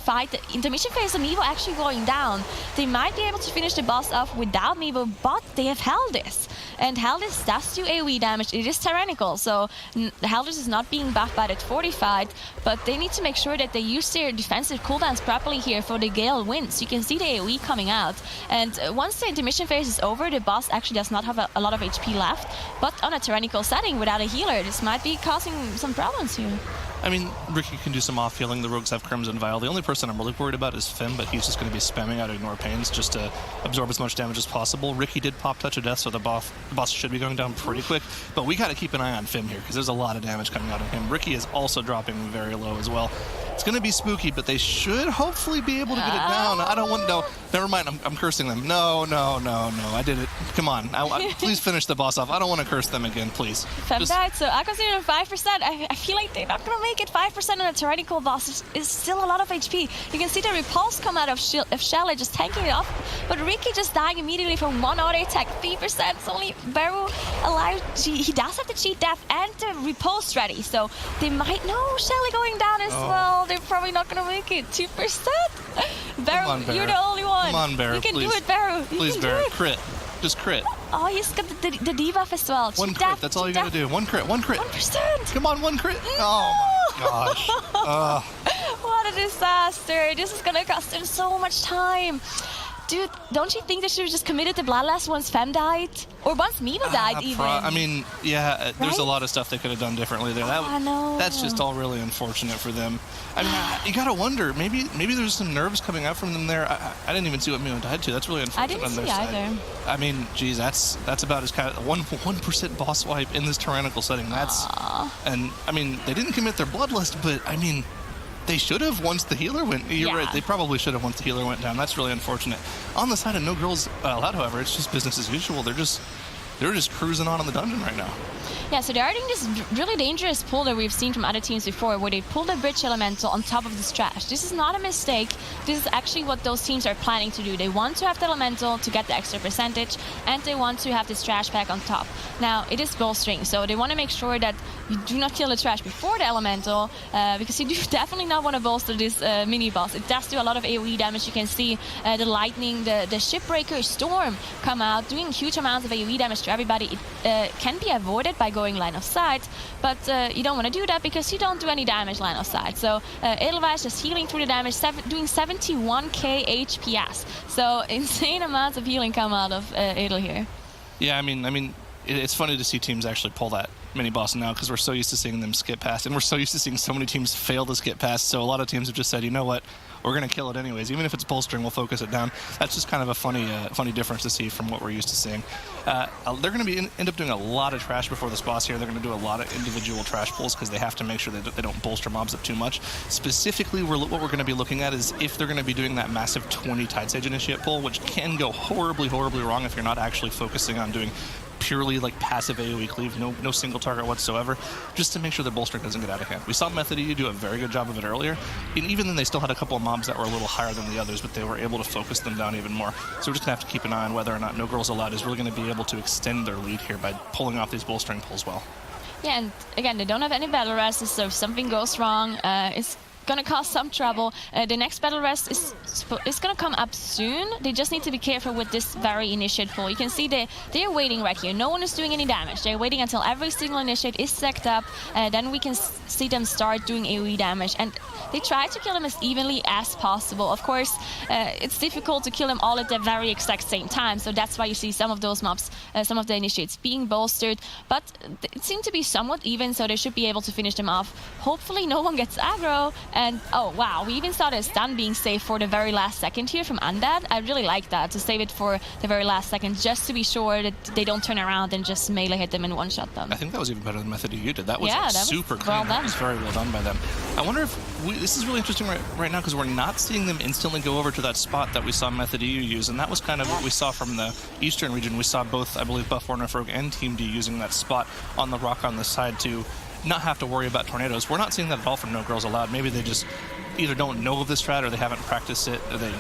fight the intermission phase of Mevo actually going down. They might be able to finish the boss off without Mevo, but they have Haldis. And Haldis does do AoE damage. It is tyrannical, so Haldis is not being buffed by that fortified, but they need to make sure that they use their defensive cooldowns properly here for the Gale wins. You can see the AoE coming out. And once the intermission phase is over, the boss actually does not have a lot of HP left, but on a tyrannical setting without a healer, this might be causing some problems here. I mean, Ricky can do some off healing. The rogues have Crimson Vial. The only person I'm really worried about is Fim, but he's just going to be spamming out Ignore Pains just to absorb as much damage as possible. Ricky did pop Touch of Death, so the boss should be going down pretty quick, but we got to keep an eye on Fim here because there's a lot of damage coming out of him. Ricky is also dropping very low as well. It's going to be spooky, but they should hopefully be able to get it down. I don't want, no, never mind, I'm cursing them. No, I did it. Come on, please finish the boss off. I don't want to curse them again, please. Fem died, so I consider them 5%. I feel like they're not going to make it. 5% on a tyrannical boss is still a lot of HP. You can see the repulse come out of Shelley just tanking it off, but Ricky just dying immediately from one auto attack. 3%. It's only Baru alive. He does have the cheat death and the repulse ready, so they might know Shelley going down as well. They're probably not going to make it. 2%. Baru, you're the only one. Come on, Baru. You can please. do it, Baru. Please, Baru. Crit. Just crit. Oh, he's got the debuff as well. One crit. That's all you got to do. One crit. 1%. Come on, one crit. No. Oh, my gosh. What a disaster. This is going to cost him so much time. Dude, don't you think they should have just committed the Bloodlust once Fem died? Or once Mevo died, even? I mean, yeah, there's right? a lot of stuff they could have done differently there. That's just all really unfortunate for them. I mean, you gotta wonder, maybe there's some nerves coming out from them there. I didn't even see what Mevo died to. That's really unfortunate on their side. I didn't see either. I mean, geez, that's about as kind of 1% boss wipe in this tyrannical setting. And I mean, they didn't commit their Bloodlust, but I mean, they should have once the healer went. You're right. They probably should have once the healer went down. That's really unfortunate. On the side of no girls allowed, however, it's just business as usual. They're just cruising on in the dungeon right now. Yeah, so they're doing this really dangerous pull that we've seen from other teams before, where they pull the Bridge Elemental on top of this trash. This is not a mistake. This is actually what those teams are planning to do. They want to have the Elemental to get the extra percentage, and they want to have this trash pack on top. Now, it is bolstering, so they want to make sure that you do not kill the trash before the Elemental, because you do definitely not want to bolster this mini-boss. It does do a lot of AoE damage. You can see the Lightning, the Shipbreaker Storm come out, doing huge amounts of AoE damage to everybody. It can be avoided by going line of sight, but you don't want to do that because you don't do any damage line of sight. So Edelweiss just healing through the damage, doing 71k HPS. So insane amounts of healing come out of Edel here. Yeah, I mean, it's funny to see teams actually pull that mini boss now because we're so used to seeing them skip past, and we're so used to seeing so many teams fail to skip past. So a lot of teams have just said, you know what, we're going to kill it anyways. Even if it's bolstering, we'll focus it down. That's just kind of a funny difference to see from what we're used to seeing. They're going to end up doing a lot of trash before this boss here. They're going to do a lot of individual trash pulls because they have to make sure that they don't bolster mobs up too much. Specifically, what we're going to be looking at is if they're going to be doing that massive 20 Tidesage Initiate pull, which can go horribly wrong if you're not actually focusing on doing purely like passive AoE cleave, no single target whatsoever, just to make sure the bolstering doesn't get out of hand. We saw Method EU do a very good job of it earlier, and even then they still had a couple of mobs that were a little higher than the others, but they were able to focus them down even more. So we're just gonna have to keep an eye on whether or not No Girls Allowed is really gonna be able to extend their lead here by pulling off these bolstering pulls well. Yeah, and again, they don't have any battle rests, so if something goes wrong, it's gonna cause some trouble. The next battle rest is gonna come up soon. They just need to be careful with this very initiate pull. You can see they're waiting right here. No one is doing any damage. They're waiting until every single initiate is stacked up. Then we can see them start doing AoE damage. And they try to kill them as evenly as possible. Of course, it's difficult to kill them all at the very exact same time. So that's why you see some of those mobs, some of the initiates being bolstered. But it seemed to be somewhat even, so they should be able to finish them off. Hopefully no one gets aggro, And oh wow, we even saw the stun being saved for the very last second here from Undead. I really like that, to save it for the very last second, just to be sure that they don't turn around and just melee hit them and one-shot them. I think that was even better than Method you did. That was Yeah, that was super clean. well That done. was very well done by them. I wonder if this is really interesting right now, because we're not seeing them instantly go over to that spot that we saw Method EU use, and that was kind of what we saw from the eastern region. We saw both, I believe, Buff Warner Rogue and Team D using that spot on the rock on the side to not have to worry about tornadoes. We're not seeing that at all from No Girls Allowed. Maybe they just either don't know of this strat or they haven't practiced it, or they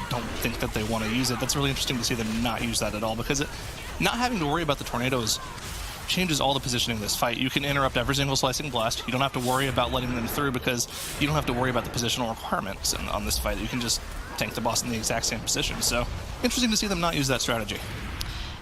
don't think that they want to use it. That's really interesting to see them not use that at all, because not having to worry about the tornadoes changes all the positioning of this fight. You can interrupt every single slicing blast. You don't have to worry about letting them through, because you don't have to worry about the positional requirements on this fight. You can just tank the boss in the exact same position. So interesting to see them not use that strategy.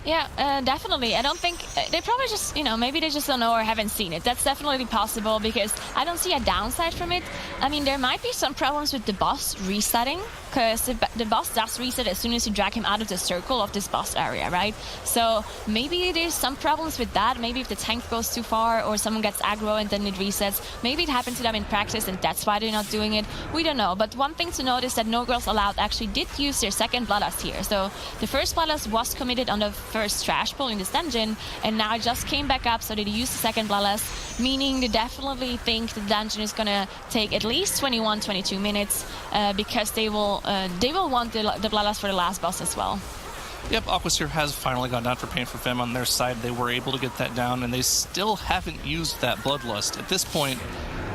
Yeah, definitely. I don't think they probably just, maybe they just don't know or haven't seen it. That's definitely possible, because I don't see a downside from it. I mean, there might be some problems with the boss resetting, because the boss does reset as soon as you drag him out of the circle of this boss area, right? So maybe there's some problems with that. Maybe if the tank goes too far or someone gets aggro and then it resets, maybe it happened to them in practice and that's why they're not doing it. We don't know. But one thing to note is that No Girls Allowed actually did use their second Bloodlust here. So the first Bloodlust was committed on the first trash pull in this dungeon, and now it just came back up, so they used the second Bloodlust, meaning they definitely think the dungeon is gonna take at least 21-22 minutes, because they will want the Bloodlust for the last boss as well. Yep, Aquasphere has finally gone down for Pain for Femme on their side. They were able to get that down, and they still haven't used that Bloodlust. At this point,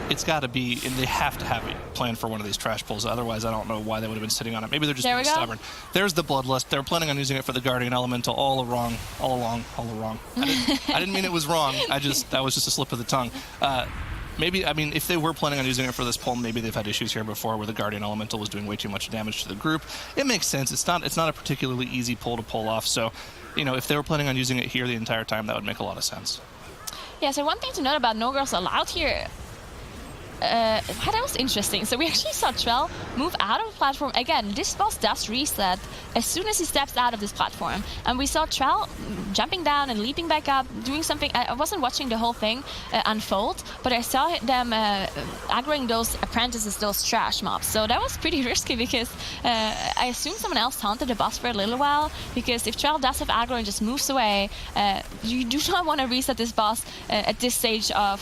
it's got to be, and they have to have it planned for one of these trash pulls. Otherwise, I don't know why they would have been sitting on it. Maybe they're just being stubborn. There's the Bloodlust. They're planning on using it for the Guardian Elemental all along. I didn't mean it was wrong. That was just a slip of the tongue. Maybe, I mean, if they were planning on using it for this pull, maybe they've had issues here before where the Guardian Elemental was doing way too much damage to the group. It makes sense. It's not a particularly easy pull to pull off. So, if they were planning on using it here the entire time, that would make a lot of sense. Yeah, so one thing to note about No Girls Allowed here, that was interesting. So we actually saw Trell move out of the platform. Again, this boss does reset as soon as he steps out of this platform. And we saw Trell jumping down and leaping back up, doing something. I wasn't watching the whole thing unfold, but I saw them aggroing those apprentices, those trash mobs. So that was pretty risky, because I assume someone else taunted the boss for a little while, because if Trell does have aggro and just moves away, you do not want to reset this boss at this stage of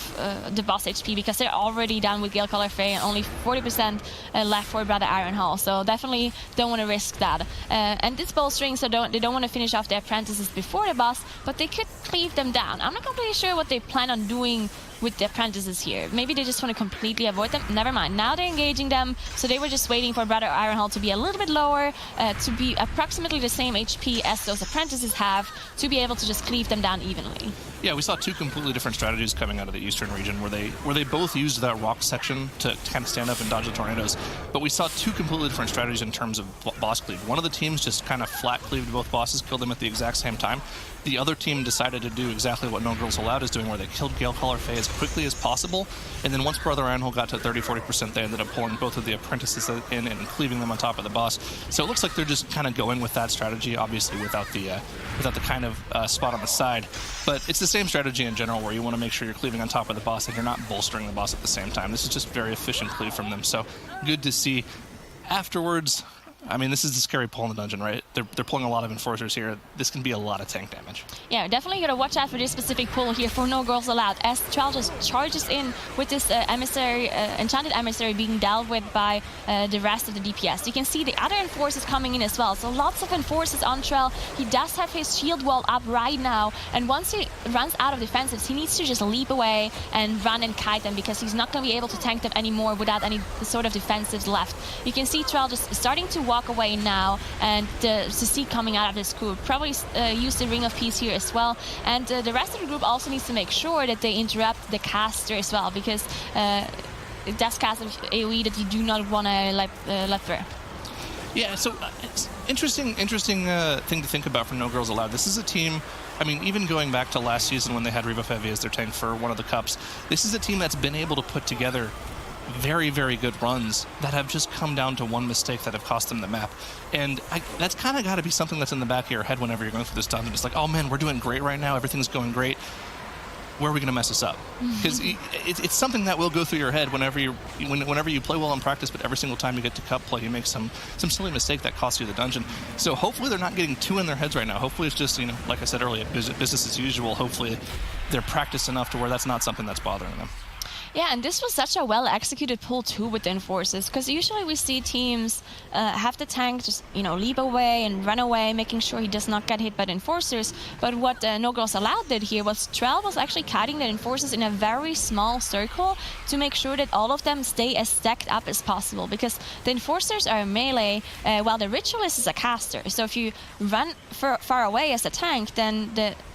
the boss HP, because they're already down with Gale Color Fae and only 40% left for Brother Ironhall. So definitely don't want to risk that. And this bolstering, so they don't want to finish off the apprentices before the boss, but they could cleave them down. I'm not completely sure what they plan on doing with the apprentices here. Maybe they just want to completely avoid them. Never mind. Now they're engaging them, so they were just waiting for Brother Ironhall to be a little bit lower, to be approximately the same HP as those apprentices have, to be able to just cleave them down evenly. Yeah, we saw two completely different strategies coming out of the eastern region, where they both used that rock section to kind of stand up and dodge the tornadoes. But we saw two completely different strategies in terms of boss cleave. One of the teams just kind of flat cleaved both bosses, killed them at the exact same time. The other team decided to do exactly what No Girls Allowed is doing, where they killed Gale Color Fae as quickly as possible, and then once Brother Ironhole got to 30-40%, they ended up pulling both of the apprentices in and cleaving them on top of the boss. So it looks like they're just kind of going with that strategy, obviously without the kind of spot on the side. But it's the same strategy in general, where you want to make sure you're cleaving on top of the boss and you're not bolstering the boss at the same time. This is just very efficient cleave from them, so good to see. Afterwards, I mean, this is the scary pull in the dungeon, right? They're pulling a lot of enforcers here. This can be a lot of tank damage. Yeah, definitely gotta watch out for this specific pull here for No Girls Allowed, as Trell just charges in with this enchanted emissary being dealt with by the rest of the DPS. You can see the other enforcers coming in as well, so lots of enforcers on Trell. He does have his shield wall up right now, and once he runs out of defensives, he needs to just leap away and run and kite them, because he's not gonna be able to tank them anymore without any sort of defensives left. You can see Trell just starting to walk away now, and Sissi coming out of this group probably use the Ring of Peace here as well, and the rest of the group also needs to make sure that they interrupt the caster as well, because it does cast an AoE that you do not want to let through. Yeah, so it's interesting thing to think about for No Girls Allowed. This is a team, I mean, even going back to last season when they had Riva Fevi as their tank for one of the cups, this is a team that's been able to put together very, very good runs that have just come down to one mistake that have cost them the map. And that's kind of got to be something that's in the back of your head whenever you're going through this dungeon. It's like, oh man, we're doing great right now. Everything's going great. where are we going to mess this up? Because it's something that will go through your head whenever you play well in practice, but every single time you get to cup play, you make some silly mistake that costs you the dungeon. So hopefully they're not getting too in their heads right now. Hopefully it's just, like I said earlier, business as usual. Hopefully they're practiced enough to where that's not something that's bothering them. Yeah, and this was such a well-executed pull too with the Enforcers, because usually we see teams have the tank just, leap away and run away, making sure he does not get hit by the Enforcers. But what No Girls Allowed did here was Trell was actually cutting the Enforcers in a very small circle to make sure that all of them stay as stacked up as possible, because the Enforcers are a melee, while the Ritualist is a caster. So if you run far away as a tank, then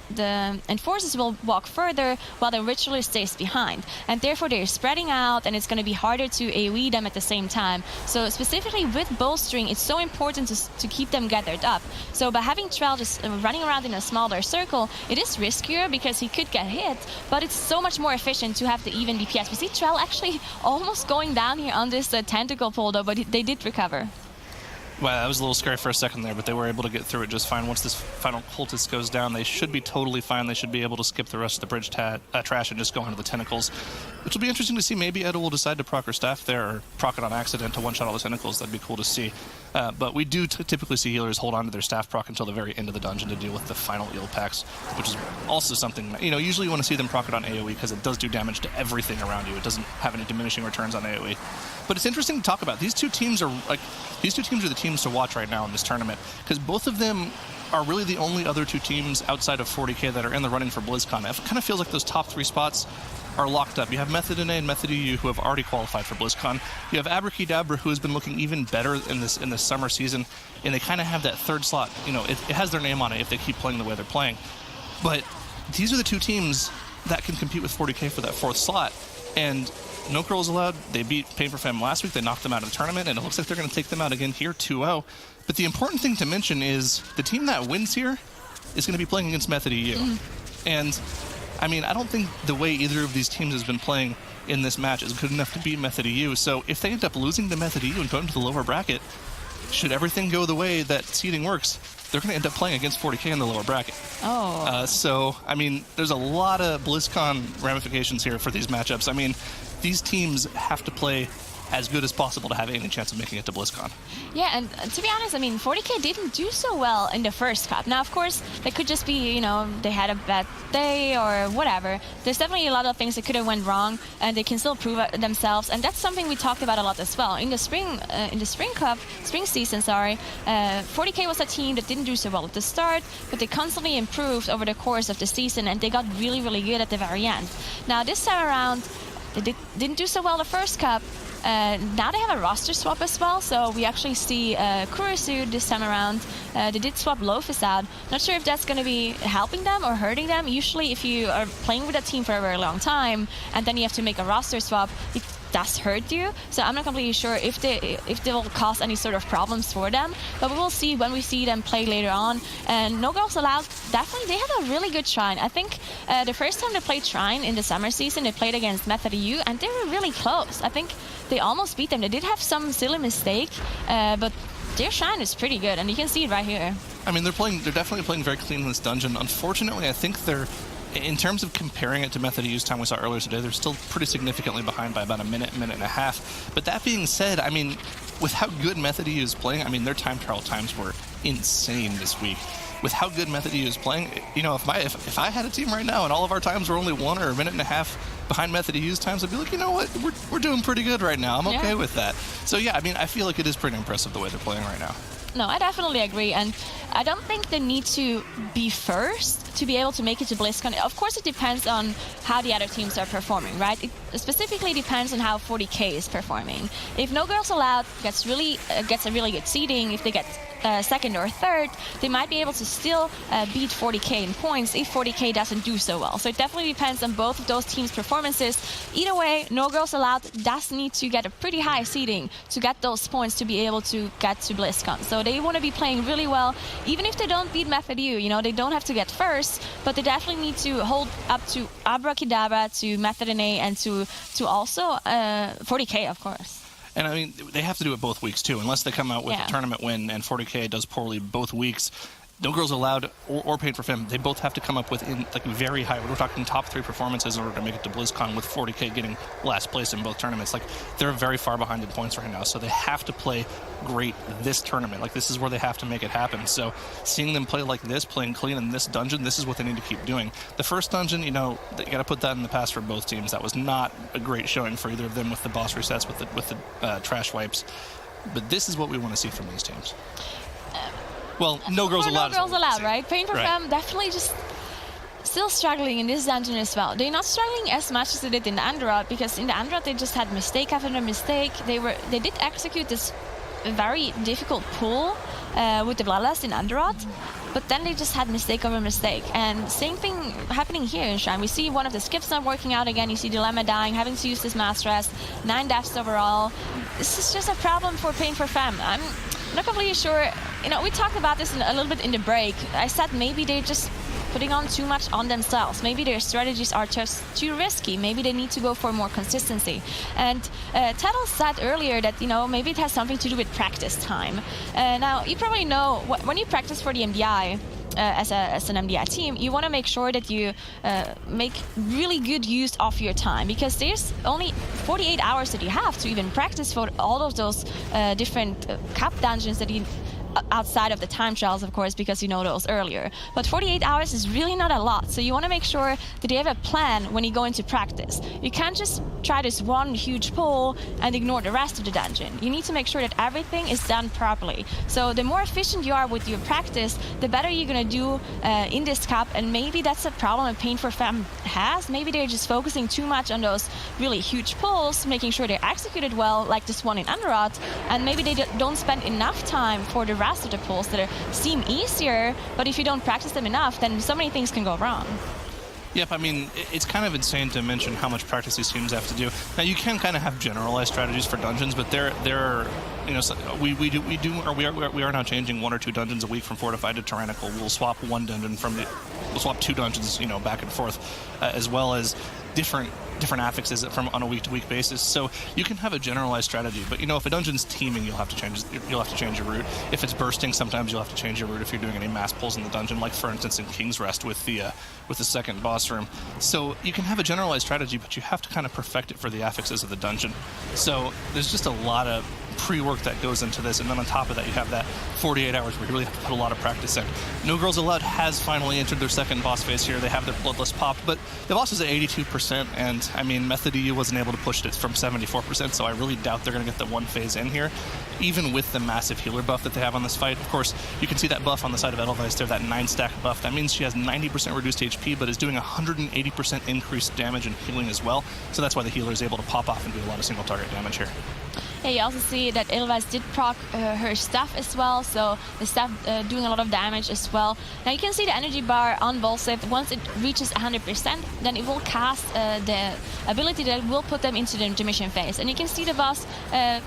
the Enforcers will walk further while the Ritualist stays behind, and therefore they're spreading out, and it's going to be harder to AoE them at the same time. So specifically with bolstering, it's so important to keep them gathered up. So by having Trell just running around in a smaller circle, it is riskier because he could get hit, but it's so much more efficient to have the even DPS. We see Trell actually almost going down here on this tentacle pull though, but they did recover. Well, that was a little scary for a second there, but they were able to get through it just fine. Once this final cultist goes down, they should be totally fine. They should be able to skip the rest of the bridge trash and just go into the tentacles, which will be interesting to see. Maybe Edo will decide to proc her staff there, or proc it on accident to one-shot all the tentacles. That'd be cool to see. But we do typically see healers hold on to their staff proc until the very end of the dungeon to deal with the final eel packs, which is also something that, usually you want to see them proc it on AoE because it does do damage to everything around you. It doesn't have any diminishing returns on AoE. But it's interesting to talk about. These two teams are the teams to watch right now in this tournament, because both of them are really the only other two teams outside of 40K that are in the running for BlizzCon. It kind of feels like those top three spots are locked up. You have Method NA and Method EU who have already qualified for BlizzCon. You have Abrakeydabra, who has been looking even better in this summer season, and they kind of have that third slot. It has their name on it if they keep playing the way they're playing. But these are the two teams that can compete with 40K for that fourth slot. And No Girls Allowed, they beat Pain for Fam last week. They knocked them out of the tournament, and it looks like they're going to take them out again here 2-0. But the important thing to mention is the team that wins here is going to be playing against Method EU. And, I don't think the way either of these teams has been playing in this match is good enough to beat Method EU. So if they end up losing to Method EU and going to the lower bracket, should everything go the way that seeding works, they're going to end up playing against 40K in the lower bracket. There's a lot of BlizzCon ramifications here for these matchups. These teams have to play as good as possible to have any chance of making it to BlizzCon. Yeah, and to be honest, 40K didn't do so well in the first cup. Now, of course, they could just be, they had a bad day or whatever. There's definitely a lot of things that could have went wrong, and they can still prove themselves. And that's something we talked about a lot as well. In the spring season, 40K was a team that didn't do so well at the start, but they constantly improved over the course of the season, and they got really, really good at the very end. Now, this time around, they didn't do so well the first cup. Now they have a roster swap as well, so we actually see Kurisu this time around. They did swap Lophis out. Not sure if that's going to be helping them or hurting them. Usually if you are playing with a team for a very long time and then you have to make a roster swap, it does hurt you. So I'm not completely sure if they will cause any sort of problems for them, but we will see when we see them play later on. And No Girls Allowed, definitely they had a really good Shrine. I think the first time they played Shrine in the summer season, they played against Method EU, and they were really close. I think they almost beat them. They did have some silly mistake, but their Shrine is pretty good, and you can see it right here. They're definitely playing very clean in this dungeon. Unfortunately, I think in terms of comparing it to Method U's time we saw earlier today, they're still pretty significantly behind by about a minute and a half. But that being said, with how good Method U is playing, their time trial times were insane this week. With how good Method U is playing, if I had a team right now and all of our times were only 1 or a minute and a half behind Method U's times, I'd be like, you know what, we're doing pretty good right now. I'm okay with that. So yeah, I feel like it is pretty impressive the way they're playing right now. No, I definitely agree, and I don't think they need to be first to be able to make it to BlizzCon. Of course, it depends on how the other teams are performing, right? It specifically depends on how 40K is performing. If No Girls Allowed gets a really good seeding, if they get second or third, they might be able to still beat 40K in points if 40K doesn't do so well. So it definitely depends on both of those teams' performances. Either way, No Girls Allowed does need to get a pretty high seeding to get those points to be able to get to BlizzCon. So they want to be playing really well, even if they don't beat Method U. They don't have to get first, but they definitely need to hold up to Abrakeydabra, to Method NA, and to also 40K, of course. And they have to do it both weeks too, unless they come out with a tournament win and 40K does poorly both weeks. No Girls Allowed or Pain for Femme, they both have to come up with very high. We're talking top 3 performances in order to make it to BlizzCon, with 40K getting last place in both tournaments. Like, they're very far behind in points right now, so they have to play great this tournament. Like, this is where they have to make it happen. So seeing them play like this, playing clean in this dungeon, this is what they need to keep doing. The first dungeon, you got to put that in the past for both teams. That was not a great showing for either of them with the boss resets, with the trash wipes. But this is what we want to see from these teams. Well, No Girls Allowed. No Girls Allowed, right? Pain for Femme definitely just still struggling in this dungeon as well. They're not struggling as much as they did in the Underrot, because in the Underrot they just had mistake after mistake. They did execute this very difficult pull with the Bloodlust in Underrot, but then they just had mistake over mistake. And same thing happening here in Shrine. We see one of the skips not working out again. You see Dilemma dying, having to use this Mass Rest, 9 deaths overall. This is just a problem for Pain for Femme. I'm not completely sure. We talked about this a little bit in the break. I said maybe they're just putting on too much on themselves. Maybe their strategies are just too risky. Maybe they need to go for more consistency. And Tentacle said earlier that, maybe it has something to do with practice time. Now, you probably know, when you practice for the MDI, as an MDI team, you want to make sure that you make really good use of your time, because there's only 48 hours that you have to even practice for all of those different cup dungeons that you outside of the time trials, of course, because you know those earlier. But 48 hours is really not a lot, so you want to make sure that you have a plan when you go into practice. You can't just try this one huge pull and ignore the rest of the dungeon. You need to make sure that everything is done properly. So the more efficient you are with your practice, the better you're going to do in this cup, and maybe that's a problem that Pain for Femme has. Maybe they're just focusing too much on those really huge pulls, making sure they're executed well, like this one in Underrot, and maybe they don't spend enough time for the rest of the pulls that seem easier, but if you don't practice them enough, then so many things can go wrong. Yep, I mean, it's kind of insane to mention how much practice these teams have to do. Now, you can kind of have generalized strategies for dungeons, but we are now changing 1 or 2 dungeons a week from Fortified to Tyrannical. We'll swap 1 dungeon we'll swap 2 dungeons, back and forth, as well as different affixes on a week-to-week basis. So you can have a generalized strategy, but if a dungeon's teaming, you'll have to change your route. If it's bursting, sometimes you'll have to change your route if you're doing any mass pulls in the dungeon, like for instance in King's Rest with the second boss room. So you can have a generalized strategy, but you have to kind of perfect it for the affixes of the dungeon. So there's just a lot of pre-work that goes into this, and then on top of that you have that 48 hours where you really have to put a lot of practice in. No Girls Allowed has finally entered their second boss phase here. They have their Bloodlust popped, but the boss is at 82%, and I mean, Method EU wasn't able to push it from 74%, so I really doubt they're going to get the 1 phase in here, even with the massive healer buff that they have on this fight. Of course, you can see that buff on the side of Edelweiss there, that 9-stack buff. That means she has 90% reduced HP, but is doing 180% increased damage and healing as well, so that's why the healer is able to pop off and do a lot of single target damage here. Yeah, you also see that Edelweiss did proc her staff as well, so the staff doing a lot of damage as well. Now you can see the energy bar on Volsith. Once it reaches 100%, then it will cast the ability that will put them into the intermission phase. And you can see the boss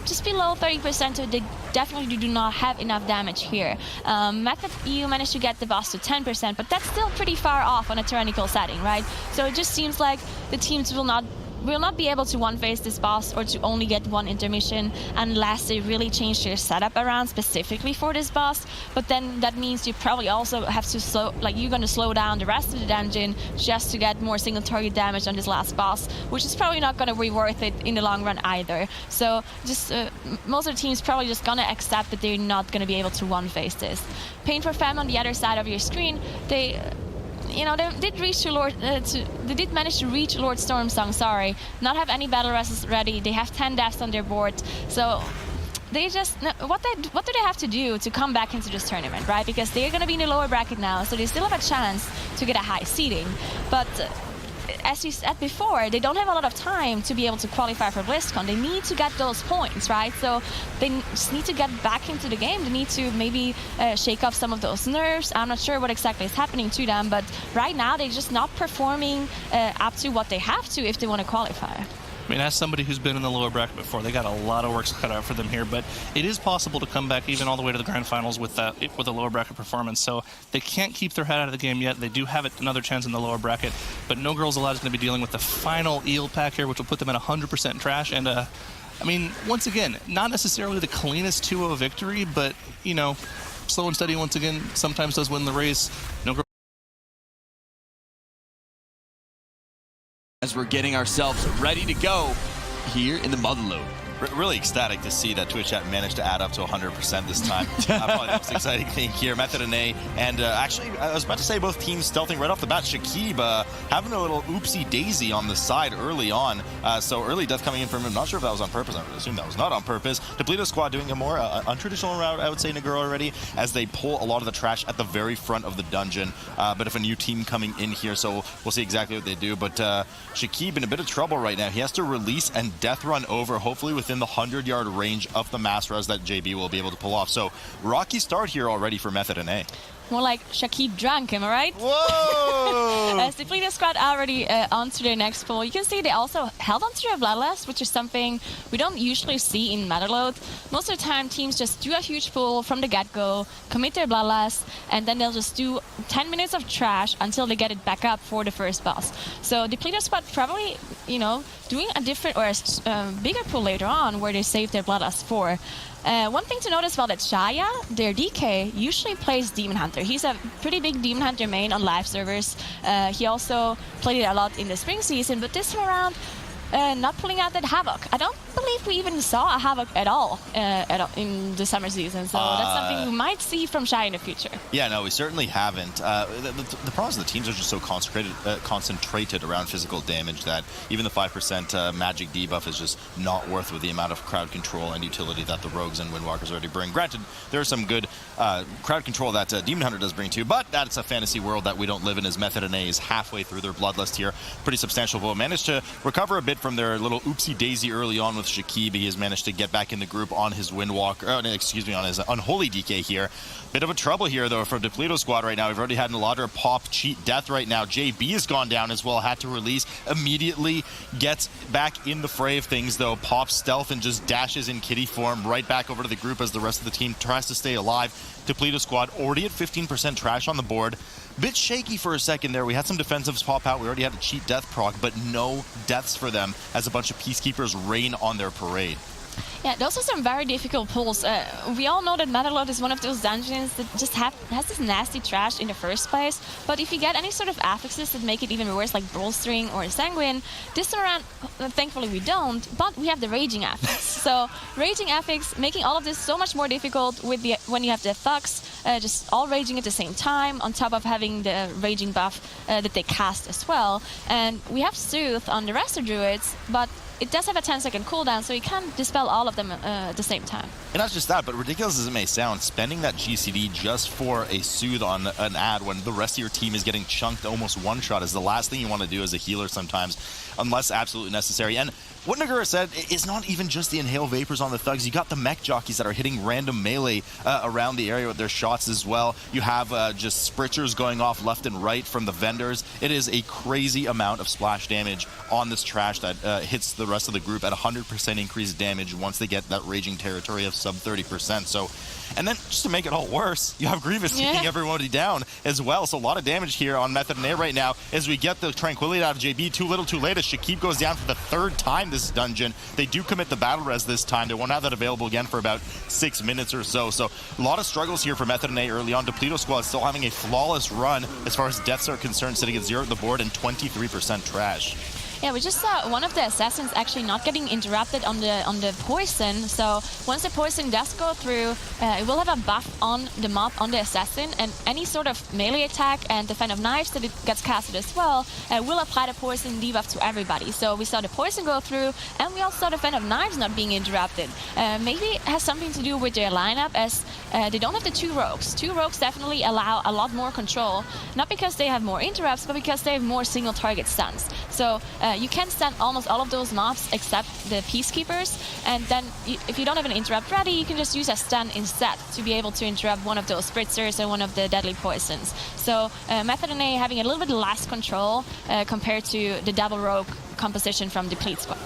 just below 30%, so they definitely do not have enough damage here. Method EU managed to get the boss to 10%, but that's still pretty far off on a tyrannical setting, right? So it just seems like the teams will not be able to one-phase this boss or to only get 1 intermission unless they really change their setup around specifically for this boss. But then that means you probably also have to you're going to slow down the rest of the dungeon just to get more single target damage on this last boss, which is probably not going to be worth it in the long run either. So just most of the teams probably just going to accept that they're not going to be able to one-phase this. Pain for Femme on the other side of your screen, they did manage to reach Lord Stormsong, not have any battle rests ready. They have 10 deaths on their board, so they just, what do they have to do to come back into this tournament, right? Because they're going to be in the lower bracket now, so they still have a chance to get a high seeding, but as you said before, they don't have a lot of time to be able to qualify for BlizzCon. They need to get those points, right? So they just need to get back into the game. They need to maybe shake off some of those nerves. I'm not sure what exactly is happening to them, but right now they're just not performing up to what they have to if they want to qualify. I mean, as somebody who's been in the lower bracket before, they got a lot of work cut out for them here, but it is possible to come back even all the way to the grand finals with a lower bracket performance. So they can't keep their head out of the game yet. They do have another chance in the lower bracket, but No Girls Allowed is going to be dealing with the final eel pack here, which will put them at 100% trash. And I mean, once again, not necessarily the cleanest 2-0 victory, but slow and steady once again sometimes does win the race. No. As we're getting ourselves ready to go here in the Motherlode. Really ecstatic to see that Twitch chat managed to add up to 100% this time. Probably the most exciting thing here. Method and A, and actually, I was about to say both teams stealthing right off the bat. Shakib having a little oopsie daisy on the side early on. So early death coming in from him. Not sure if that was on purpose. I would assume that was not on purpose. Depleto squad doing a more untraditional route, I would say, Nagura already, as they pull a lot of the trash at the very front of the dungeon. Bit of a new team coming in here, so we'll see exactly what they do. But Shakib in a bit of trouble right now. He has to release and death run over, hopefully within the 100-yard range of the mass res that JB will be able to pull off. So rocky start here already for Method and A. More like Shakib drunk, am I right? Whoa! As Depleto squad already onto their next pull, you can see they also held onto their Bloodlust, which is something we don't usually see in Motherlode. Most of the time, teams just do a huge pull from the get-go, commit their Bloodlust, and then they'll just do 10 minutes of trash until they get it back up for the first boss. So Depleto squad probably, doing a different or a bigger pull later on where they save their Bloodlust for. One thing to notice about that Shaya, their DK, usually plays Demon Hunter. He's a pretty big Demon Hunter main on live servers. He also played it a lot in the spring season, but this time around, not pulling out that Havoc. I don't believe we even saw a Havoc at all in the summer season, so that's something we might see from Shai in the future. Yeah, no, we certainly haven't. The problem is the teams are just so concentrated around physical damage that even the 5% magic debuff is just not worth with the amount of crowd control and utility that the Rogues and Windwalkers already bring. Granted, there's some good crowd control that Demon Hunter does bring too, but that's a fantasy world that we don't live in, as Method and A is halfway through their Bloodlust here. Pretty substantial vote. Managed to recover a bit from their little oopsie daisy early on with Shakib. He has managed to get back in the group on his Windwalker, on his Unholy DK here. Bit of a trouble here though from Depleto squad right now. We've already had Naladra pop cheat death right now. JB has gone down as well, had to release, immediately gets back in the fray of things though, pops stealth and just dashes in kitty form right back over to the group as the rest of the team tries to stay alive. Depleto squad already at 15% trash on the board. Bit shaky for a second there. We had some defensives pop out. We already had a cheat death proc, but no deaths for them as a bunch of Peacekeepers rain on their parade. Yeah, those are some very difficult pulls. We all know that Motherlode is one of those dungeons that just has this nasty trash in the first place. But if you get any sort of affixes that make it even worse, like bolstering or sanguine, this time around, thankfully we don't, but we have the raging affix. So raging affix making all of this so much more difficult with when you have the thugs just all raging at the same time, on top of having the raging buff that they cast as well. And we have Soothe on the rest of druids, but it does have a 10-second cooldown, so you can't dispel all of them at the same time. And not just that, but ridiculous as it may sound, spending that GCD just for a Soothe on an ad when the rest of your team is getting chunked almost one-shot is the last thing you want to do as a healer sometimes, unless absolutely necessary. And what Nagura said is not even just the Inhale Vapors on the thugs. You got the mech jockeys that are hitting random melee around the area with their shots as well. You have just spritzers going off left and right from the vendors. It is a crazy amount of splash damage on this trash that hits the rest of the group at 100% increased damage once they get that raging territory of sub 30%. So, and then just to make it all worse, you have Grievous taking everybody down as well. So a lot of damage here on Method and A right now as we get the Tranquility out of JB. Too little, too late as Shakib goes down for the third time this dungeon. They do commit the battle res this time. They won't have that available again for about 6 minutes or so. So a lot of struggles here for Method and A early on. Depleto squad still having a flawless run as far as deaths are concerned, sitting at 0 at the board and 23% trash. Yeah, we just saw one of the assassins actually not getting interrupted on the poison. So once the poison does go through, it will have a buff on the mob, on the assassin, and any sort of melee attack and the Fan of Knives that it gets casted as well will apply the poison debuff to everybody. So we saw the poison go through, and we also saw the Fan of Knives not being interrupted. Maybe it has something to do with their lineup, as they don't have the 2 rogues. 2 rogues definitely allow a lot more control, not because they have more interrupts, but because they have more single target stuns. So you can stun almost all of those mobs except the Peacekeepers, and then if you don't have an interrupt ready, you can just use a stun instead to be able to interrupt one of those spritzers or one of the deadly poisons. So Method and A having a little bit less control compared to the double rogue composition from Deplete squad.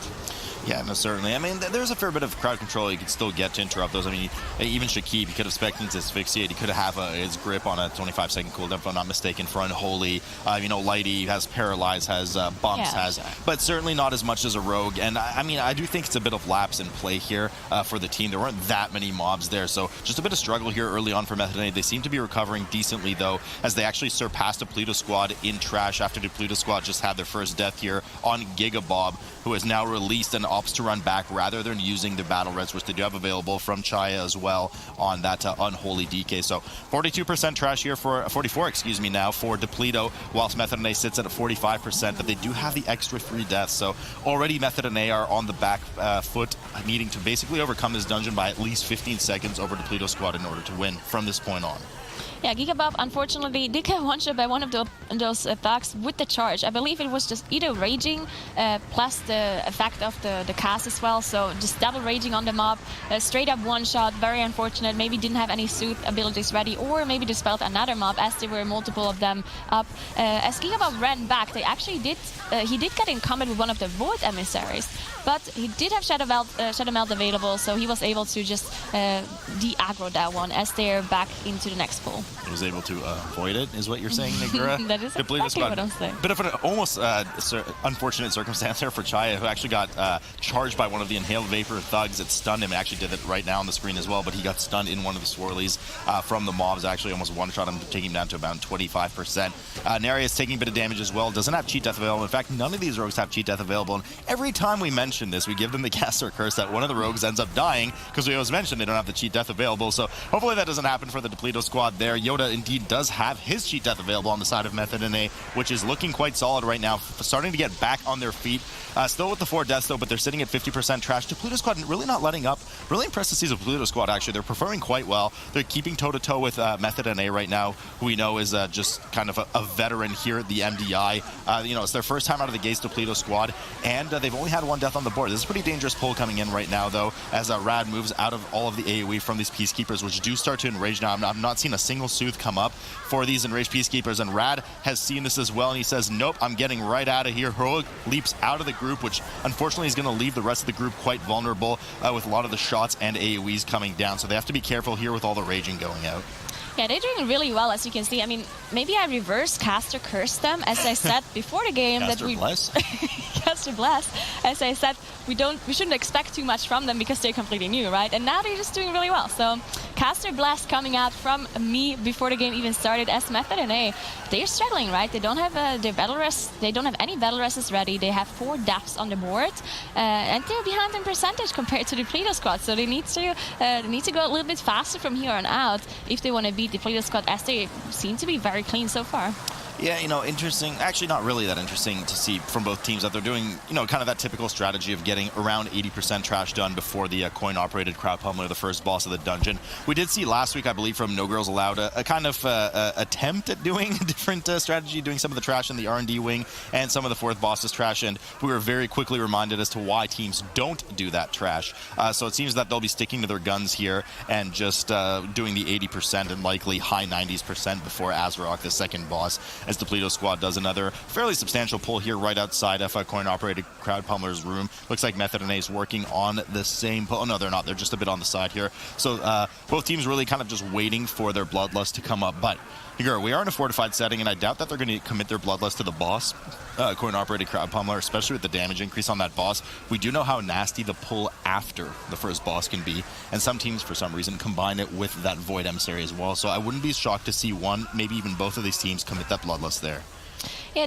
Yeah, no, certainly. I mean, there's a fair bit of crowd control you could still get to interrupt those. I mean, even Shakib, he could have spected to asphyxiate. He could have his grip on a 25-second cooldown, if I'm not mistaken, for Unholy. You know, Lighty has Paralyze, has Bumps, but certainly not as much as a Rogue. And I mean, I do think it's a bit of lapse in play here for the team. There weren't that many mobs there, so just a bit of struggle here early on for Method NA. They seem to be recovering decently, though, as they actually surpassed Depleto Squad in Trash after Depleto Squad just had their first death here on Gigabob, who has now released an opts to run back rather than using the battle reds, which they do have available from Chaya as well on that Unholy DK. So 42% trash here for 44, excuse me, now for Depleto, whilst Method NA sits at 45%, but they do have the extra 3 deaths. So already Method NA are on the back foot, needing to basically overcome this dungeon by at least 15 seconds over Depleto Squad in order to win from this point on. Yeah, Gigabob unfortunately did get one-shot by one of those thugs with the charge. I believe it was just either raging plus the effect of the cast as well, so just double raging on the mob, straight up one-shot, very unfortunate. Maybe didn't have any suit abilities ready, or maybe dispelled another mob as there were multiple of them up. As Gigabob ran back, they actually did he did get in combat with one of the Void emissaries, but he did have Shadow Melt available, so he was able to just de-aggro that one as they're back into the next pool. He was able to avoid it, is what you're saying, Nagura? That is exactly what I'm saying. Bit of an almost unfortunate circumstance there for Chaya, who actually got charged by one of the Inhaled Vapor thugs that stunned him. It actually did it right now on the screen as well, but he got stunned in one of the swirlies from the mobs. Actually almost one-shot him, taking him down to about 25%. Nary is taking a bit of damage as well. Doesn't have cheat death available. In fact, none of these rogues have cheat death available. And every time we mention this, we give them the caster curse that one of the rogues ends up dying, because we always mention they don't have the cheat death available. So hopefully that doesn't happen for the Depleto Squad there. Yoda indeed does have his cheat death available on the side of Method NA, which is looking quite solid right now, starting to get back on their feet. Still with the 4 deaths though, but they're sitting at 50% trash. Depleto Squad really not letting up. Really impressed to see the Depleto Squad actually. They're performing quite well. They're keeping toe-to-toe with Method NA right now, who we know is just kind of a veteran here at the MDI. You know, it's their first time out of the gates, Depleto Squad, and they've only had 1 death on the board. This is a pretty dangerous pull coming in right now though, as Rad moves out of all of the AoE from these Peacekeepers, which do start to enrage now. I've not seen a single Soothe come up for these enraged Peacekeepers, and Rad has seen this as well, and he says, nope, I'm getting right out of here. Heroic leaps out of the group, which unfortunately is going to leave the rest of the group quite vulnerable with a lot of the shots and AoEs coming down, so they have to be careful here with all the raging going out. Yeah, they're doing really well, as you can see. I mean, maybe I reverse caster curse them, as I said before the game. Caster that we bless? Caster bless. As I said, we shouldn't expect too much from them because they're completely new, right? And now they're just doing really well. So caster blast coming out from me before the game even started. As Method NA, they're struggling, right? They don't have their battle rest. They don't have any battle rests ready. They have 4 deaths on the board, and they're behind in percentage compared to the Depleto Squad. So they need to go a little bit faster from here on out if they want to beat the Depleto Squad, as they seem to be very clean so far. Yeah, you know, interesting. Actually, not really that interesting to see from both teams that they're doing, you know, kind of that typical strategy of getting around 80% trash done before the coin-operated crowd pummeler, the first boss of the dungeon. We did see last week, I believe, from No Girls Allowed, a kind of attempt at doing a different strategy, doing some of the trash in the R&D wing and some of the 4th boss's trash, and we were very quickly reminded as to why teams don't do that trash. So it seems that they'll be sticking to their guns here and just doing the 80% and likely high 90s% before Azarok, the second boss, as Depleto Squad does another fairly substantial pull here right outside of a coin-operated crowd pummeler's room. Looks like Method NA is working on the same pull. Oh, no, they're not. They're just a bit on the side here. So both teams really kind of just waiting for their Bloodlust to come up. But Nagura, we are in a fortified setting, and I doubt that they're going to commit their Bloodlust to the boss, coin-operated crowd pummeler, especially with the damage increase on that boss. We do know how nasty the pull after the first boss can be, and some teams, for some reason, combine it with that Void Emissary as well. So I wouldn't be shocked to see one, maybe even both of these teams commit that Bloodlust there. Yeah,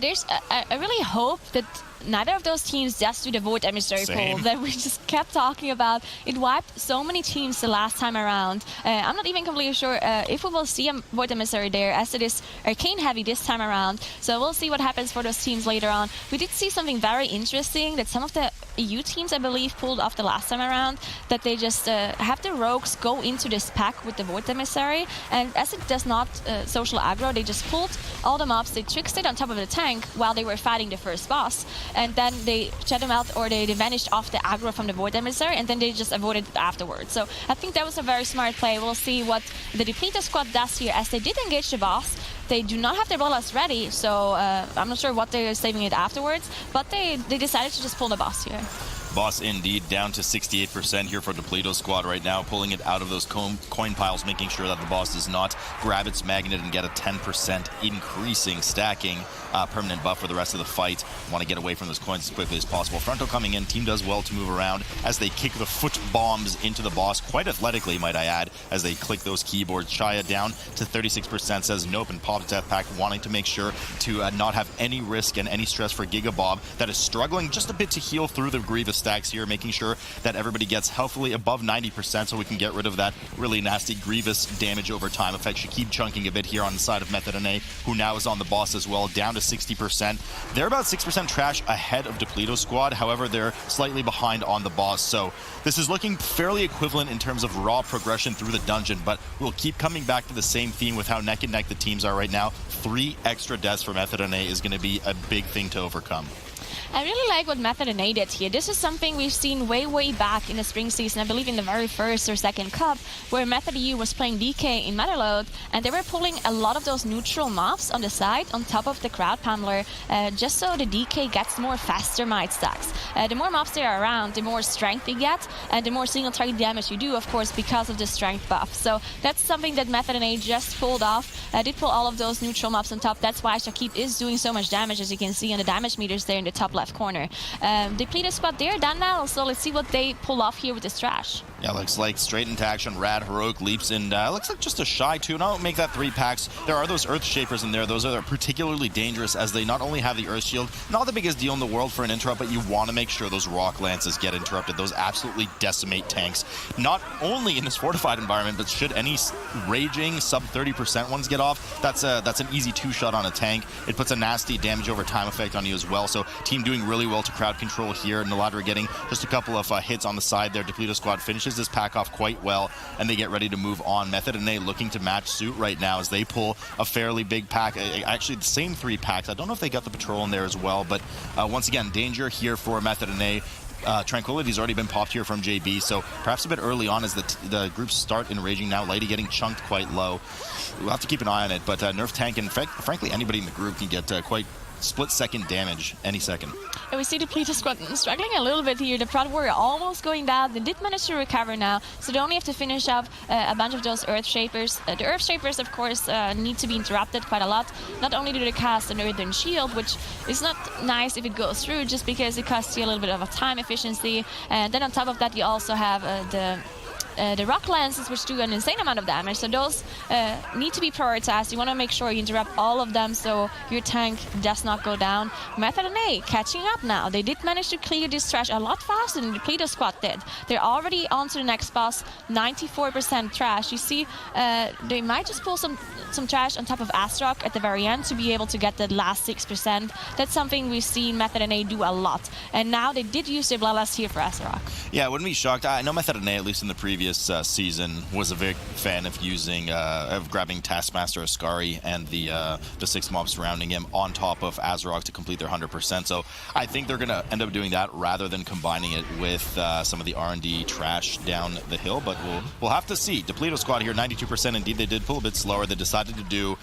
I really hope that neither of those teams just do the Void Emissary pull that we just kept talking about. It wiped so many teams the last time around. I'm not even completely sure if we will see a Void Emissary there, as it is arcane heavy this time around. So we'll see what happens for those teams later on. We did see something very interesting that some of the EU teams, I believe, pulled off the last time around, that they just have the rogues go into this pack with the Void Emissary, and as it does not social aggro, they just pulled all the mobs, they tricked it on top of the tank while they were fighting the first boss, and then they shut them out, or they vanished off the aggro from the Void Emissary, and then they just avoided it afterwards. So I think that was a very smart play. We'll see what the Depleto Squad does here, as they did engage the boss. They do not have their Boralus ready, so I'm not sure what they're saving it afterwards, but they decided to just pull the boss here. Boss indeed down to 68% here for Depleto squad right now, pulling it out of those coin piles, making sure that the boss does not grab its magnet and get a 10% increasing stacking permanent buff for the rest of the fight. Want to get away from those coins as quickly as possible. Fronto coming in, team does well to move around as they kick the foot bombs into the boss, quite athletically might I add, as they click those keyboards. Shia down to 36% says nope and pops Death Pact, wanting to make sure to not have any risk and any stress for Gigabob that is struggling just a bit to heal through the grievous stacks here, making sure that everybody gets healthily above 90% so we can get rid of that really nasty grievous damage over time effect. Should keep chunking a bit here on the side of Method and A, who now is on the boss as well, down to 60%. They're about 6% trash ahead of Depleto squad, however they're slightly behind on the boss, so this is looking fairly equivalent in terms of raw progression through the dungeon, but we'll keep coming back to the same theme with how neck and neck the teams are right now. 3 extra deaths for Method and A is going to be a big thing to overcome. I really like what Method and A did here. This is something we've seen way back in the spring season, I believe in the very first or second cup, where Method EU was playing DK in Motherlode, and they were pulling a lot of those neutral mobs on the side on top of the crowd pummeler, just so the DK gets more faster might stacks. The more mobs there are around, the more strength you get, and the more single target damage you do, of course, because of the strength buff. So that's something that Method and A just pulled off. Did pull all of those neutral mobs on top. That's why Shakib is doing so much damage, as you can see on the damage meters there in the top left corner. Depleted squad, they're done now, so let's see what they pull off here with this trash. Yeah, looks like straight into action. Rad Heroic leaps in. Looks like just a shy 2. Now make that 3 packs. There are those Earth Shapers in there. Those are particularly dangerous as they not only have the Earth Shield, not the biggest deal in the world for an interrupt, but you want to make sure those Rock Lances get interrupted. Those absolutely decimate tanks. Not only in this fortified environment, but should any raging sub 30% ones get off, that's an easy 2-shot on a tank. It puts a nasty damage over time effect on you as well. So team doing really well to crowd control here. Naladra getting just a couple of hits on the side there. Depleto squad finishes this pack off quite well, and they get ready to move on. Method and A looking to match suit right now as they pull a fairly big pack. Actually, the same 3 packs. I don't know if they got the patrol in there as well, but once again, danger here for Method and A. Tranquility's already been popped here from JB, so perhaps a bit early on as the groups start enraging now. Lady getting chunked quite low. We'll have to keep an eye on it, but Nerf Tank and frankly anybody in the group can get quite split-second damage any second. And we see the Depleto squad struggling a little bit here. The Prod Warrior almost going down. They did manage to recover now, so they only have to finish up a bunch of those Earth Shapers. The Earth Shapers, of course, need to be interrupted quite a lot. Not only do they cast an Earthen Shield, which is not nice if it goes through, just because it costs you a little bit of a time efficiency. And then on top of that, you also have the Rock Lances, which do an insane amount of damage, so those need to be prioritized. You want to make sure you interrupt all of them so your tank does not go down. Method and A catching up now. They did manage to clear this trash a lot faster than the Depleto squad did. They're already on to the next boss, 94% trash. You see, they might just pull some trash on top of Astrok at the very end to be able to get the last 6%. That's something we've seen Method and A do a lot. And now they did use their Bloodlust here for Astrok. Yeah, I wouldn't be shocked. I know Method and A, at least in the previous season, was a big fan of using of grabbing Taskmaster Ascari and the 6 mobs surrounding him on top of Azarok to complete their 100%. So I think they're going to end up doing that rather than combining it with some of the R&D trash down the hill. But we'll have to see. Depleto squad here, 92%. Indeed, they did pull a bit slower. They decided to do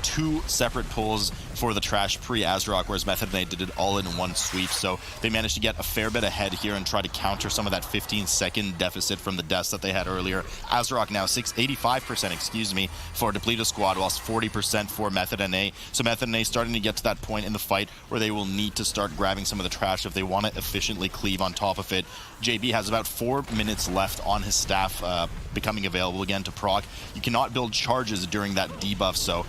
2 separate pulls for the trash pre-Azarok, whereas Method and A did it all in one sweep. So they managed to get a fair bit ahead here and try to counter some of that 15-second deficit from the deaths that they had earlier. Azarok now 85%, excuse me, for Depleto squad, whilst 40% for Method and A. So Method and A starting to get to that point in the fight where they will need to start grabbing some of the trash if they want to efficiently cleave on top of it. JB has about 4 minutes left on his staff becoming available again to proc. You cannot build charges during that debuff, so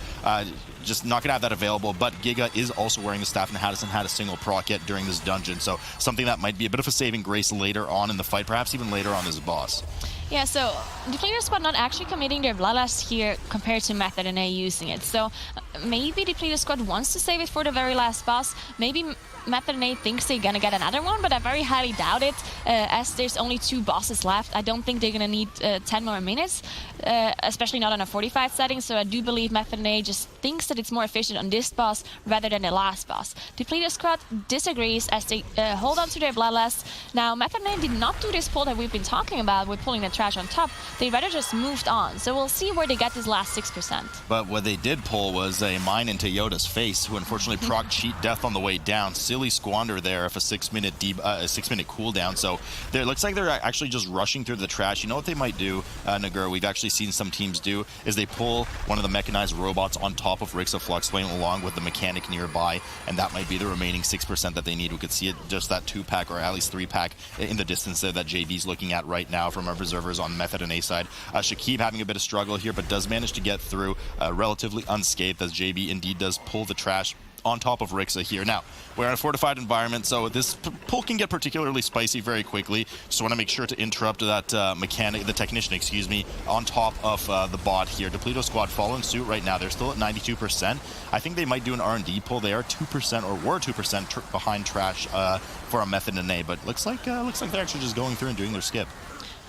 just not going to have that available, but Giga is also wearing the staff and hasn't had a single proc yet during this dungeon, so something that might be a bit of a saving grace later on in the fight, perhaps even later on as a boss. Yeah, so Depleto squad not actually committing their Bloodlust here compared to Method and A using it. So maybe Depleto squad wants to save it for the very last boss. Maybe Method and A thinks they're gonna get another one, but I very highly doubt it, as there's only 2 bosses left. I don't think they're gonna need 10 more minutes, especially not on a 45 setting, so I do believe Method and A just thinks that it's more efficient on this boss rather than the last boss. Depleto squad disagrees as they hold on to their Bloodlust. Now, Method and A did not do this pull that we've been talking about with pulling the trash on top. They rather just moved on, so we'll see where they get this last 6%. But what they did pull was is a mine into Yoda's face, who unfortunately proc cheat death on the way down. Silly squander there of a 6-minute cooldown. So there looks like they're actually just rushing through the trash. You know what they might do, Nagur? We've actually seen some teams do is they pull one of the mechanized robots on top of Rix of Fluxflame along with the mechanic nearby, and that might be the remaining 6% that they need. We could see it just that 2-pack or at least 3-pack in the distance there that JV's looking at right now from our observers on Method and A side. Shakib having a bit of struggle here, but does manage to get through relatively unscathed as JV indeed does pull the trash on top of Rixa here. Now, we're in a fortified environment, so this pull can get particularly spicy very quickly. Just want to make sure to interrupt that the technician, excuse me, on top of the bot here. Depleto squad following suit right now. They're still at 92%. I think they might do an R&D pull. They are 2% or were 2% behind trash for a Method and A, but looks like they're actually just going through and doing their skip.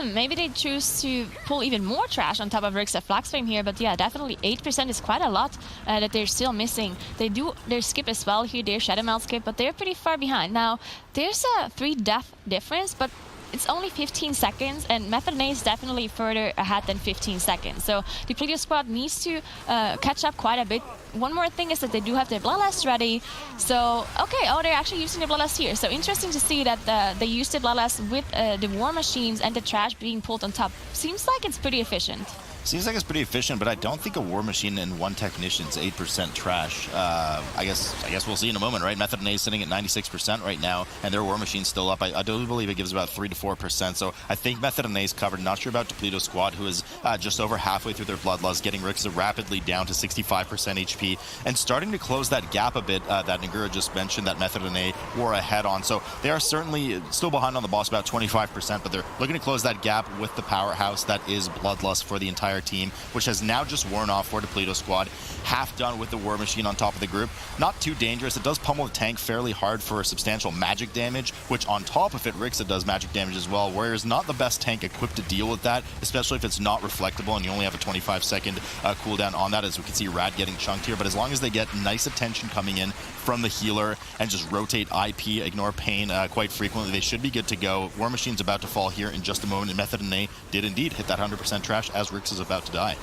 Maybe they choose to pull even more trash on top of Rix of Fluxflame here, but yeah, definitely 8% is quite a lot that they're still missing. They do their skip as well here, their Shadow Melt skip, but they're pretty far behind. Now, there's a 3 death difference, but it's only 15 seconds, and Method and A is definitely further ahead than 15 seconds. So the Depleto squad needs to catch up quite a bit. One more thing is that they do have their Bloodlust ready. So, okay, they're actually using the Bloodlust here. So interesting to see that they used the Bloodlust with the War Machines and the trash being pulled on top. Seems like it's pretty efficient. Seems like it's pretty efficient, but I don't think a War Machine and one Technician's 8% trash. I guess we'll see in a moment, right? Method and A is sitting at 96% right now, and their War Machine's still up. I do believe it gives about 3 to 4%, so I think Method and A is covered. Not sure about Depleto squad, who is just over halfway through their Bloodlust, getting Rixa rapidly down to 65% HP, and starting to close that gap a bit that Nagura just mentioned that Method and A were ahead on. So they are certainly still behind on the boss, about 25%, but they're looking to close that gap with the powerhouse that is Bloodlust for the entire team, which has now just worn off for Depleto squad. Half done with the War Machine on top of the group. Not too dangerous. It does pummel the tank fairly hard for substantial magic damage, which on top of it, Rixa does magic damage as well, whereas not the best tank equipped to deal with that, especially if it's not reflectable and you only have a 25-second cooldown on that, as we can see Rad getting chunked here. But as long as they get nice attention coming in from the healer and just rotate IP, ignore pain quite frequently, they should be good to go. War Machine's about to fall here in just a moment, and Method and A did indeed hit that 100% trash as Rix is about to die.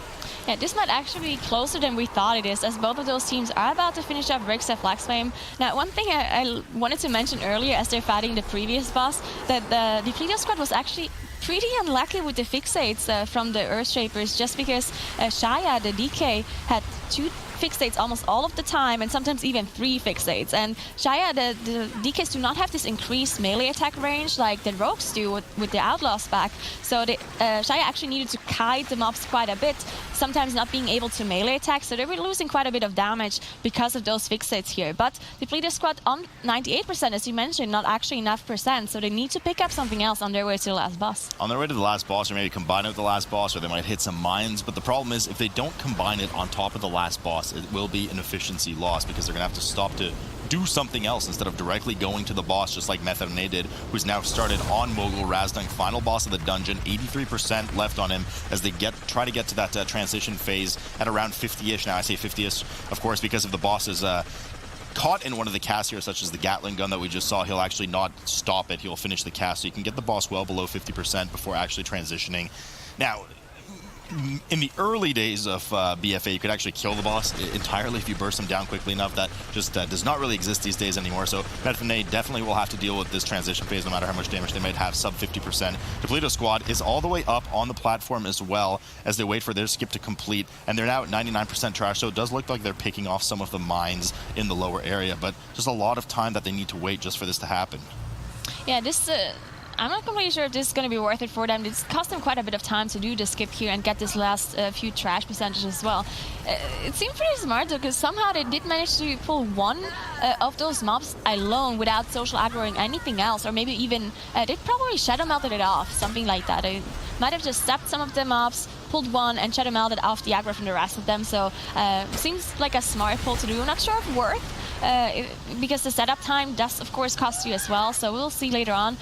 Yeah, this might actually be closer than we thought it is, as both of those teams are about to finish up Rix of Fluxflame. Now, one thing I wanted to mention earlier as they're fighting the previous boss, that the Depleto squad was actually pretty unlucky with the fixates from the Earthshapers, just because Shaya, the DK, had 2 fixates almost all of the time, and sometimes even 3 fixates. And Shaya, the DKs do not have this increased melee attack range like the Rogues do with the Outlaws back. So Shaya actually needed to kite the mobs quite a bit, sometimes not being able to melee attack, so they were losing quite a bit of damage because of those fixates here. But the Depleto squad on 98%, as you mentioned, not actually enough %, so they need to pick up something else on their way to the last boss. On their way to the last boss, or maybe combine it with the last boss, or they might hit some mines, but the problem is if they don't combine it on top of the last boss, it will be an efficiency loss, because they're going to have to stop to do something else instead of directly going to the boss, just like Method and A did, who's now started on Mogul Razdang, final boss of the dungeon. 83% left on him as they try to get to that transition phase at around 50-ish. Now I say 50-ish, of course, because if the boss is caught in one of the casts here, such as the Gatling gun that we just saw, he'll actually not stop it. He'll finish the cast, so you can get the boss well below 50% before actually transitioning. Now, in the early days of BFA, you could actually kill the boss entirely if you burst him down quickly enough. That just does not really exist these days anymore. So Method and A definitely will have to deal with this transition phase, no matter how much damage they might have, sub 50%. Depleto squad is all the way up on the platform as well as they wait for their skip to complete, and they're now at 99% trash, so it does look like they're picking off some of the mines in the lower area, but just a lot of time that they need to wait just for this to happen. Yeah, this I'm not completely sure if this is going to be worth it for them. It's cost them quite a bit of time to do the skip here and get this last few trash percentages as well. It seemed pretty smart though, because somehow they did manage to pull one of those mobs alone without social aggroing anything else, or maybe even they probably shadow melted it off, something like that. They might have just stepped some of the mobs, pulled one, and shadow melted off the aggro from the rest of them. So seems like a smart pull to do. I'm not sure if worth, because the setup time does of course cost you as well. So we'll see later on.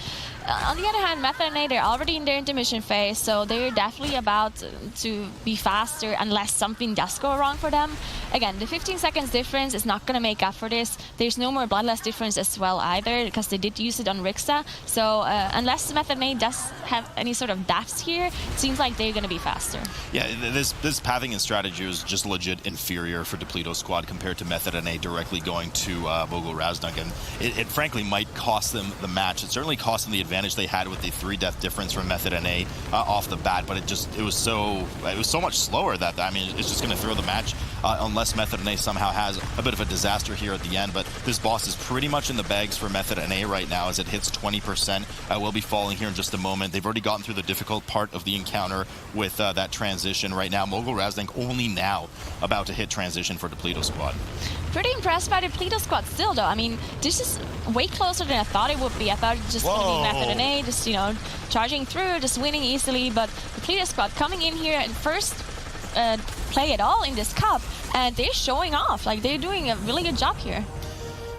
On the other hand, Method and A, they're already in their intermission phase, so they're definitely about to be faster unless something does go wrong for them. Again, the 15 seconds difference is not going to make up for this. There's no more Bloodlust difference as well either, because they did use it on Rixa. So unless Method and A does have any sort of deaths here, it seems like they're going to be faster. Yeah, this pathing and strategy was just legit inferior for Depleto's squad compared to Method and A directly going to Vogel Razdunk, and it frankly might cost them the match. It certainly cost them the advantage they had with the 3-death difference from Method and A off the bat, but it was so much slower that, I mean, it's just going to throw the match unless Method and A somehow has a bit of a disaster here at the end. But this boss is pretty much in the bags for Method and A right now as it hits 20%. Will be falling here in just a moment. They've already gotten through the difficult part of the encounter with that transition right now. Mogul Razdunk only now about to hit transition for Depleto squad. Pretty impressed by the Depleto squad still, though. I mean, this is way closer than I thought it would be. I thought it was just going to be Method and A, just, you know, charging through, just winning easily. But the Depleto squad coming in here and first play at all in this cup, and they're showing off. Like, they're doing a really good job here.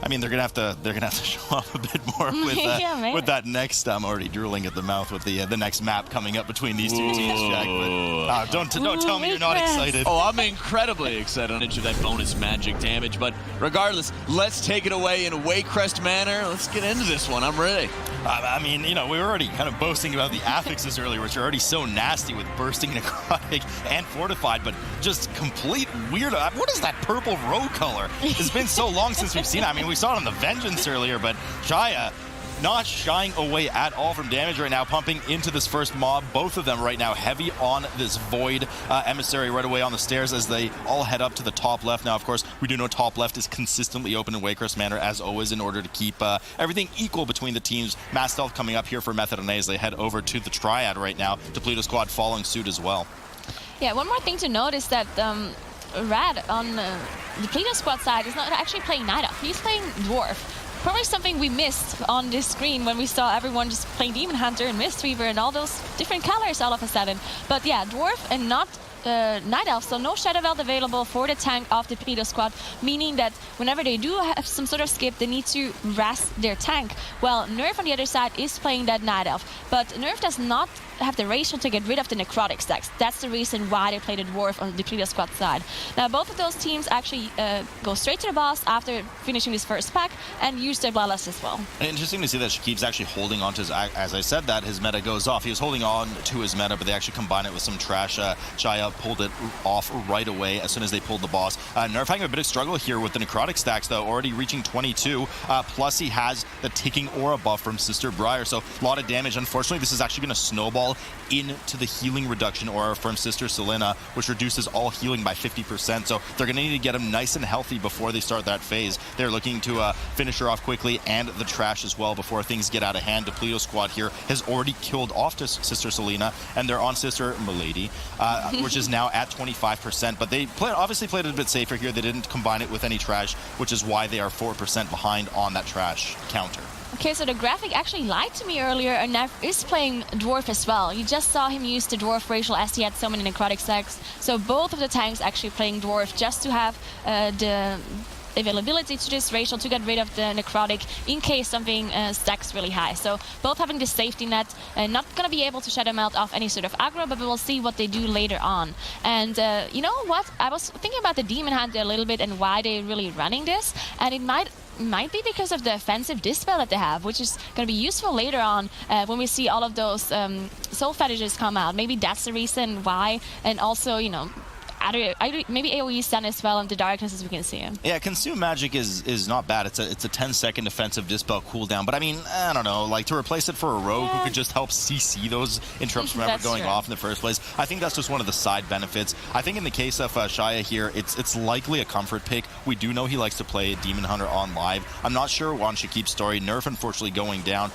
I mean, they're gonna have to show off a bit more with, yeah, with that next. I'm already drooling at the mouth with the next map coming up between these two teams, Jack. But don't tell me you're not excited. Oh, I'm incredibly excited into that bonus magic damage. But regardless, let's take it away in Waycrest Manor. Let's get into this one. I'm ready. I mean, you know, we were already kind of boasting about the affixes earlier, which are already so nasty with bursting, necrotic, and fortified, but just complete weird. What is that purple row color? It's been so long since we've seen it. I mean, we saw it on the Vengeance earlier, but Shaya not shying away at all from damage right now, pumping into this first mob. Both of them right now heavy on this Void Emissary right away on the stairs as they all head up to the top left. Now, of course, we do know top left is consistently open in Waycrest Manor, as always, in order to keep everything equal between the teams. Mass Stealth coming up here for Method and A as they head over to the Triad right now. Depleto squad following suit as well. Yeah, one more thing to note is that Rad on the Depleto squad side is not actually playing Night Elf. He's playing Dwarf. Probably something we missed on this screen when we saw everyone just playing Demon Hunter and Mistweaver and all those different colors all of a sudden. But yeah, Dwarf and not Night Elf, so no Shadow Weld available for the tank of the Depleto squad, meaning that whenever they do have some sort of skip, they need to rest their tank. Well, Nerf on the other side is playing that Night Elf, but Nerf does not have the ratio to get rid of the necrotic stacks. That's the reason why they play the Dwarf on the Depleto squad side. Now, both of those teams actually go straight to the boss after finishing this first pack and use their Bloodlust as well. Interesting to see that Shakib's actually holding on to his, as I said, that his meta goes off. He was holding on to his meta, but they actually combine it with some trash. Shaya pulled it off right away as soon as they pulled the boss. Nerf having a bit of struggle here with the necrotic stacks, though, already reaching 22. Plus, he has the ticking aura buff from Sister Briar, so a lot of damage. Unfortunately, this is actually going to snowball into the healing reduction aura from Sister Selena, which reduces all healing by 50%. So they're going to need to get him nice and healthy before they start that phase. They're looking to finish her off quickly and the trash as well before things get out of hand. Depleto squad here has already killed off to Sister Selena, and they're on Sister Milady, which is now at 25%. But they obviously played it a bit safer here. They didn't combine it with any trash, which is why they are 4% behind on that trash counter. Okay, so the graphic actually lied to me earlier, and Nev is playing Dwarf as well. You just saw him use the Dwarf racial as he had so many necrotic stacks. So both of the tanks actually playing Dwarf just to have the availability to this racial to get rid of the necrotic in case something stacks really high. So both having the safety net, not going to be able to shadow melt off any sort of aggro, but we will see what they do later on. And you know what? I was thinking about the Demon Hunter a little bit and why they're really running this, and it might be because of the offensive dispel that they have, which is going to be useful later on when we see all of those soul fetishes come out. Maybe that's the reason why, and also, you know, maybe AoE stun as well in the darkness, as we can see. Yeah, Consume Magic is not bad. It's a 10-second defensive dispel cooldown, but I mean, I don't know, like to replace it for a rogue who could just help CC those interrupts from ever going off in the first place. I think that's just one of the side benefits. I think in the case of Shaya here, it's likely a comfort pick. We do know he likes to play Demon Hunter on live. I'm not sure on Shakib's story. Nerf unfortunately going down.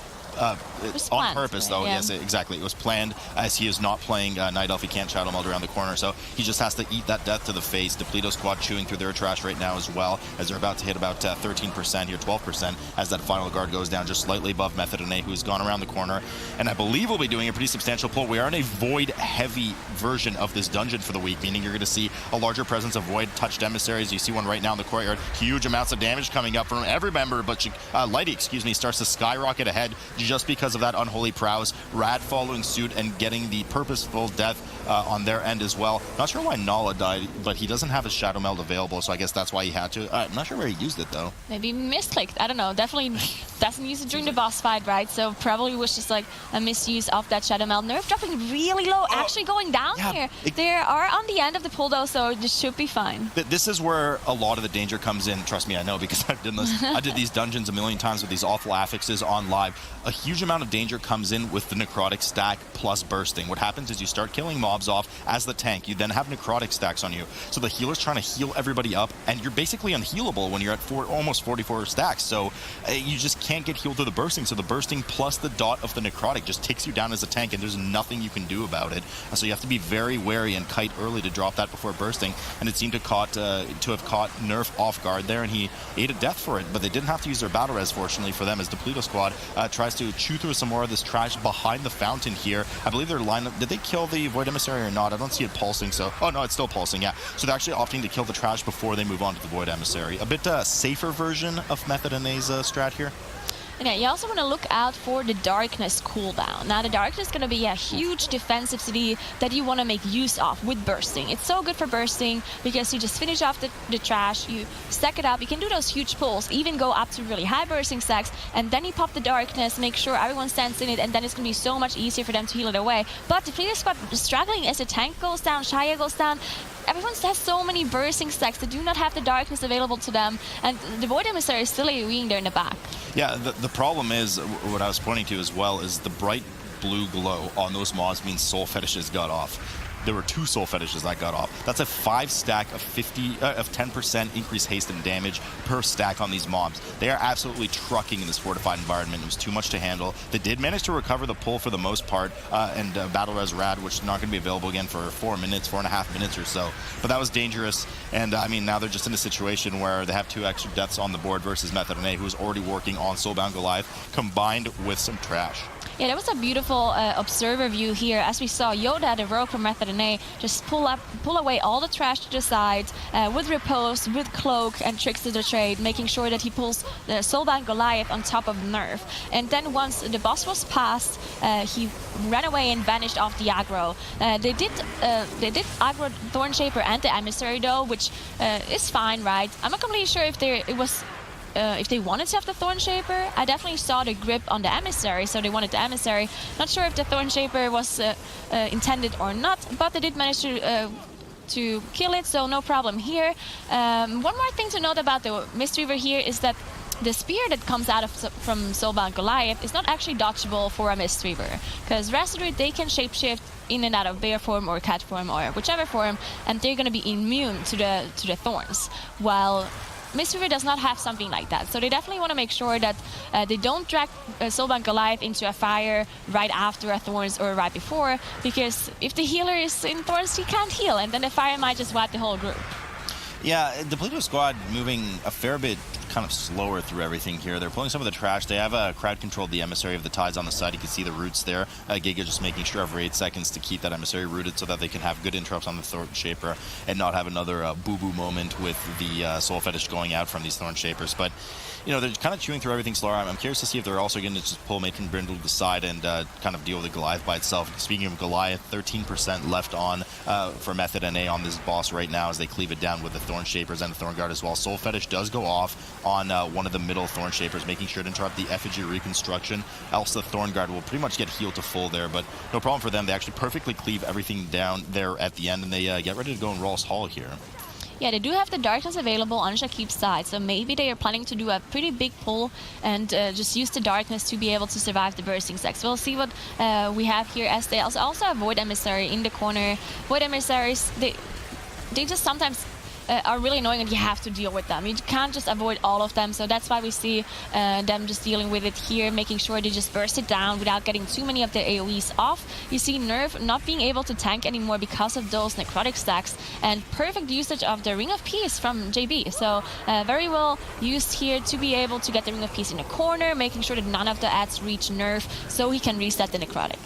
On purpose, though. Yeah. Yes, exactly. It was planned, as he is not playing Night Elf. He can't Shadow Meld around the corner, so he just has to eat that death to the face. Depleto squad chewing through their trash right now as well, as they're about to hit about 13% here, 12%, as that final guard goes down just slightly above Method and A, who's gone around the corner. And I believe we'll be doing a pretty substantial pull. We are in a Void-heavy version of this dungeon for the week, meaning you're going to see a larger presence of Void-touched emissaries. You see one right now in the courtyard. Huge amounts of damage coming up from every member, but Lighty, starts to skyrocket ahead. just because of that unholy prowess. Rad following suit and getting the purposeful death on their end as well. Not sure why Nala died, but he doesn't have his Shadow Meld available, so I guess that's why he had to. I'm not sure where he used it, though. Maybe misclicked. I don't know. Definitely doesn't use it during the boss fight, right? So probably was just like a misuse of that Shadow Meld. Nerf dropping really low, actually going down here. They are on the end of the pull, though, so this should be fine. This is where a lot of the danger comes in. Trust me, I know, because I've done this. I did these dungeons a million times with these awful affixes on live. A huge amount of danger comes in with the necrotic stack plus bursting. What happens is you start killing mobs off as the tank. You then have necrotic stacks on you. So the healer's trying to heal everybody up, and you're basically unhealable when you're at almost 44 stacks. So you just can't get healed through the bursting. So the bursting plus the dot of the necrotic just takes you down as a tank, and there's nothing you can do about it. So you have to be very wary and kite early to drop that before bursting. And it seemed to have caught Nerf off guard there, and he ate a death for it. But they didn't have to use their battle res, fortunately for them, as Depleto squad tries to chew through some more of this trash behind the fountain here. I believe their lineup, did they kill the Void Emissary or not? I don't see it pulsing, so... Oh, no, it's still pulsing, yeah. So they're actually opting to kill the trash before they move on to the Void Emissary. A bit safer version of Method and A's strat here. And yeah, you also want to look out for the darkness cooldown. Now, the darkness is going to be a huge defensive city that you want to make use of with bursting. It's so good for bursting because you just finish off the trash, you stack it up, you can do those huge pulls, even go up to really high bursting stacks, and then you pop the darkness, make sure everyone stands in it, and then it's going to be so much easier for them to heal it away. But the Depleto squad is struggling as the tank goes down, Shia goes down. Everyone has so many bursting stacks that do not have the darkness available to them, and the Void Emissary is still AoEing there in the back. Yeah, the problem is, what I was pointing to as well, is the bright blue glow on those mobs means soul fetishes got off. There were 2 soul fetishes that got off. That's a 5 stack of 10% increased haste and damage per stack on these mobs. They are absolutely trucking in this fortified environment. It was too much to handle. They did manage to recover the pull for the most part, and Battle Res Rad, which is not going to be available again for 4.5 minutes or so. But that was dangerous, and I mean, now they're just in a situation where they have 2 extra deaths on the board versus Method and A, who's already working on Soulbound Goliath, combined with some trash. Yeah, that was a beautiful observer view here. As we saw, Yoda, the rogue from Method and A, just pull away all the trash to the side with Repose, with Cloak and Tricks to the trade, making sure that he pulls the Soulbound Goliath on top of Nerf. And then once the boss was passed, he ran away and vanished off the aggro. They did aggro Thornshaper and the Emissary though, which is fine, right? I'm not completely sure if they wanted to have the Thornshaper. I definitely saw the grip on the Emissary, so they wanted the Emissary. Not sure if the Thornshaper was intended or not, but they did manage to kill it, so no problem here. One more thing to note about the Mistweaver here is that the spear that comes out from Soulbound Goliath is not actually dodgeable for a Mistweaver, because Resolute, they can shapeshift in and out of bear form or cat form or whichever form, and they're going to be immune to the thorns, while Mistweaver does not have something like that. So they definitely want to make sure that they don't drag Soulbound Goliath into a fire right after a Thorns or right before, because if the healer is in Thorns, he can't heal, and then the fire might just wipe the whole group. Yeah, the Depleto squad moving a fair bit kind of slower through everything here. They're pulling some of the trash. They have crowd controlled the Emissary of the Tides on the side. You can see the roots there. Giga just making sure every 8 seconds to keep that Emissary rooted so that they can have good interrupts on the Thornshaper and not have another boo-boo moment with the Soul Fetish going out from these Thornshapers. But, you know, they're kind of chewing through everything slower. I'm curious to see if they're also going to just pull Making Brindle to the side and kind of deal with the Goliath by itself. Speaking of Goliath, 13% left on for Method NA on this boss right now as they cleave it down with the Thornshapers and the Thornguard as well. Soul Fetish does go off on one of the middle Thornshapers, making sure to interrupt the effigy reconstruction, else the Thornguard will pretty much get healed to full there, but no problem for them. They actually perfectly cleave everything down there at the end, and they get ready to go in Raw's Hall here. Yeah, they do have the darkness available on Shakib's side, so maybe they are planning to do a pretty big pull and just use the darkness to be able to survive the bursting stacks. We'll see what we have here, as they also have Void Emissary in the corner. Void Emissaries, they just sometimes are really annoying, and you have to deal with them. You can't just avoid all of them, so that's why we see them just dealing with it here, making sure they just burst it down without getting too many of the AoEs off. You see Nerf not being able to tank anymore because of those necrotic stacks, and perfect usage of the Ring of Peace from JB. So very well used here to be able to get the Ring of Peace in the corner, making sure that none of the ads reach Nerf so he can reset the necrotic.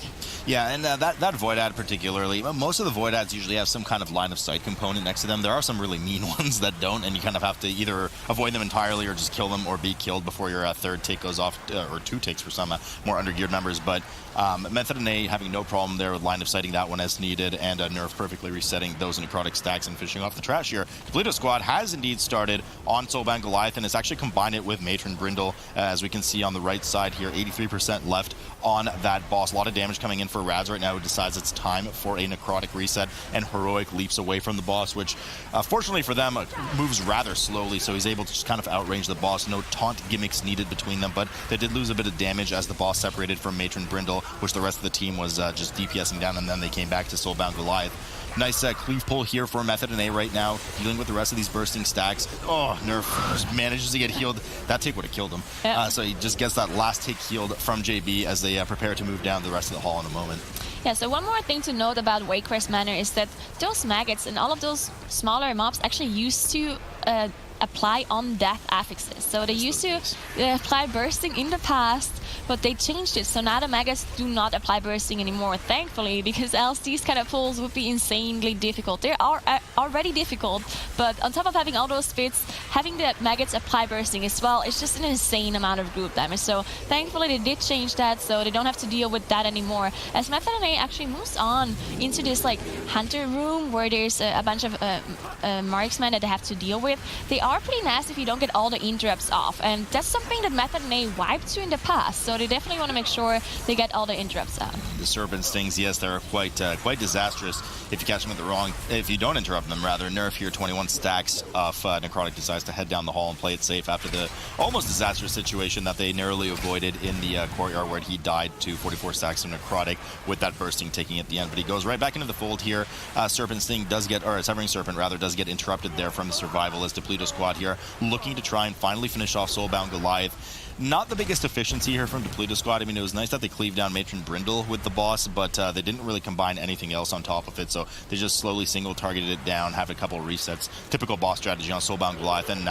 Yeah, and that Void ad particularly, most of the Void ads usually have some kind of line of sight component next to them. There are some really mean ones that don't, and you kind of have to either avoid them entirely or just kill them or be killed before your third take goes off, or 2 takes for some more undergeared members. But Method and A having no problem there with line of sighting that one as needed, and Nerf perfectly resetting those necrotic stacks and finishing off the trash here. Depleto squad has indeed started on Soulbound Goliath, and it's actually combined it with Matron Brindle, as we can see on the right side here, 83% left on that boss. A lot of damage coming in for Raz right now, who decides it's time for a necrotic reset, and Heroic leaps away from the boss, which fortunately for them moves rather slowly, so he's able to just kind of outrange the boss. No taunt gimmicks needed between them, but they did lose a bit of damage as the boss separated from Matron Brindle, which the rest of the team was just DPSing down, and then they came back to Soulbound Goliath. Nice cleave pull here for Method and A right now, dealing with the rest of these bursting stacks. Oh, Nerf just manages to get healed. That take would have killed him. Yep. So he just gets that last take healed from JB as they prepare to move down the rest of the hall in a moment. Yeah, so one more thing to note about Waycrest Manor is that those maggots and all of those smaller mobs actually used to apply on-death affixes. So they used to apply bursting in the past, but they changed it. So now the maggots do not apply bursting anymore, thankfully, because else these kind of pulls would be insanely difficult. They are already difficult, but on top of having all those fits, having the maggots apply bursting as well, it's just an insane amount of group damage. So thankfully they did change that, so they don't have to deal with that anymore. As Method and A actually moves on into this like hunter room where there's a bunch of marksmen that they have to deal with, they are pretty nasty if you don't get all the interrupts off, and that's something that Method and A wiped to in the past, so they definitely want to make sure they get all the interrupts out. The Serpent Stings, yes, they're quite disastrous if you catch them at the wrong, if you don't interrupt them, rather. Nerf here, 21 stacks of Necrotic decides to head down the hall and play it safe after the almost disastrous situation that they narrowly avoided in the courtyard where he died to 44 stacks of Necrotic with that bursting taking at the end, but he goes right back into the fold here. Serpent Sting does get, or Severing Serpent rather, does get interrupted there from the survival as Depleto squad here looking to try and finally finish off Soulbound Goliath. Not the biggest efficiency here from Depleto squad. I mean, it was nice that they cleaved down Matron Brindle with the boss, but they didn't really combine anything else on top of it, so they just slowly single targeted it down, have a couple of resets. Typical boss strategy on Soulbound Goliath, and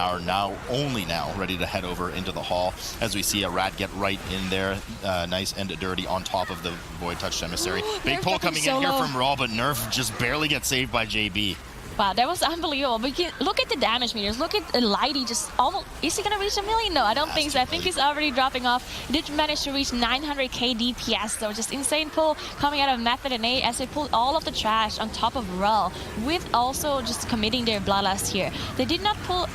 only now ready to head over into the hall as we see a Rat get right in there, nice and dirty on top of the Void Touched Emissary. Big pull coming in here from Raw, but Nerf just barely gets saved by JB. Wow, that was unbelievable. But look at the damage meters. Look at Lighty just almost... Is he going to reach 1 million? No, I don't think so. I think he's already dropping off. He did manage to reach 900k DPS, though. Just insane pull coming out of Method and A as they pulled all of the trash on top of Rull, with also just committing their Bloodlust here. They did not pull...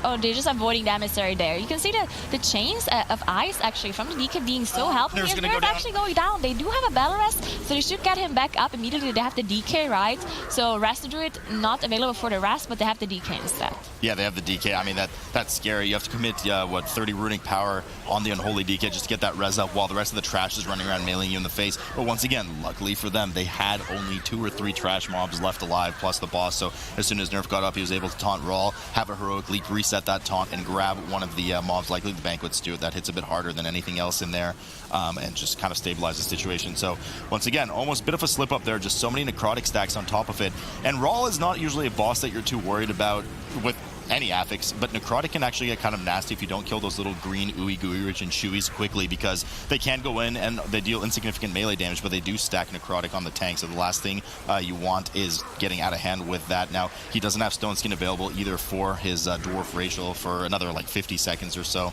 Or they're just avoiding the emissary there. You can see the chains of ice actually from the DK being so helpful. Nerf actually going down. They do have a battle rest, so they should get him back up immediately. They have the DK, right? So Rest Druid not available for the rest, but they have the DK instead. Yeah, they have the DK. I mean, that's scary. You have to commit, 30 runic power on the Unholy DK just to get that res up while the rest of the trash is running around mailing you in the face. But once again, luckily for them, they had only 2 or 3 trash mobs left alive, plus the boss. So as soon as Nerf got up, he was able to taunt Raw, have a heroic leap, reset that taunt, and grab one of the mobs, likely the Banquet Steward, that hits a bit harder than anything else in there, and just kind of stabilize the situation. So once again, almost a bit of a slip up there, just so many necrotic stacks on top of it. And Raw is not usually a boss that you're too worried about with any affix, but necrotic can actually get kind of nasty if you don't kill those little green ooey gooey rich and chewies quickly, because they can go in and they deal insignificant melee damage, but they do stack necrotic on the tank. So the last thing you want is getting out of hand with that. Now he doesn't have Stone Skin available either for his dwarf racial for another like 50 seconds or so,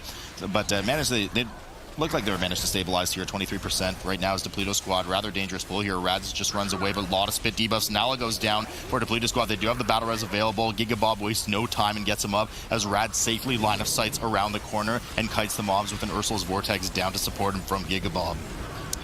but they look like they were managed to stabilize here, 23%. Right now is Depleto squad. Rather dangerous pull here. Rads just runs away, but a lot of spit debuffs. Nala goes down for Depleto squad. They do have the battle res available. Gigabob wastes no time and gets him up as Rad safely line of sights around the corner and kites the mobs with an Ursul's Vortex down to support him from Gigabob.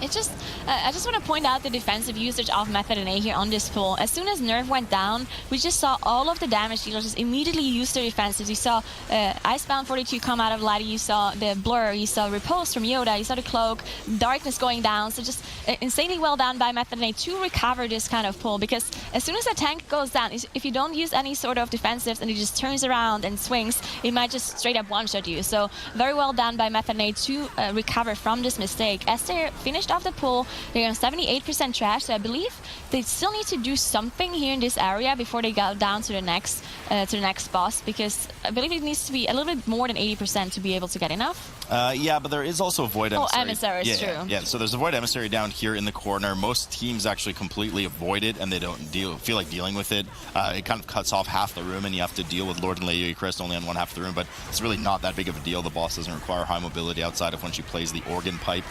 It's just, I just want to point out the defensive usage of Method and A here on this pull. As soon as Nerf went down, we just saw all of the damage dealers just immediately use their defensives. You saw Icebound 42 come out of Lighty, you saw the Blur, you saw Repose from Yoda, you saw the Cloak, Darkness going down. So just insanely well done by Method and A to recover this kind of pull, because as soon as a tank goes down, if you don't use any sort of defensives and it just turns around and swings, it might just straight up one-shot you. So very well done by Method and A to recover from this mistake. As they're finishing finished off the pull. They're on 78% trash, so I believe they still need to do something here in this area before they go down to the next boss, because I believe it needs to be a little bit more than 80% to be able to get enough. Yeah, but there is also a Void Emissary. Oh, Emissary is true. Yeah, so there's a Void Emissary down here in the corner. Most teams actually completely avoid it, and they don't feel like dealing with it. It kind of cuts off half the room, and you have to deal with Lord and Lady Waycrest only on one half of the room, but it's really not that big of a deal. The boss doesn't require high mobility outside of when she plays the organ pipe,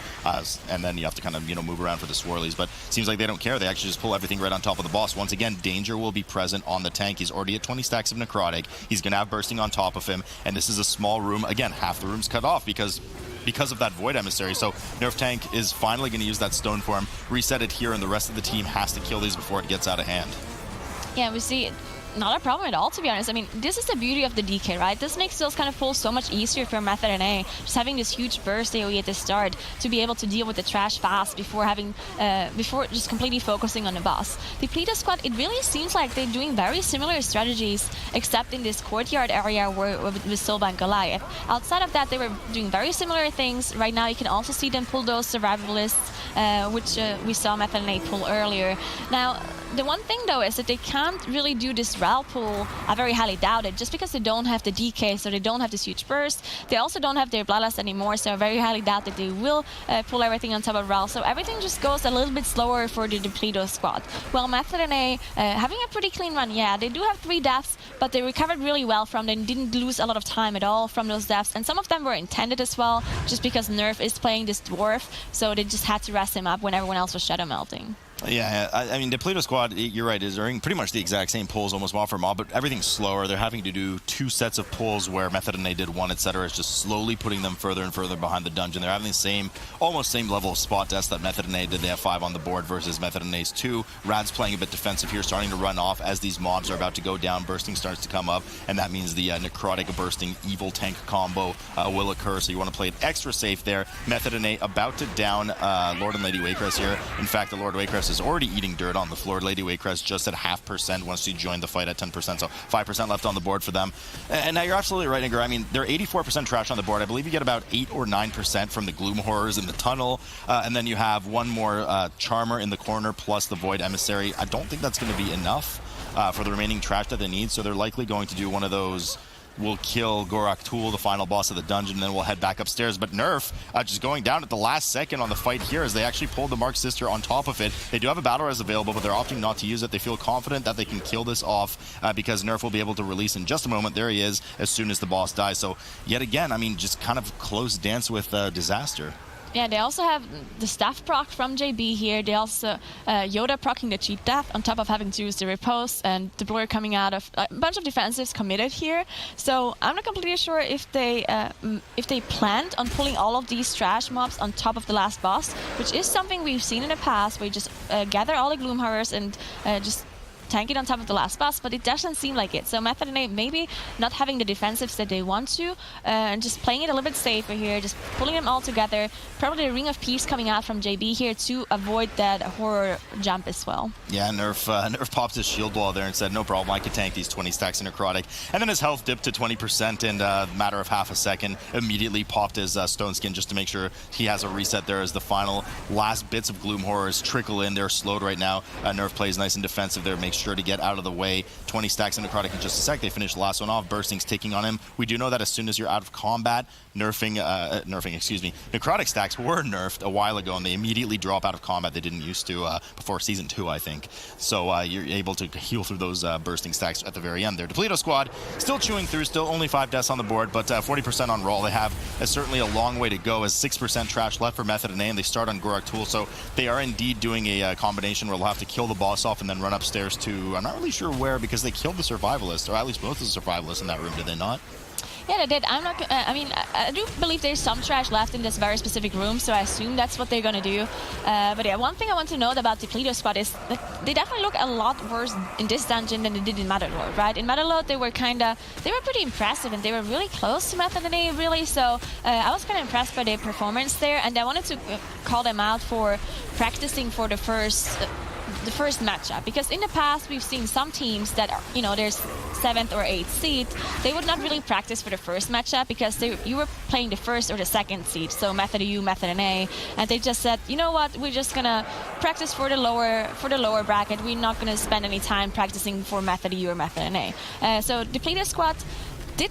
and then you have to kind of, move around for the swirlies, but it seems like they don't care. They actually just pull everything right on top of the boss. Once again, danger will be present on the tank. He's already at 20 stacks of necrotic. He's going to have bursting on top of him, and this is a small room. Again, half the room's cut off because of that Void Emissary. So Nerf Tank is finally going to use that stone form, reset it here, and the rest of the team has to kill these before it gets out of hand. Yeah, we see not a problem at all, to be honest. I mean, this is the beauty of the DK, right? This makes those kind of pulls so much easier for Method and A. Just having this huge burst AoE at the start to be able to deal with the trash fast before just completely focusing on the boss. The Depleto squad, it really seems like they're doing very similar strategies, except in this courtyard area with Silva and Goliath. Outside of that, they were doing very similar things. Right now, you can also see them pull those survivalists, which we saw Method and A pull earlier. Now, the one thing though is that they can't really do this RAL pull. I very highly doubt it, just because they don't have the DK, so they don't have this huge burst. They also don't have their Bloodlust anymore, so I very highly doubt that they will pull everything on top of RAL. So everything just goes a little bit slower for the Depleto squad. Well, Method and A having a pretty clean run. Yeah, they do have 3 deaths, but they recovered really well from them. Didn't lose a lot of time at all from those deaths, and some of them were intended as well, just because Nerf is playing this dwarf, so they just had to rest him up when everyone else was shadow melting. Yeah, I mean, Depleto squad, you're right, is earning pretty much the exact same pulls almost mob for mob, but everything's slower. They're having to do 2 sets of pulls where Method and A did 1, etc. It's just slowly putting them further and further behind the dungeon. They're having the almost same level of spot deaths that Method and A did. They have 5 on the board versus Method and A's 2. Rad's playing a bit defensive here, starting to run off as these mobs are about to go down. Bursting starts to come up, and that means the necrotic bursting evil tank combo will occur, so you want to play it extra safe there. Method and A about to down Lord and Lady Waycrest here. In fact, the Lord Waycrest is already eating dirt on the floor. Lady Waycrest just at 0.5% once she joined the fight at 10%, so 5% left on the board for them. And now you're absolutely right, Nigger. I mean, they're 84% trash on the board. I believe you get about 8 or 9% from the Gloom Horrors in the tunnel, and then you have 1 more Charmer in the corner plus the Void Emissary. I don't think that's going to be enough for the remaining trash that they need, so they're likely going to do one of those. We'll kill Gorak Tool, the final boss of the dungeon, and then we'll head back upstairs. But Nerf just going down at the last second on the fight here as they actually pulled the Mark Sister on top of it. They do have a battle res available, but they're opting not to use it. They feel confident that they can kill this off because Nerf will be able to release in just a moment. There he is as soon as the boss dies. So yet again, I mean, just kind of close dance with disaster. Yeah, they also have the staff proc from JB here. They also Yoda procking the cheap death on top of having to use the repose, and the Blur coming out of a bunch of defensives committed here. So I'm not completely sure if they planned on pulling all of these trash mobs on top of the last boss, which is something we've seen in the past, where you just gather all the Gloom Horrors and just tank it on top of the last boss, but it doesn't seem like it. So Method and A maybe not having the defensives that they want to, and just playing it a little bit safer here, just pulling them all together. Probably a Ring of Peace coming out from JB here to avoid that horror jump as well. Yeah, Nerf popped his shield wall there and said, no problem, I can tank these 20 stacks of necrotic. And then his health dipped to 20% in a matter of half a second. Immediately popped his stone skin just to make sure he has a reset there as the final last bits of Gloom Horrors trickle in. They're slowed right now. Nerf plays nice and defensive there, makes sure to get out of the way. 20 stacks of necrotic in just a sec. They finish the last one off. Bursting's taking on him. We do know that as soon as you're out of combat, necrotic stacks were nerfed a while ago, and they immediately drop out of combat. They didn't used to before Season 2, I think. So you're able to heal through those bursting stacks at the very end there. Depleto squad still chewing through, still only 5 deaths on the board, but 40% on roll. They have certainly a long way to go, as 6% trash left for Method and A, and they start on Gorak Tool, so they are indeed doing a combination where they'll have to kill the boss off and then run upstairs to, I'm not really sure where, because they killed the survivalist, or at least both of the survivalists in that room, did they not? Yeah, they did. I'm not. I mean, I do believe there's some trash left in this very specific room, so I assume that's what they're gonna do. But yeah, one thing I want to note about Depleto squad is that they definitely look a lot worse in this dungeon than they did in Motherlode, right? In Motherlode, they were pretty impressive, and they were really close to Method and A, really. So I was kind of impressed by their performance there, and I wanted to call them out for practicing for the first the first matchup, because in the past we've seen some teams that are, there's 7th or 8th seed, they would not really practice for the first matchup because you were playing the first or the second seed, so Method U, Method NA, and they just said, you know what, we're just gonna practice for the lower bracket. We're not gonna spend any time practicing for Method U or Method NA. So Depleto squad did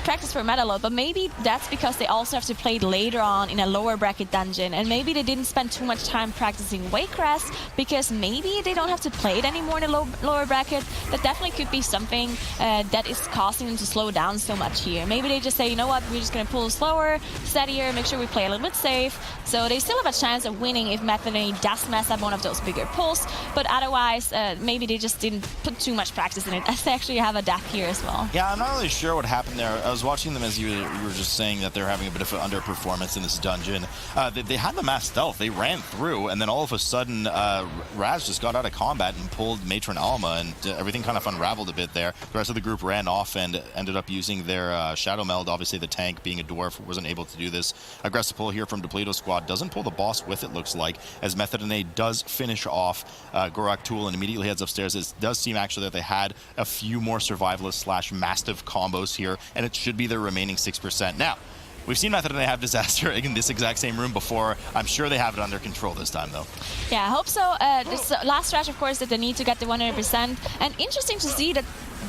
practice for Motherlode, but maybe that's because they also have to play it later on in a lower bracket dungeon, and maybe they didn't spend too much time practicing Waycrest because maybe they don't have to play it anymore in the lower bracket. That definitely could be something that is causing them to slow down so much here. Maybe they just say, you know what, we're just going to pull slower, steadier, make sure we play a little bit safe. So they still have a chance of winning if Method A does mess up one of those bigger pulls, but otherwise maybe they just didn't put too much practice in it, as they actually have a death here as well. Yeah, I'm not really sure what happened there. I was watching them as you were just saying that they're having a bit of an underperformance in this dungeon. They had the mass stealth. They ran through, and then all of a sudden, Raz just got out of combat and pulled Matron Alma, and everything kind of unraveled a bit there. The rest of the group ran off and ended up using their Shadow Meld. Obviously, the tank, being a dwarf, wasn't able to do this. Aggressive pull here from Depleto squad. Doesn't pull the boss with it, looks like, as Method NA does finish off Gorak Tool and immediately heads upstairs. It does seem actually that they had a few more survivalist / mastiff combos here, and it should be their remaining 6%. Now, we've seen Method NA have disaster in this exact same room before. I'm sure they have it under control this time, though. Yeah, I hope so. This last stretch, of course, that they need to get the 100%. And interesting to see that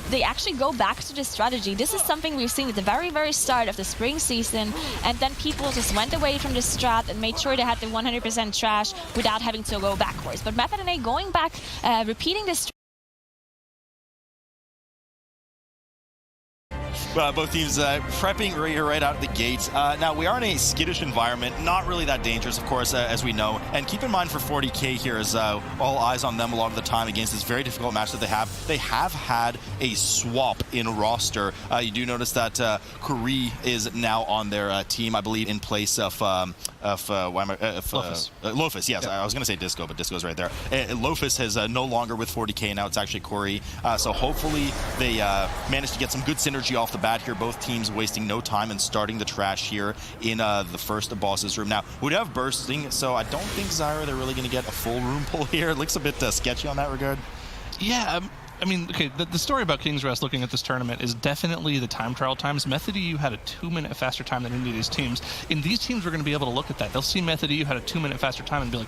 they actually go back to this strategy. This is something we've seen at the very, very start of the spring season, and then people just went away from the strat and made sure they had the 100% trash without having to go backwards. But Method NA going back, repeating this both teams prepping right out of the gate. Now, we are in a skittish environment, not really that dangerous, of course, as we know. And keep in mind for Fourty K here is all eyes on them a lot of the time against this very difficult match that they have. They have had a swap in roster. You do notice that Kuri is now on their team, I believe, in place of Lofus. Yes, I was going to say Disco, but Disco's right there. Lofus is no longer with 40K, now it's actually Kuri. So hopefully they manage to get some good synergy off the bat here. Both teams wasting no time and starting the trash here in the first boss's room. Now, we do have bursting, so I don't think Zyra, they're really going to get a full room pull here. It looks a bit sketchy on that regard. Yeah, I mean, okay, the story about King's Rest looking at this tournament is definitely the time trial times. Method EU had a 2-minute faster time than any of these teams. In these teams, we're going to be able to look at that. They'll see Method EU had a 2-minute faster time and be like,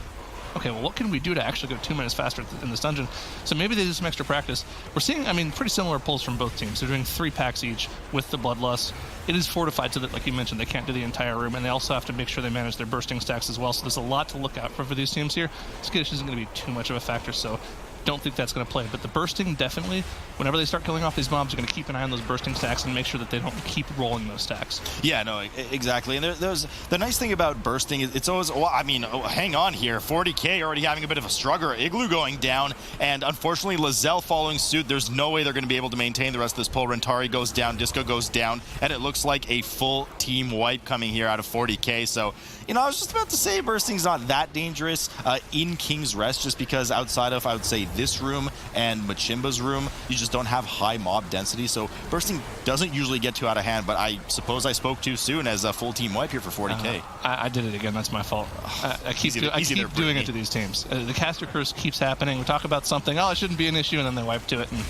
okay, well, what can we do to actually go 2 minutes faster in this dungeon? So maybe they do some extra practice. We're seeing, I mean, pretty similar pulls from both teams. They're doing 3 packs each with the Bloodlust. It is fortified so that, like you mentioned, they can't do the entire room, and they also have to make sure they manage their bursting stacks as well. So there's a lot to look out for these teams here. Skittish isn't going to be too much of a factor, so don't think that's going to play. But the bursting, definitely, whenever they start killing off these mobs, are going to keep an eye on those bursting stacks and make sure that they don't keep rolling those stacks. Yeah, no, exactly. And there's the nice thing about bursting is it's always, well, I mean, hang on here. 40K already having a bit of a struggle. Igloo going down, and unfortunately, Lizelle following suit. There's no way they're going to be able to maintain the rest of this pull. Rentari goes down, Disco goes down, and it looks like a full team wipe coming here out of 40K. So, you know, I was just about to say bursting's not that dangerous in King's Rest, just because outside of, I would say, this room and Machimba's room, you just don't have high mob density, so bursting doesn't usually get too out of hand, but I suppose I spoke too soon as a full team wipe here for 40K. I did it again, that's my fault. I keep doing it to these teams. The caster curse keeps happening. We talk about something, oh, it shouldn't be an issue, and then they wipe to it, and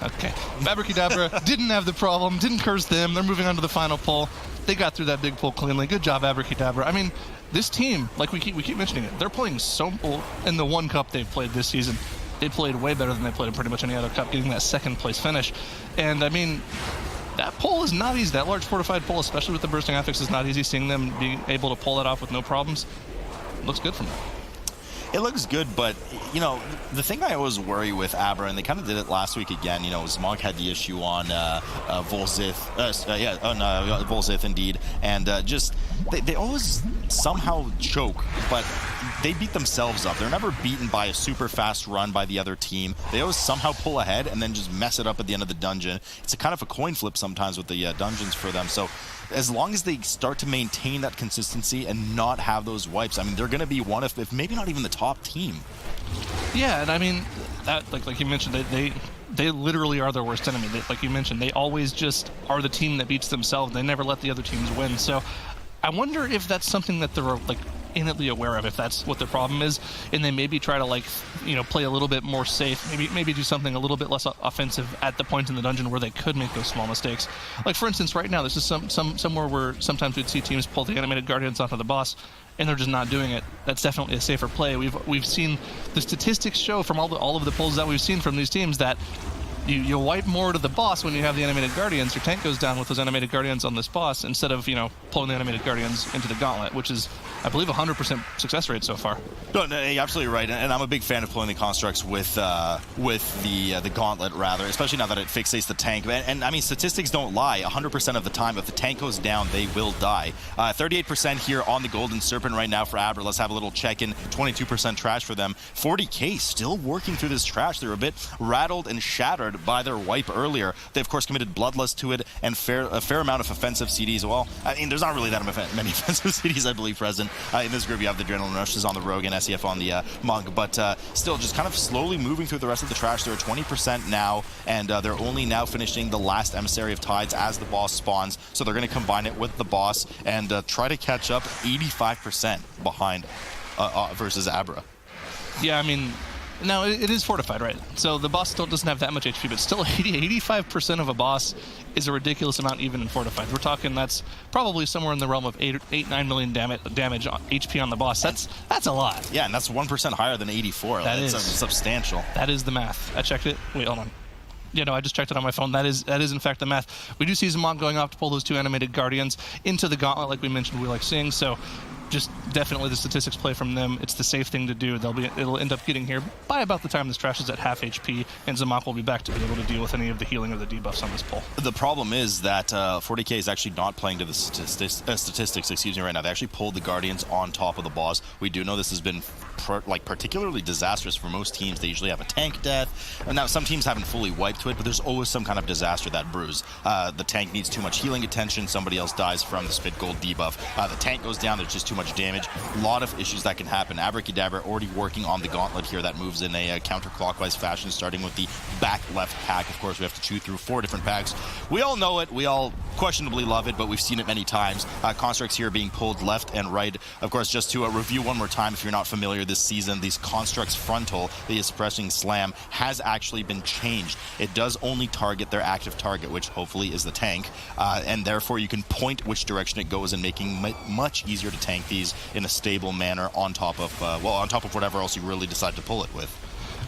okay. Abrakeydabra didn't have the problem, didn't curse them. They're moving on to the final pull. They got through that big pull cleanly. Good job, Abrakeydabra. I mean, this team, like we keep mentioning it, they're playing so well. In the one cup they've played this season, they played way better than they played in pretty much any other cup, getting that second place finish. And I mean, that pull is not easy. That large fortified pull, especially with the bursting affix, is not easy. Seeing them being able to pull that off with no problems, looks good from them. It looks good, but, you know, the thing I always worry with Abra, and they kind of did it last week again, you know, Zmog had the issue on Volzith, Volzith indeed, and just, they always somehow choke, but they beat themselves up. They're never beaten by a super fast run by the other team. They always somehow pull ahead and then just mess it up at the end of the dungeon. It's a kind of a coin flip sometimes with the dungeons for them, so as long as they start to maintain that consistency and not have those wipes, I mean, they're going to be one of, if maybe not even the top team. Yeah, and I mean, that, like you mentioned, they literally are their worst enemy. Like you mentioned, they always just are the team that beats themselves. They never let the other teams win. So I wonder if that's something that they're like innately aware of if that's what the problem is, and they maybe try to like, you know, play a little bit more safe, maybe do something a little bit less offensive at the point in the dungeon where they could make those small mistakes. Like for instance, right now this is somewhere where sometimes we'd see teams pull the animated guardians onto the boss, and they're just not doing it. That's definitely a safer play. We've seen the statistics show from all of the polls that we've seen from these teams that you wipe more to the boss when you have the animated guardians. Your tank goes down with those animated guardians on this boss instead of, you know, pulling the animated guardians into the gauntlet, which is, I believe, 100% success rate so far. No, you're absolutely right, and I'm a big fan of pulling the constructs with the gauntlet, rather, especially now that it fixates the tank. And I mean, statistics don't lie. 100% of the time, if the tank goes down, they will die. 38% here on the Golden Serpent right now for Abra. Let's have a little check-in. 22% trash for them. 40 K still working through this trash. They're a bit rattled and shattered by their wipe earlier. They, of course, committed Bloodlust to it, and a fair amount of offensive CDs. Well, I mean, there's not really that many offensive CDs, I believe, present. In this group, you have the Adrenaline Rushes on the Rogue and SEF on the Monk, but still just kind of slowly moving through the rest of the trash. They're at 20% now, and they're only now finishing the last Emissary of Tides as the boss spawns, so they're going to combine it with the boss and try to catch up 85% behind versus Abra. Yeah, I mean, no, it is fortified, right? So the boss still doesn't have that much HP, but still 85% of a boss is a ridiculous amount even in fortified. We're talking that's probably somewhere in the realm of 9 million damage on HP on the boss. That's a lot. Yeah, and that's 1% higher than 84. That's substantial. That is the math. I checked it. Wait, hold on. Yeah, no, I just checked it on my phone. That is in fact the math. We do see Zamon going off to pull those 2 animated guardians into the gauntlet, like we mentioned we like seeing, so just definitely the statistics play from them. It's the safe thing to do. It'll end up getting here by about the time this trash is at half HP, and Zamok will be back to be able to deal with any of the healing or the debuffs on this pull. The problem is that 40K is actually not playing to the statistics, excuse me, right now. They actually pulled the Guardians on top of the boss. We do know this has been particularly disastrous for most teams. They usually have a tank death. And now some teams haven't fully wiped to it, but there's always some kind of disaster that brews. The tank needs too much healing attention. Somebody else dies from the Spit Gold debuff. The tank goes down. There's just too much damage. A lot of issues that can happen. Abrakeydabra already working on the Gauntlet here that moves in a counterclockwise fashion, starting with the back left pack. Of course, we have to chew through 4 different packs. We all know it. We all questionably love it, but we've seen it many times. Constructs here being pulled left and right. Of course, just to review one more time, if you're not familiar this season, these Constructs frontal, the suppressing slam, has actually been changed. It does only target their active target, which hopefully is the tank, and therefore you can point which direction it goes and making it much easier to tank these in a stable manner on top of whatever else you really decide to pull it with.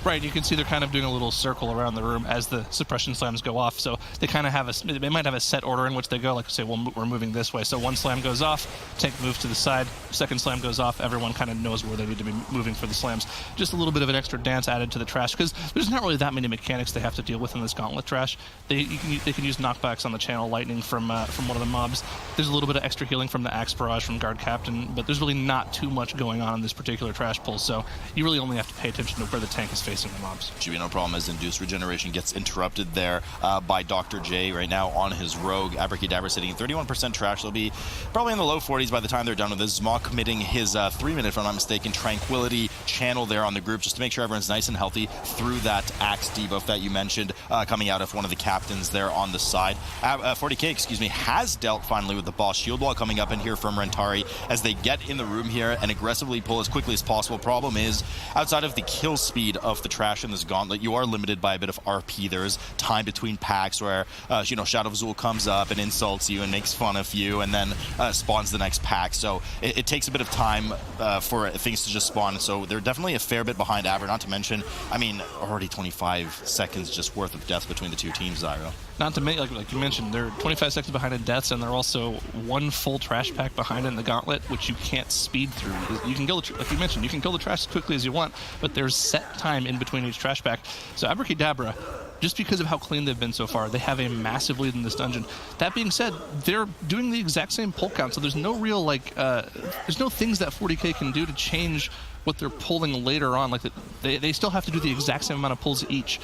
Right, you can see they're kind of doing a little circle around the room as the suppression slams go off. So they kind of have they might have a set order in which they go, like say, well, we're moving this way. So one slam goes off, tank moves to the side, second slam goes off, everyone kind of knows where they need to be moving for the slams. Just a little bit of an extra dance added to the trash, because there's not really that many mechanics they have to deal with in this Gauntlet trash. They can use knockbacks on the channel lightning from one of the mobs. There's a little bit of extra healing from the Axe Barrage from Guard Captain, but there's really not too much going on in this particular trash pull, so you really only have to pay attention to where the tank is facing the mobs. Should be no problem as Induced Regeneration gets interrupted there by Dr. J right now on his Rogue. Abrakeydabra sitting at 31% trash. They'll be probably in the low 40s by the time they're done with this. Zmok committing his 3-minute, if I'm not mistaken, Tranquility channel there on the group just to make sure everyone's nice and healthy through that Axe debuff that you mentioned coming out of one of the captains there on the side. 40K, excuse me, has dealt finally with the boss shield wall coming up in here from Rentari as they get in the room here and aggressively pull as quickly as possible. Problem is, outside of the kill speed of the trash in this Gauntlet, you are limited by a bit of RP. There's time between packs where Shadow of Azul comes up and insults you and makes fun of you and then spawns the next pack. So it takes a bit of time for things to just spawn. So they're definitely a fair bit behind Abra, not to mention, I mean, already 25 seconds just worth of death between the two teams, Zyro. Not to make, like you mentioned, they're 25 seconds behind in deaths, and they're also 1 full trash pack behind in the Gauntlet, which you can't speed through. You can kill like you mentioned, you can kill the trash as quickly as you want, but there's set time in between each trash pack. So Abrakeydabra, just because of how clean they've been so far, they have a massive lead in this dungeon. That being said, they're doing the exact same pull count, so there's no real, there's no things that 40K can do to change what they're pulling later on. Like they still have to do the exact same amount of pulls each.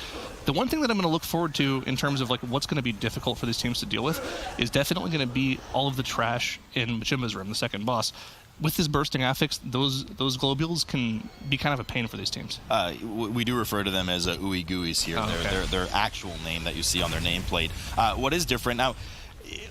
The one thing that I'm going to look forward to in terms of what's going to be difficult for these teams to deal with is definitely going to be all of the trash in Machimba's room, the second boss. With this bursting affix, those globules can be kind of a pain for these teams. We do refer to them as ooey gooeys here. Oh, okay. Their actual name that you see on their nameplate. What is different now,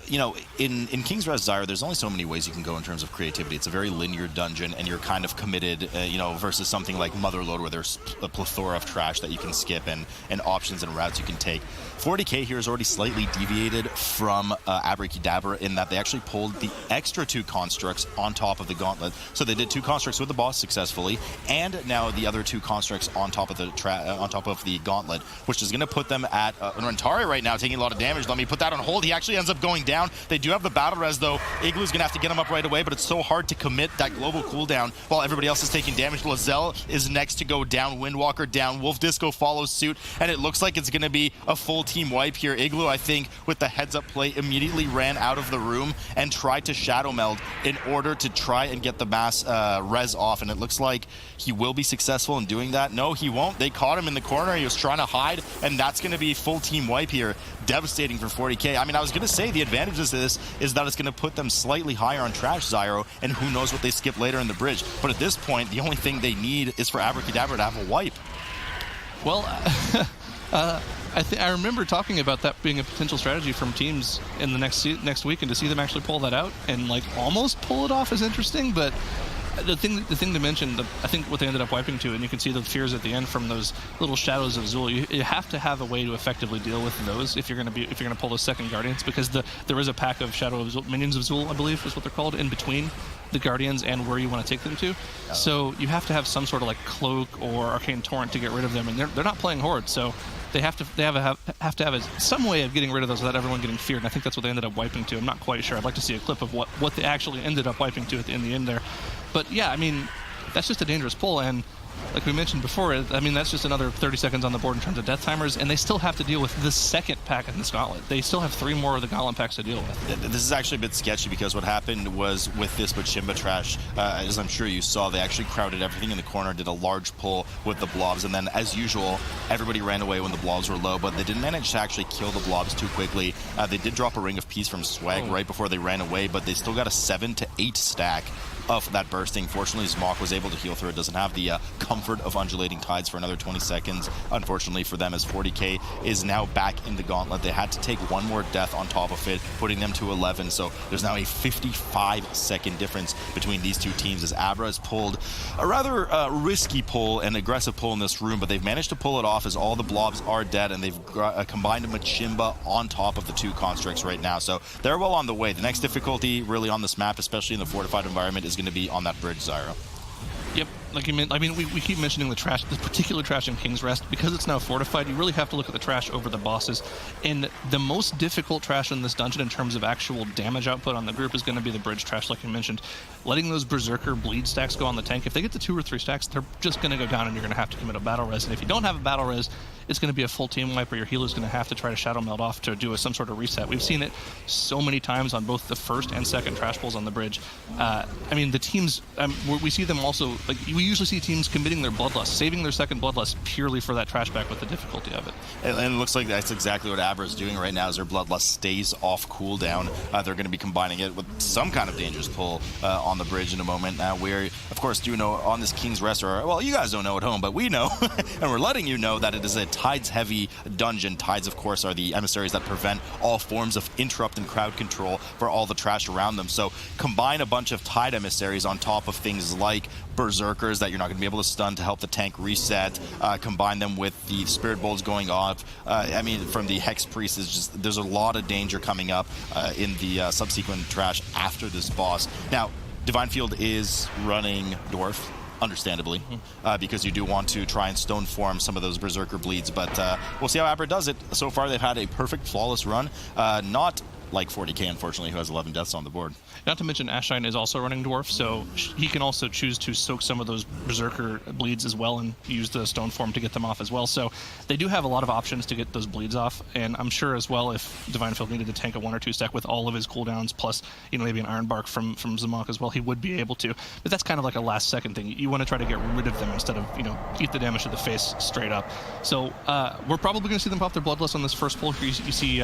you know, in King's Rest Zyro, there's only so many ways you can go in terms of creativity. It's a very linear dungeon, and you're kind of committed, you know, versus something like Motherlode, where there's a plethora of trash that you can skip and options and routes you can take. 40K here is already slightly deviated from Abrakeydabra in that they actually pulled the extra 2 constructs on top of the Gauntlet. So they did 2 constructs with the boss successfully, and now the other 2 constructs on top of the Gauntlet, which is going to put them at Rentari right now taking a lot of damage. Let me put that on hold. He actually ends up going down. They do have the battle res though. Igloo's gonna have to get him up right away, but it's so hard to commit that global cooldown while everybody else is taking damage. Lozelle is next to go down, Windwalker down, Wolf Disco follows suit, and it looks like it's gonna be a full team wipe here. Igloo, I think, with the heads up play, immediately ran out of the room and tried to shadow meld in order to try and get the mass res off, and it looks like he will be successful in doing that. No, he won't. They caught him in the corner. He was trying to hide, and that's gonna be full team wipe here. Devastating for 40K. I mean, I was going to say the advantages of this is that it's going to put them slightly higher on trash Zyro, and who knows what they skip later in the bridge. But at this point, the only thing they need is for Abrakeydabra to have a wipe. Well, I remember talking about that being a potential strategy from teams in the next week, and to see them actually pull that out and like almost pull it off is interesting. But the thing to mention, I think what they ended up wiping to, and you can see the fears at the end from those little shadows of Zul. You have to have a way to effectively deal with those if you're going to pull those second guardians, because there is a pack of shadow of Zul, minions of Zul, I believe is what they're called, in between the guardians and where you want to take them to. So you have to have some sort of like cloak or arcane torrent to get rid of them, and they're not playing horde, so they have to have some way of getting rid of those without everyone getting feared, and I think that's what they ended up wiping to. I'm not quite sure. I'd like to see a clip of what they actually ended up wiping to in the end there. But yeah, I mean, that's just a dangerous pull, and like we mentioned before, I mean, that's just another 30 seconds on the board in terms of death timers, and they still have to deal with the second pack in this Gauntlet. They still have 3 more of the Gauntlet packs to deal with. This is actually a bit sketchy, because what happened was with this Bachimba trash, as I'm sure you saw, they actually crowded everything in the corner, did a large pull with the blobs, and then as usual, everybody ran away when the blobs were low, but they didn't manage to actually kill the blobs too quickly. They did drop a Ring of Peace from Swag right before they ran away, but they still got a 7 to 8 stack of that bursting. Fortunately, Zmok was able to heal through it. Doesn't have the comfort of undulating tides for another 20 seconds, unfortunately for them, as 40K is now back in the Gauntlet. They had to take 1 more death on top of it, putting them to 11, so there's now a 55-second difference between these 2 teams, as Abra has pulled a rather risky pull and aggressive pull in this room, but they've managed to pull it off as all the blobs are dead, and they've combined a Machimba on top of the 2 constructs right now, so they're well on the way. The next difficulty really on this map, especially in the fortified environment, is going to be on that bridge, Zyro. Yep, like you meant. I mean, we keep mentioning the trash, the particular trash in King's Rest, because it's now fortified. You really have to look at the trash over the bosses, and the most difficult trash in this dungeon in terms of actual damage output on the group is going to be the bridge trash, like you mentioned. Letting those berserker bleed stacks go on the tank. If they get to 2 or 3 stacks, they're just going to go down, and you're going to have to commit a battle res. And if you don't have a battle res, it's going to be a full team wipe, or your healer's going to have to try to shadow meld off to do some sort of reset. We've seen it so many times on both the first and second trash pulls on the bridge. I mean, the teams, we see them also, like, we usually see teams committing their Bloodlust, saving their second Bloodlust purely for that trash back with the difficulty of it. And it looks like that's exactly what Abra is doing right now, as their Bloodlust stays off cooldown. They're going to be combining it with some kind of dangerous pull on the bridge in a moment. We, of course, do know on this King's Rest, or, well, you guys don't know at home, but we know, and we're letting you know that it is a Tides-heavy dungeon. Tides, of course, are the emissaries that prevent all forms of interrupt and crowd control for all the trash around them. So combine a bunch of Tide emissaries on top of things like Berserkers that you're not going to be able to stun to help the tank reset. Combine them with the Spirit Bolts going off. I mean, from the Hex Priest, is just, there's a lot of danger coming up in the subsequent trash after this boss. Now, Divine Field is running Dwarf, understandably, because you do want to try and stone form some of those Berserker bleeds, but we'll see how Abra does it. So far, they've had a perfect, flawless run. Not like 40K, unfortunately, who has 11 deaths on the board. Not to mention Ashine is also running Dwarf, so he can also choose to soak some of those Berserker bleeds as well and use the stone form to get them off as well. So they do have a lot of options to get those bleeds off, and I'm sure as well if Divine Field needed to tank a 1 or 2 stack with all of his cooldowns, plus, you know, maybe an Iron Bark from Zmok as well, he would be able to. But that's kind of like a last second thing. You want to try to get rid of them instead of, you know, eat the damage to the face straight up. So we're probably going to see them pop their Bloodlust on this first pull. You see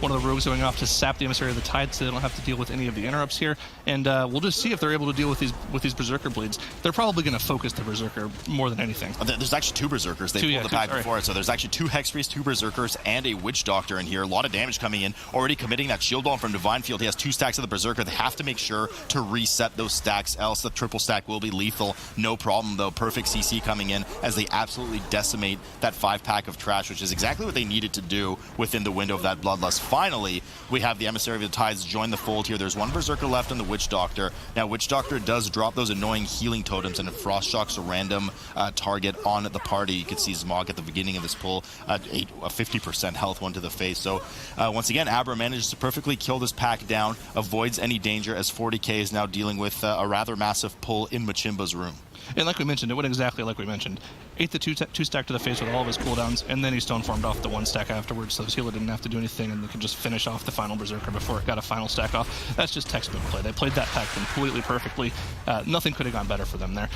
one of the rogues going off to sap the Emissary of the Tide so they don't have to deal with any of the interrupts here. And we'll just see if they're able to deal with these Berserker bleeds. They're probably going to focus the Berserker more than anything. There's actually 2 Berserkers. They pulled the pack before it, so there's actually 2 Hex Priests, 2 Berserkers, and a Witch Doctor in here. A lot of damage coming in. Already committing that Shield Wall from Divine Field. He has 2 stacks of the Berserker. They have to make sure to reset those stacks, else the triple stack will be lethal. No problem, though. Perfect CC coming in as they absolutely decimate that 5-pack of trash, which is exactly what they needed to do within the window of that Bloodlust. Finally, we have the Emissary of the Tides join the fold here. There's 1 Berserker left on the Witch Doctor. Now, Witch Doctor does drop those annoying healing totems, and it Frost Shocks a random target on the party. You can see Zmog at the beginning of this pull, a 50% health, one to the face. So, once again, Abra manages to perfectly kill this pack down, avoids any danger as 40K is now dealing with a rather massive pull in Machimba's room. And like we mentioned, it went exactly like we mentioned. Ate the 2 stack to the face with all of his cooldowns, and then he stone formed off the 1 stack afterwards, so his healer didn't have to do anything, and they could just finish off the final Berserker before it got a final stack off. That's just textbook play. They played that pack completely perfectly. Nothing could have gone better for them there.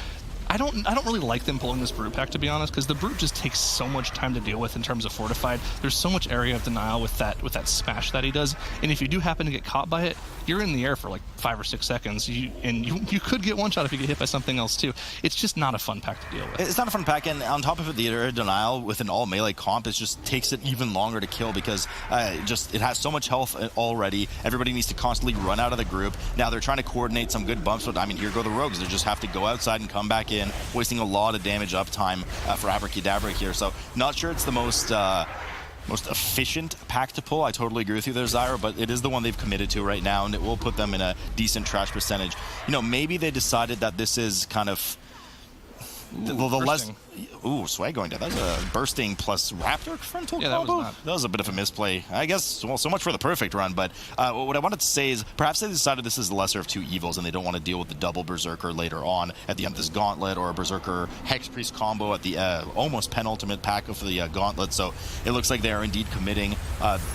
I don't really like them pulling this Brute pack, to be honest, because the Brute just takes so much time to deal with in terms of Fortified. There's so much area of denial with that smash that he does, and if you do happen to get caught by it, you're in the air for like 5 or 6 seconds, and you could get one shot if you get hit by something else too. It's just not a fun pack to deal with. It's not a fun pack, and on top of it, the area of denial with an all melee comp just takes it even longer to kill because it has so much health already. Everybody needs to constantly run out of the group. Now they're trying to coordinate some good bumps, but I mean, here go the rogues. They just have to go outside and come back in, wasting a lot of damage uptime for Abrakeydabra here. So not sure it's the most efficient pack to pull. I totally agree with you there, Zyra, but it is the one they've committed to right now, and it will put them in a decent trash percentage. You know, maybe they decided that this is kind of the less... Ooh, Swag going down. That was a bursting plus Raptor frontal combo? That was a bit of a misplay. I guess, well, so much for the perfect run, but what I wanted to say is perhaps they decided this is the lesser of 2 evils and they don't want to deal with the double Berserker later on at the end of this Gauntlet, or a Berserker Hex Priest combo at the almost penultimate pack of the Gauntlet. So it looks like they are indeed committing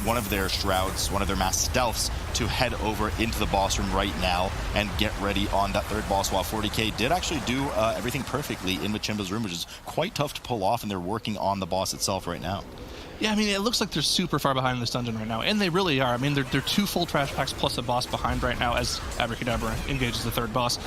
one of their Shrouds, one of their mass stealths, to head over into the boss room right now and get ready on that 3rd boss, while 40K did actually do everything perfectly in Machimba's room, which is quite tough to pull off, and they're working on the boss itself right now. Yeah, I mean, it looks like they're super far behind in this dungeon right now, and they really are. I mean, they're 2 full trash packs plus a boss behind right now as Abrakeydabra engages the 3rd boss.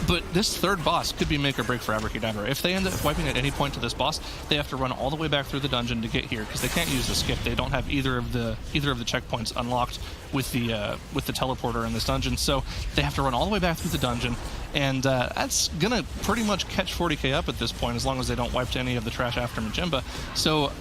But this 3rd boss could be make or break for Abrakeydabra. If they end up wiping at any point to this boss, they have to run all the way back through the dungeon to get here, because they can't use the skip. They don't have either of the checkpoints unlocked with the teleporter in this dungeon, so they have to run all the way back through the dungeon, and that's gonna pretty much catch 40K up at this point, as long as they don't wipe to any of the trash after Machimba. So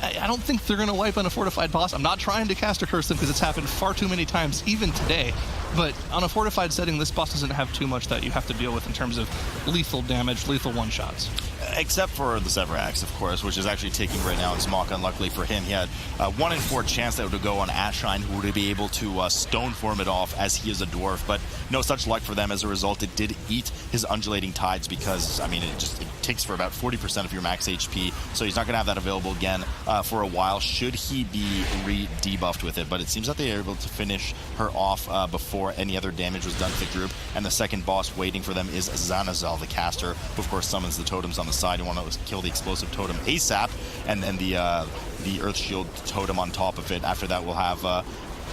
I don't think they're going to wipe on a fortified boss. I'm not trying to caster curse them because it's happened far too many times, even today. But on a fortified setting, this boss doesn't have too much that you have to deal with in terms of lethal damage, lethal one-shots. Except for the Severax, of course, which is actually taking right now in Smok. Unluckily for him, he had a 1 in 4 chance that would go on Ashine, who would be able to stone form it off as he is a dwarf. But no such luck for them. As a result, it did eat his undulating tides because, I mean, it takes for about 40% of your max HP. So he's not going to have that available again for a while, should he be re-debuffed with it. But it seems that they are able to finish her off before any other damage was done to the group. And the second boss waiting for them is Xanazel, the caster, who of course summons the totems on the side and want to kill the explosive totem ASAP, and then the Earth Shield totem on top of it. After that, we'll have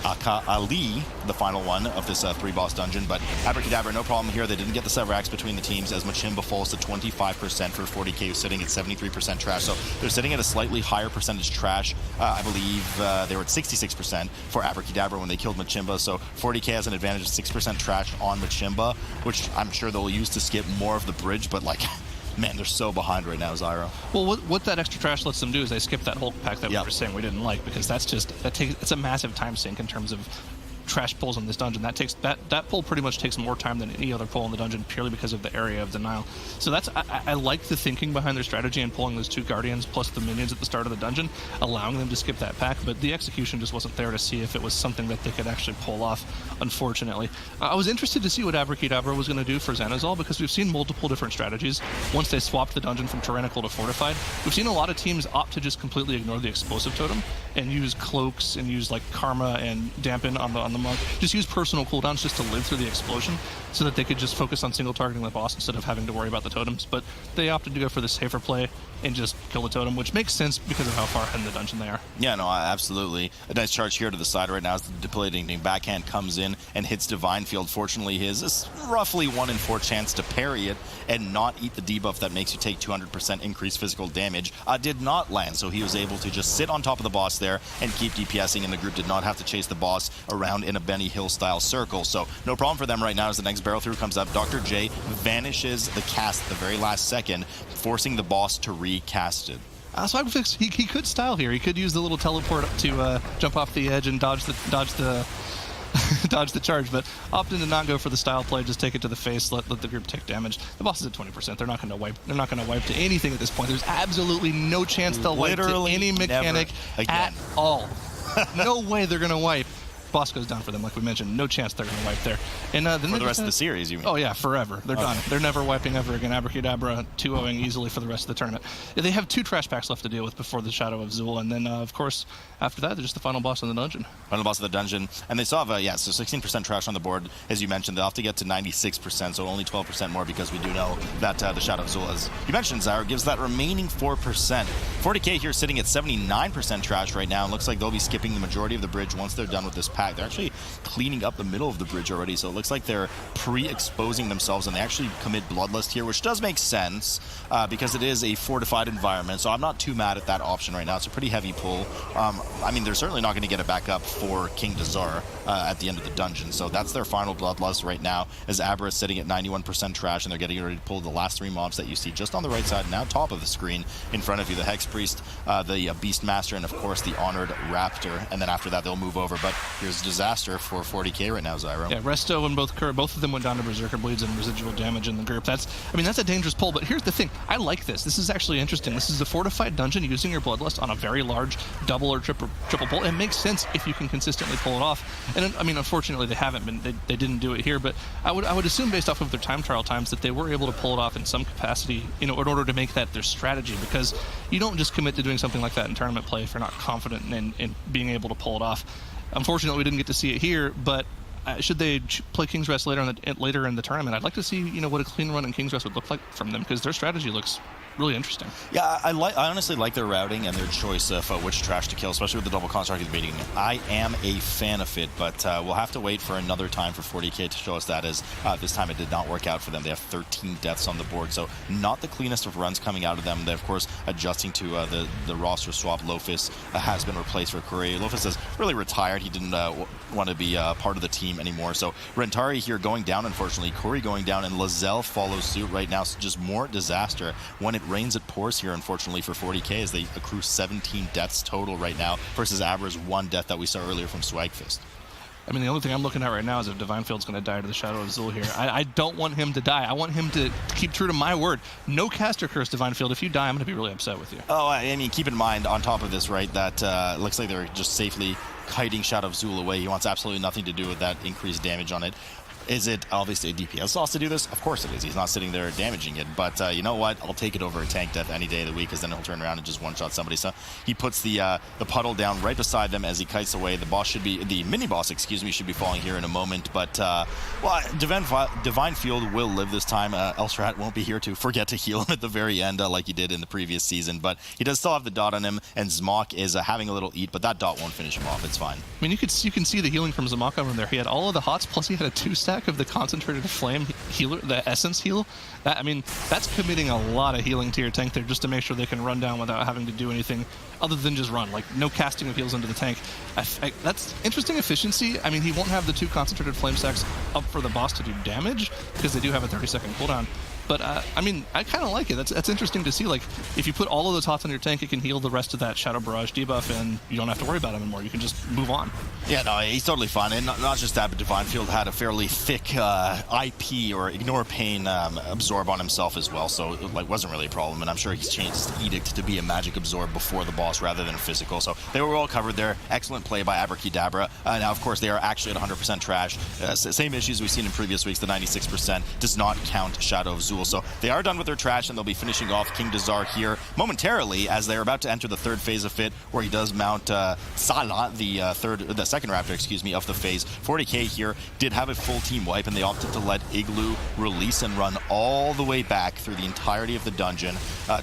Aka Ali, the final one of this 3-boss dungeon. But Abrakeydabra, no problem here. They didn't get the Severax between the teams, as Machimba falls to 25% for 40K, who's sitting at 73% trash. So they're sitting at a slightly higher percentage trash. I believe they were at 66% for Abrakeydabra when they killed Machimba. So 40K has an advantage of 6% trash on Machimba, which I'm sure they'll use to skip more of the bridge, but like... Man, they're so behind right now, Zyra. Well, what that extra trash lets them do is they skip that Hulk pack that we were saying we didn't like, because it's a massive time sink in terms of trash pulls in this dungeon. That pull pretty much takes more time than any other pull in the dungeon, purely because of the area of denial. So I like the thinking behind their strategy and pulling those 2 guardians plus the minions at the start of the dungeon, allowing them to skip that pack, but the execution just wasn't there to see if it was something that they could actually pull off, unfortunately. I was interested to see what Abrakeydabra was going to do for Xanazel, because we've seen multiple different strategies once they swapped the dungeon from tyrannical to fortified. We've seen a lot of teams opt to just completely ignore the explosive totem and use cloaks and use like karma and dampen on the them long. Just use personal cooldowns just to live through the explosion so that they could just focus on single targeting the boss instead of having to worry about the totems. But they opted to go for the safer play and just kill the totem, which makes sense because of how far ahead in the dungeon they are. Yeah, no, absolutely. A nice charge here to the side right now as the depleting backhand comes in and hits Divine Field. Fortunately, his is roughly 1 in 4 chance to parry it and not eat the debuff that makes you take 200% increased physical damage did not land, so he was able to just sit on top of the boss there and keep DPSing, and the group did not have to chase the boss around in a Benny Hill style circle. So no problem for them right now as the next barrel through comes up. Dr. J vanishes the cast at the very last second, forcing the boss to recast it. So he could style here. He could use the little teleport to jump off the edge and dodge the dodge the charge, but opting to not go for the style play, just take it to the face, let the group take damage. The boss is at 20%. They're not going to wipe. They're not going to wipe to anything at this point. There's absolutely no chance they'll wipe to any mechanic at all. No way they're going to wipe. Boss goes down for them, like we mentioned. No chance they're going to wipe there. And then for the rest of the series, you mean? Oh yeah, forever. They're done. They're never wiping ever again. Abrakeydabra 2-0ing easily for the rest of the tournament. They have 2 trash packs left to deal with before the Shadow of Zul, and then of course after that they're just the final boss in the dungeon. Final boss of the dungeon, and they still have so 16% trash on the board, as you mentioned. They'll have to get to 96%, so only 12% more, because we do know that the Shadow of Zul, as you mentioned, Zyra, gives that remaining 4%. Fourty K here sitting at 79% trash right now, and looks like they'll be skipping the majority of the bridge once they're done with this pack. They're actually cleaning up the middle of the bridge already, so it looks like they're pre-exposing themselves, and they actually commit Bloodlust here, which does make sense because it is a fortified environment, so I'm not too mad at that option right now. It's a pretty heavy pull. I mean, they're certainly not going to get it back up for King Dazar at the end of the dungeon, so that's their final Bloodlust right now, as Abra is sitting at 91% trash, and they're getting ready to pull the last 3 mobs that you see just on the right side, now top of the screen in front of you, the Hex Priest, the Beastmaster, and of course the Honored Raptor, and then after that they'll move over. But here's Disaster for 40K right now, Zyro. Yeah, Resto and both of them went down to Berserker Bleeds and residual damage in the group. That's a dangerous pull, but here's the thing. I like this. This is actually interesting. This is a fortified dungeon using your Bloodlust on a very large double or triple pull. It makes sense if you can consistently pull it off. And I mean, unfortunately, they haven't been. They didn't do it here, but I would assume based off of their time trial times that they were able to pull it off in some capacity, in order to make that their strategy, because you don't just commit to doing something like that in tournament play if you're not confident in being able to pull it off. Unfortunately, we didn't get to see it here, but should they play King's Rest later in the tournament, I'd like to see what a clean run in King's Rest would look like from them, because their strategy looks really interesting. Yeah, I honestly like their routing and their choice of which trash to kill, especially with the double construct at the beginning. I am a fan of it, but we'll have to wait for another time for 40K to show us that, as this time it did not work out for them. They have 13 deaths on the board, so not the cleanest of runs coming out of them. They're, of course, adjusting to the roster swap. Lofus has been replaced for Curry. Lofus has really retired. He didn't want to be part of the team anymore. So Rentari here going down, unfortunately. Curry going down, and Lazelle follows suit right now. So just more disaster. When it rains, it pours here, unfortunately, for 40K, as they accrue 17 deaths total right now versus Abra's 1 death that we saw earlier from Swagfist. I mean, the only thing I'm looking at right now is if Divine Field's going to die to the Shadow of Zul here. I don't want him to die. I want him to keep true to my word. No caster curse, Divine Field. If you die, I'm going to be really upset with you. Oh, I mean, keep in mind, on top of this, right, that looks like they're just safely kiting Shadow of Zul away. He wants absolutely nothing to do with that increased damage on it. Is it obviously a DPS loss to do this? Of course it is. He's not sitting there damaging it. But you know what? I'll take it over a tank death any day of the week, because then he'll turn around and just one-shot somebody. So he puts the puddle down right beside them as he kites away. The mini-boss, should be falling here in a moment. But, well, Divine Field will live this time. Elstrat won't be here to forget to heal him at the very end like he did in the previous season. But he does still have the dot on him, and Zmok is having a little eat, but that dot won't finish him off. It's fine. I mean, you can see the healing from Zmok over there. He had all of the hots, plus he had a 2-stack of the concentrated flame healer, the essence heal. That's committing a lot of healing to your tank there, just to make sure they can run down without having to do anything other than just run. Like, no casting of heals into the tank. That's interesting efficiency. I mean, he won't have the 2 concentrated flame stacks up for the boss to do damage, because they do have a 30-second cooldown. But, I mean, I kind of like it. That's interesting to see. Like, if you put all of those hots on your tank, it can heal the rest of that Shadow Barrage debuff, and you don't have to worry about him anymore. You can just move on. Yeah, no, he's totally fine. And not just that, but Divine Field had a fairly thick IP, or Ignore Pain, absorb on himself as well, so it wasn't really a problem. And I'm sure he's changed his edict to be a magic absorb before the boss rather than a physical. So they were all covered there. Excellent play by Abrakeydabra. Now, of course, they are actually at 100% trash. Same issues we've seen in previous weeks. The 96% does not count Shadow of Zul tool. So they are done with their trash, and they'll be finishing off King Dazar here momentarily as they're about to enter the third phase of Fit, where he does mount Sala, the second Raptor, excuse me, of the phase. 40K here did have a full team wipe, and they opted to let Igloo release and run all the way back through the entirety of the dungeon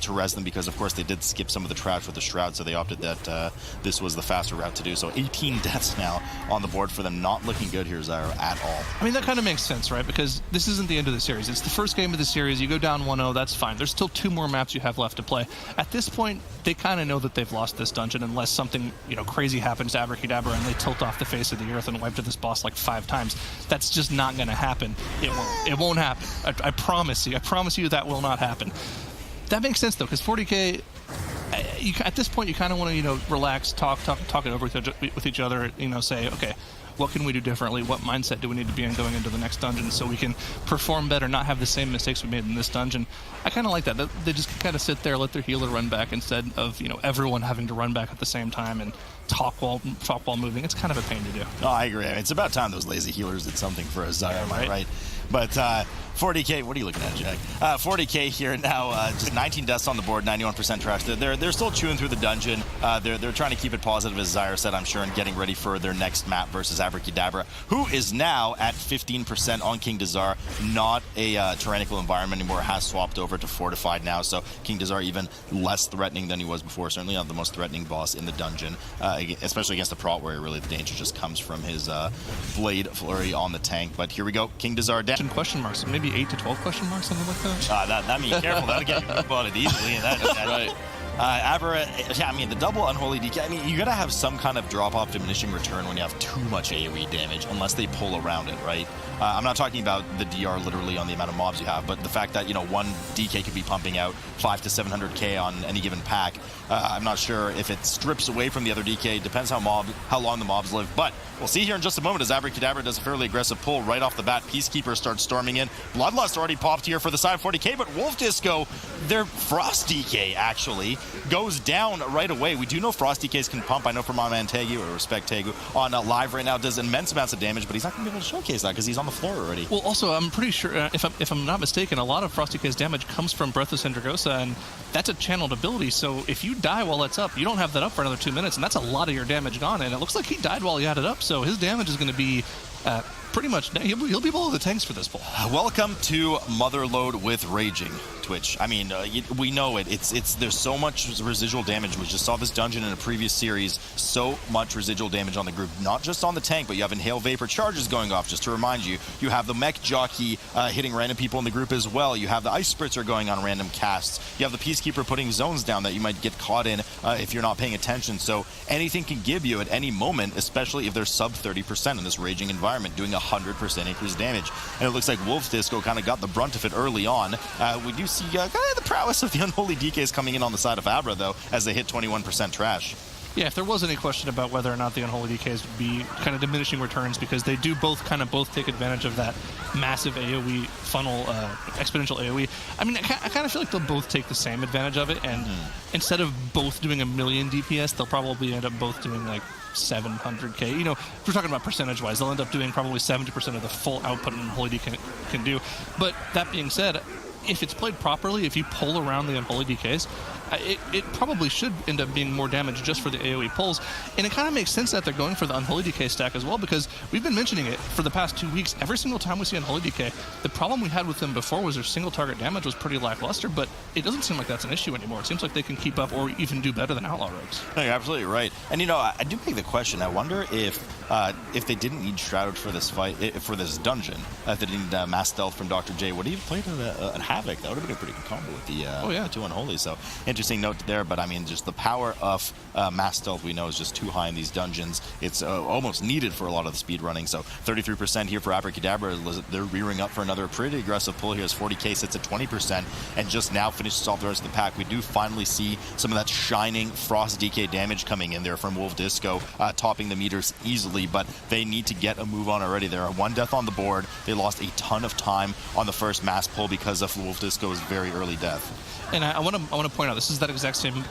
to res them, because of course they did skip some of the trash with the Shroud, so they opted that this was the faster route to do. So 18 deaths now on the board for them. Not looking good here, Zyro, at all. I mean, that kind of makes sense, right? Because this isn't the end of the series. It's the first game of the series. You go down 1-0, that's fine. There's still 2 more maps you have left to play. At this point, they kind of know that they've lost this dungeon unless something, crazy happens to Abrakeydabra and they tilt off the face of the earth and wipe to this boss like 5 times. That's just not going to happen. It won't happen. I promise you. I promise you that will not happen. That makes sense, though, because 40K, at this point, you kind of want to, relax, talk it over with each other, say, okay, what can we do differently? What mindset do we need to be in going into the next dungeon so we can perform better, not have the same mistakes we made in this dungeon? I kind of like that. They just kind of sit there, let their healer run back instead of, everyone having to run back at the same time and talk while moving. It's kind of a pain to do. Oh, I agree. It's about time those lazy healers did something for us, Zyro, right? But 40K, what are you looking at, Jack? 40K here now, just 19 deaths on the board, 91% trash. They're still chewing through the dungeon. They're trying to keep it positive, as Zyro said, I'm sure, and getting ready for their next map versus Abrakeydabra, who is now at 15% on King Dazar. Not a tyrannical environment anymore, has swapped over to fortified now, so King Dazar even less threatening than he was before. Certainly not the most threatening boss in the dungeon, especially against the Prot, where really the danger just comes from his Blade Flurry on the tank. But here we go, King Dazar down. Question marks, maybe 8 to 12 question marks, something like that. That means careful. That'll get you move on it easily. And that Right. Abra, yeah, I mean, the double Unholy DK, I mean, you gotta have some kind of drop-off diminishing return when you have too much AoE damage, unless they pull around it, right? I'm not talking about the DR literally on the amount of mobs you have, but the fact that, one DK could be pumping out 500 to 700k on any given pack. I'm not sure if it strips away from the other DK. Depends how long the mobs live, but we'll see here in just a moment as Abrakeydabra does a fairly aggressive pull right off the bat. Peacekeeper starts storming in. Bloodlust already popped here for the side of 40k, but Wolf Disco, their Frost DK actually goes down right away. We do know Frost DKs can pump. I know from my man Tegu, or respect Tegu, on live right now, does immense amounts of damage, but he's not going to be able to showcase that because he's on the floor already. Well, also, I'm pretty sure, if I'm not mistaken, a lot of Frost DK's damage comes from Breathless Andragosa, and that's a channeled ability, so if you die while it's up, you don't have that up for another 2 minutes, and that's a lot of your damage gone, and it looks like he died while he had it up, so his damage is going to be pretty much, he'll be below the tanks for this pull. Welcome to Motherlode with Raging, Twitch. I mean, we know it. There's so much residual damage. We just saw this dungeon in a previous series. So much residual damage on the group, not just on the tank, but you have Inhale Vapor charges going off, just to remind you. You have the Mech Jockey hitting random people in the group as well. You have the Ice Spritzer going on random casts. You have the Peacekeeper putting zones down that you might get caught in if you're not paying attention. So anything can give you at any moment, especially if they're sub 30% in this Raging environment, doing 100% increased damage. And it looks like Wolf Disco kind of got the brunt of it early on. We do see kind of the prowess of the Unholy DKs coming in on the side of Abra, though, as they hit 21% trash. Yeah, if there was any question about whether or not the Unholy DKs would be kind of diminishing returns, because they do both take advantage of that massive AoE funnel, exponential AoE. I mean, I kind of feel like they'll both take the same advantage of it, and instead of both doing a million DPS, they'll probably end up both doing like 700k. If we're talking about percentage-wise, they'll end up doing probably 70% of the full output an Unholy DK can do. But that being said, if it's played properly, if you pull around the Unholy DKs, it probably should end up being more damage just for the AoE pulls. And it kind of makes sense that they're going for the Unholy DK stack as well, because we've been mentioning it for the past 2 weeks. Every single time we see Unholy DK, the problem we had with them before was their single target damage was pretty lackluster, but it doesn't seem like that's an issue anymore. It seems like they can keep up or even do better than Outlaw Rogues. No, you're absolutely right. And I do make the question, I wonder if they didn't need Shrouded for this fight, for this dungeon, if they didn't need Mass Stealth from Dr. J, would he have played a Havoc? That would have been a pretty good combo with the two Unholy. So interesting note there, but I mean, just the power of Mass Stealth we know is just too high in these dungeons. It's almost needed for a lot of the speed running. So 33% here for Abrakeydabra. They're rearing up for another pretty aggressive pull here as 40k sits at 20% and just now finishes off the rest of the pack. We do finally see some of that shining Frost DK damage coming in there from Wolf Disco, topping the meters easily, but they need to get a move on already. There are 1 death on the board. They lost a ton of time on the first mass pull because of Wolf Disco's very early death. And I want to point out, this is that exact same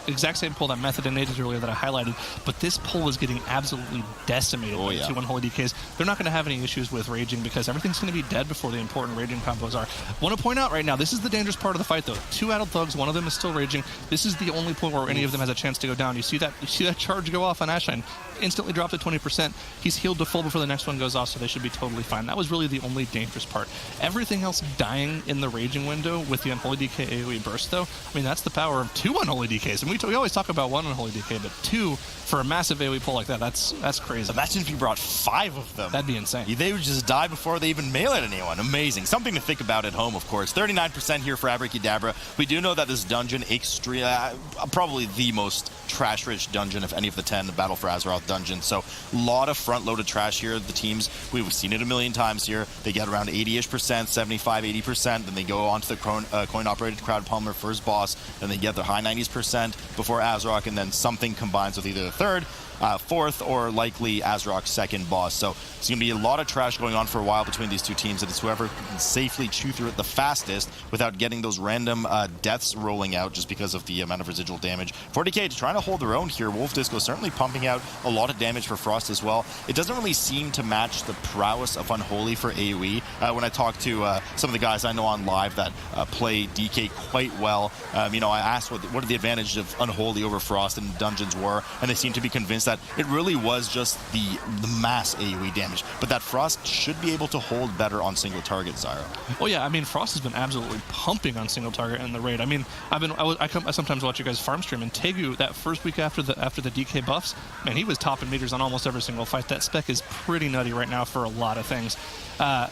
exact same pull that Method and Nate did earlier that I highlighted, but this pull was getting absolutely decimated by the 2 Unholy DKs. They're not going to have any issues with raging because everything's going to be dead before the important raging combos are. Want to point out right now, this is the dangerous part of the fight though. 2 Addled Thugs, one of them is still raging. This is the only point where any of them has a chance to go down. You see that charge go off on Ashline, instantly dropped to 20%. He's healed to full before the next one goes off, so they should be totally fine. That was really the only dangerous part. Everything else dying in the raging window with the Unholy DK AoE burst though, I mean, that's the power of 2 Unholy DKs. And we always talk about 1 Unholy DK, but 2 for a massive AoE pull like that, that's crazy. Imagine if you brought 5 of them. That'd be insane. They would just die before they even melee anyone. Amazing. Something to think about at home, of course. 39% here for Abrakeydabra. We do know that this dungeon, probably the most trash-rich dungeon of any of the 10 Battle for Azeroth dungeons. So a lot of front-loaded trash here. The teams, we've seen it a million times here. They get around 80-ish%, 75, 80%. Then they go on to the coin-operated crowd pummeler first boss. Then they get their high 90s% before Azeroth, and then something combines with either the third, fourth, or likely Azeroth's second boss. So it's going to be a lot of trash going on for a while between these 2 teams, and it's whoever can safely chew through it the fastest without getting those random deaths rolling out just because of the amount of residual damage. 40 K trying to hold their own here. Wolf Disco certainly pumping out a lot of damage for Frost as well. It doesn't really seem to match the prowess of Unholy for AoE. When I talk to some of the guys I know on live that play DK quite well, I asked what the advantage of Unholy over Frost in dungeons were, and they seem to be convinced that it really was just the mass AoE damage, but that Frost should be able to hold better on single target, Zyro. Oh yeah, I mean, Frost has been absolutely pumping on single target in the raid. I mean, I sometimes watch you guys farm stream, and Tegu, that first week after the DK buffs, man, he was topping meters on almost every single fight. That spec is pretty nutty right now for a lot of things. Got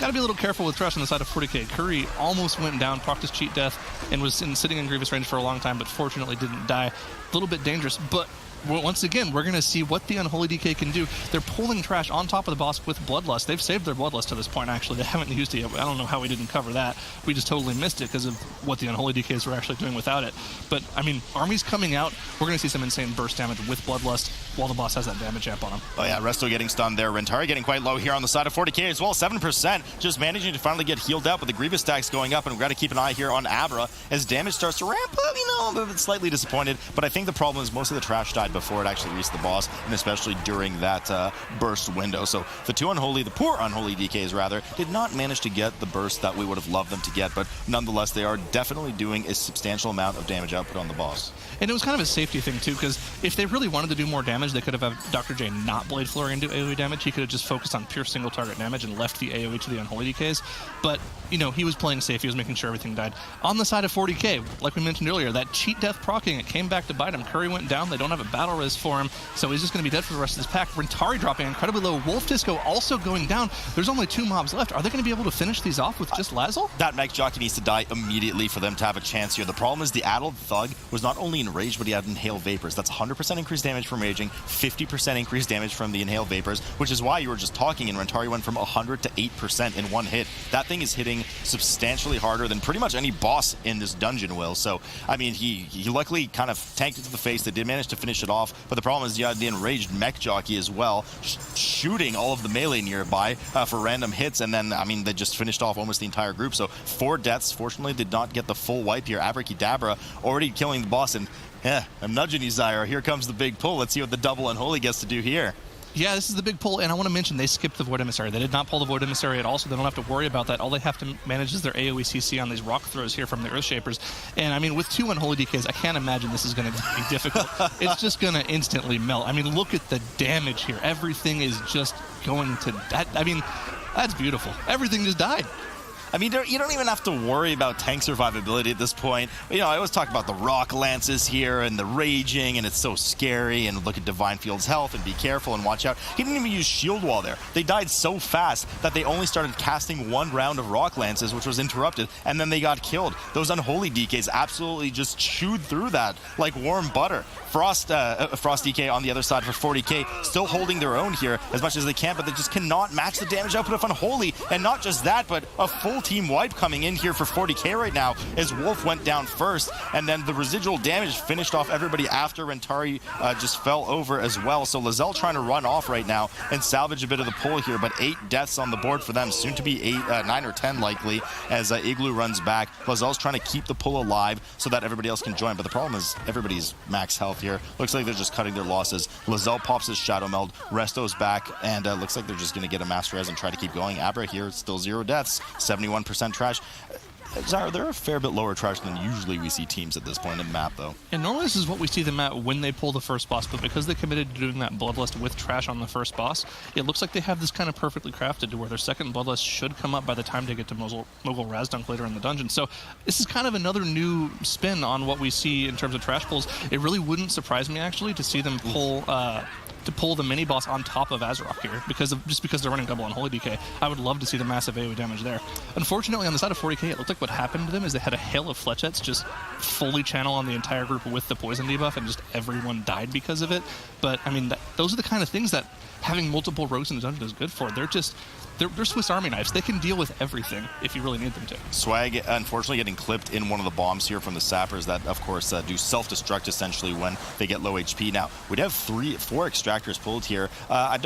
to be a little careful with trash on the side of 40K. Curry almost went down, procced his cheat death, and was sitting in grievous range for a long time, but fortunately didn't die. A little bit dangerous, but once again, we're going to see what the Unholy DK can do. They're pulling trash on top of the boss with Bloodlust. They've saved their Bloodlust to this point, actually. They haven't used it yet. I don't know how we didn't cover that. We just totally missed it because of what the Unholy DKs were actually doing without it. But, I mean, armies coming out, we're going to see some insane burst damage with Bloodlust while the boss has that damage amp on him. Oh yeah, Resto getting stunned there. Rentari getting quite low here on the side of 40K as well. 7%, just managing to finally get healed up with the grievous stacks going up, and we've got to keep an eye here on Abra as damage starts to ramp up. I'm a bit slightly disappointed, but I think the problem is most of the trash died before it actually reached the boss, and especially during that burst window. So the poor Unholy DKs rather, did not manage to get the burst that we would have loved them to get, but nonetheless, they are definitely doing a substantial amount of damage output on the boss. And it was kind of a safety thing too, because if they really wanted to do more damage, they could have had Dr. J not Blade Flurry and do AoE damage. He could have just focused on pure single target damage and left the AoE to the Unholy DKs. But, he was playing safe. He was making sure everything died. On the side of 40K, like we mentioned earlier, that cheat death proccing, it came back to bite him. Curry went down. They don't have a battle res for him, so he's just going to be dead for the rest of this pack. Rentari dropping incredibly low. Wolf Disco also going down. There's only 2 mobs left. Are they going to be able to finish these off with just Lazzle? That mech jockey needs to die immediately for them to have a chance here. The problem is the Addled Thug was not only enraged, but he had Inhale Vapors. That's 100% increased damage from raging, 50% increased damage from the Inhale Vapors, which is why you were just talking, and Rentari went from 100 to 8% in one hit. That thing is hitting substantially harder than pretty much any boss in this dungeon will. So, I mean, he luckily kind of tanked it to the face. They did manage to finish it off, but the problem is you had the enraged mech jockey as well, shooting all of the melee nearby for random hits, and then, I mean, they just finished off almost the entire group. So 4 deaths, fortunately, did not get the full wipe here. Abrakeydabra already killing the boss, and I'm nudging you, Zyro. Here comes the big pull. Let's see what the double Unholy gets to do here. Yeah, this is the big pull, and I want to mention they skipped the Void Emissary. They did not pull the Void Emissary at all, so they don't have to worry about that. All they have to manage is their AoE CC on these rock throws here from the Earthshapers. And, I mean, with 2 Unholy DKs, I can't imagine this is going to be difficult. It's just going to instantly melt. I mean, look at the damage here. Everything is just going to... I mean, that's beautiful. Everything just died. I mean, you don't even have to worry about tank survivability at this point. I always talk about the rock lances here and the raging, and it's so scary, and look at Divine Field's health and be careful and watch out. He didn't even use shield wall there. They died so fast that they only started casting 1 round of rock lances, which was interrupted, and then they got killed. Those Unholy DKs absolutely just chewed through that like warm butter. Frost DK on the other side for 40K, still holding their own here as much as they can, but they just cannot match the damage output of Unholy, and not just that, but a full team wipe coming in here for 40K right now as Wolf went down first, and then the residual damage finished off everybody after Rentari just fell over as well. So Lizelle trying to run off right now and salvage a bit of the pull here, but 8 deaths on the board for them, soon to be 9 or 10 likely as Igloo runs back. Lizelle's trying to keep the pull alive so that everybody else can join, but the problem is everybody's max health here. Looks like they're just cutting their losses. Lizelle pops his Shadow Meld, Resto's back, and looks like they're just going to get a Master Res and try to keep going. Abra here, still 0 deaths, 71% trash. Zyra, they're a fair bit lower trash than usually we see teams at this point in the map, though. And normally this is what we see them at when they pull the first boss, but because they committed to doing that Bloodlust with trash on the first boss, it looks like they have this kind of perfectly crafted to where their second Bloodlust should come up by the time they get to Mogul Razdunk later in the dungeon. So this is kind of another new spin on what we see in terms of trash pulls. It really wouldn't surprise me, actually, to see them pull the mini boss on top of Azerok here just because they're running double Unholy DK. I would love to see the massive AoE damage there. Unfortunately, on the side of 40K, it looked like what happened to them is they had a hail of fletchettes just fully channel on the entire group with the poison debuff, and just everyone died because of it. But I mean, those are the kind of things that having multiple rogues in the dungeon is good for. They're Swiss Army knives. They can deal with everything if you really need them to. Swag, unfortunately, getting clipped in one of the bombs here from the sappers that, of course, do self-destruct essentially when they get low HP. Now, we'd have 4 extractors pulled here. I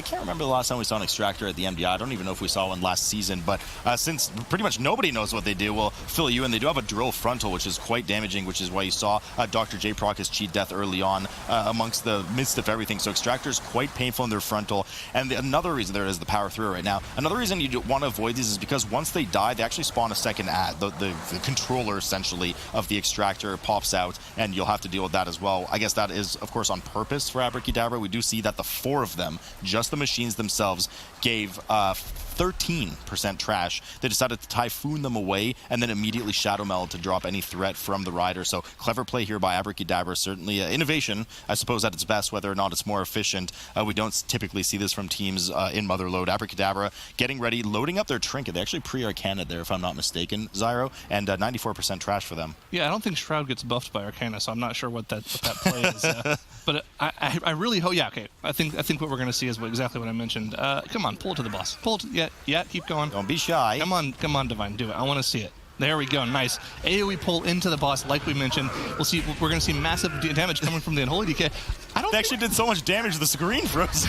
can't remember the last time we saw an extractor at the MDI. I don't even know if we saw one last season, but since pretty much nobody knows what they do, we'll fill you in. They do have a drill frontal, which is quite damaging, which is why you saw Dr. J proc his cheat death early on amongst the midst of everything. So extractors quite painful in their frontal. And another reason there is the power through right now. Another reason you want to avoid these is because once they die, they actually spawn a second ad. The controller, essentially, of the extractor pops out, and you'll have to deal with that as well. I guess that is, of course, on purpose for Abrakeydabra. We do see that the 4 of them, just the machines themselves, gave 13% trash. They decided to Typhoon them away and then immediately Shadow Meld to drop any threat from the rider. So clever play here by Abrakeydabra. Certainly innovation, I suppose, at its best, whether or not it's more efficient. We don't typically see this from teams in Motherlode. Abrakeydabra getting ready, loading up their trinket. They actually pre-Arcana there, if I'm not mistaken, Zyro, and 94% trash for them. Yeah, I don't think Shroud gets buffed by Arcana, so I'm not sure what that play is. But I really hope, yeah, okay. I think what we're going to see is exactly what I mentioned. Come on, pull it to the boss. Pull it, yeah, keep going. Don't be shy. Come on, Divine, do it. I want to see it. There we go, nice. AoE pull into the boss, like we mentioned. We're going to see massive damage coming from the Unholy DK. They actually did so much damage to the screen froze.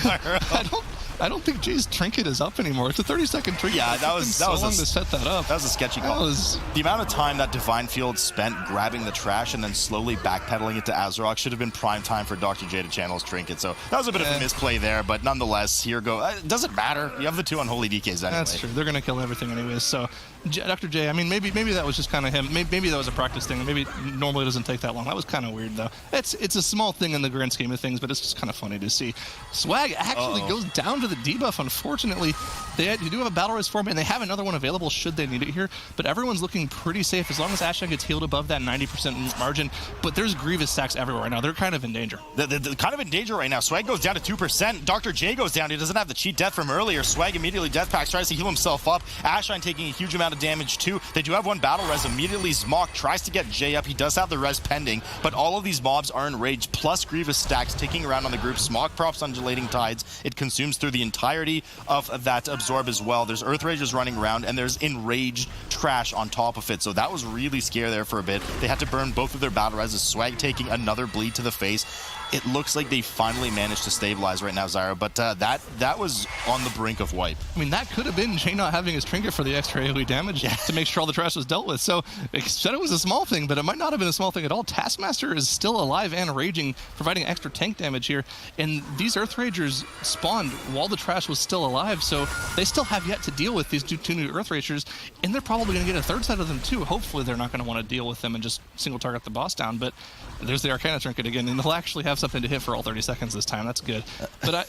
I don't think Jay's trinket is up anymore. It's a 30-second trinket. Yeah, that was long to set that up. That was a sketchy call. The amount of time that Divine Field spent grabbing the trash and then slowly backpedaling it to Azerok should have been prime time for Dr. J to channel his trinket. So that was a bit of a misplay there, but nonetheless, here go. It doesn't matter. You have the 2 Unholy DKs anyway. That's true. They're going to kill everything anyways. So Dr. J, I mean, maybe that was just kind of him. Maybe that was a practice thing. Maybe normally it doesn't take that long. That was kind of weird, though. It's a small thing in the grand scheme of things, but it's just kind of funny to see. Swag actually goes down to the debuff. Unfortunately, they do have a battle res for him, and they have another one available should they need it here. But everyone's looking pretty safe as long as Ashan gets healed above that 90% margin. But there's grievous stacks everywhere right now. They're kind of in danger. They're kind of in danger right now. Swag goes down to 2%. Dr. J goes down. He doesn't have the cheat death from earlier. Swag immediately death packs, tries to heal himself up. Ashan taking a huge amount of damage too. They do have one battle res. Immediately Zmok tries to get J up. He does have the res pending, but all of these mobs are enraged, plus grievous stacks ticking around on the group. Zmok props undulating tides. It consumes through the entirety of that absorb as well. There's Earth Ragers running around, and there's enraged trash on top of it. So that was really scary there for a bit. They had to burn both of their battle reses. Swag taking another bleed to the face. It looks like they finally managed to stabilize right now, Zyra, but that was on the brink of wipe. I mean, that could have been Jay not having his trinket for the extra AoE damage to make sure all the trash was dealt with. So it said it was a small thing, but it might not have been a small thing at all. Taskmaster is still alive and raging, providing extra tank damage here. And these Earth Ragers spawned while the trash was still alive, so they still have yet to deal with these two new Earth Ragers, and they're probably going to get a third set of them too. Hopefully they're not going to want to deal with them and just single target the boss down, but there's the Arcana trinket again, and they'll actually have something to hit for all 30 seconds this time. That's good. But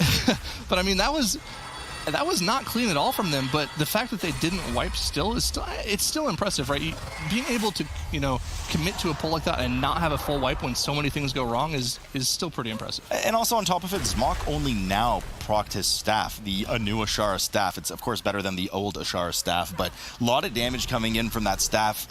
I mean, that was not clean at all from them, but the fact that they didn't wipe it's still impressive, right? Being able to, commit to a pull like that and not have a full wipe when so many things go wrong is still pretty impressive. And also on top of it, Zmok only now procced his staff, the new Ashara staff. It's of course better than the old Ashara staff, but a lot of damage coming in from that staff.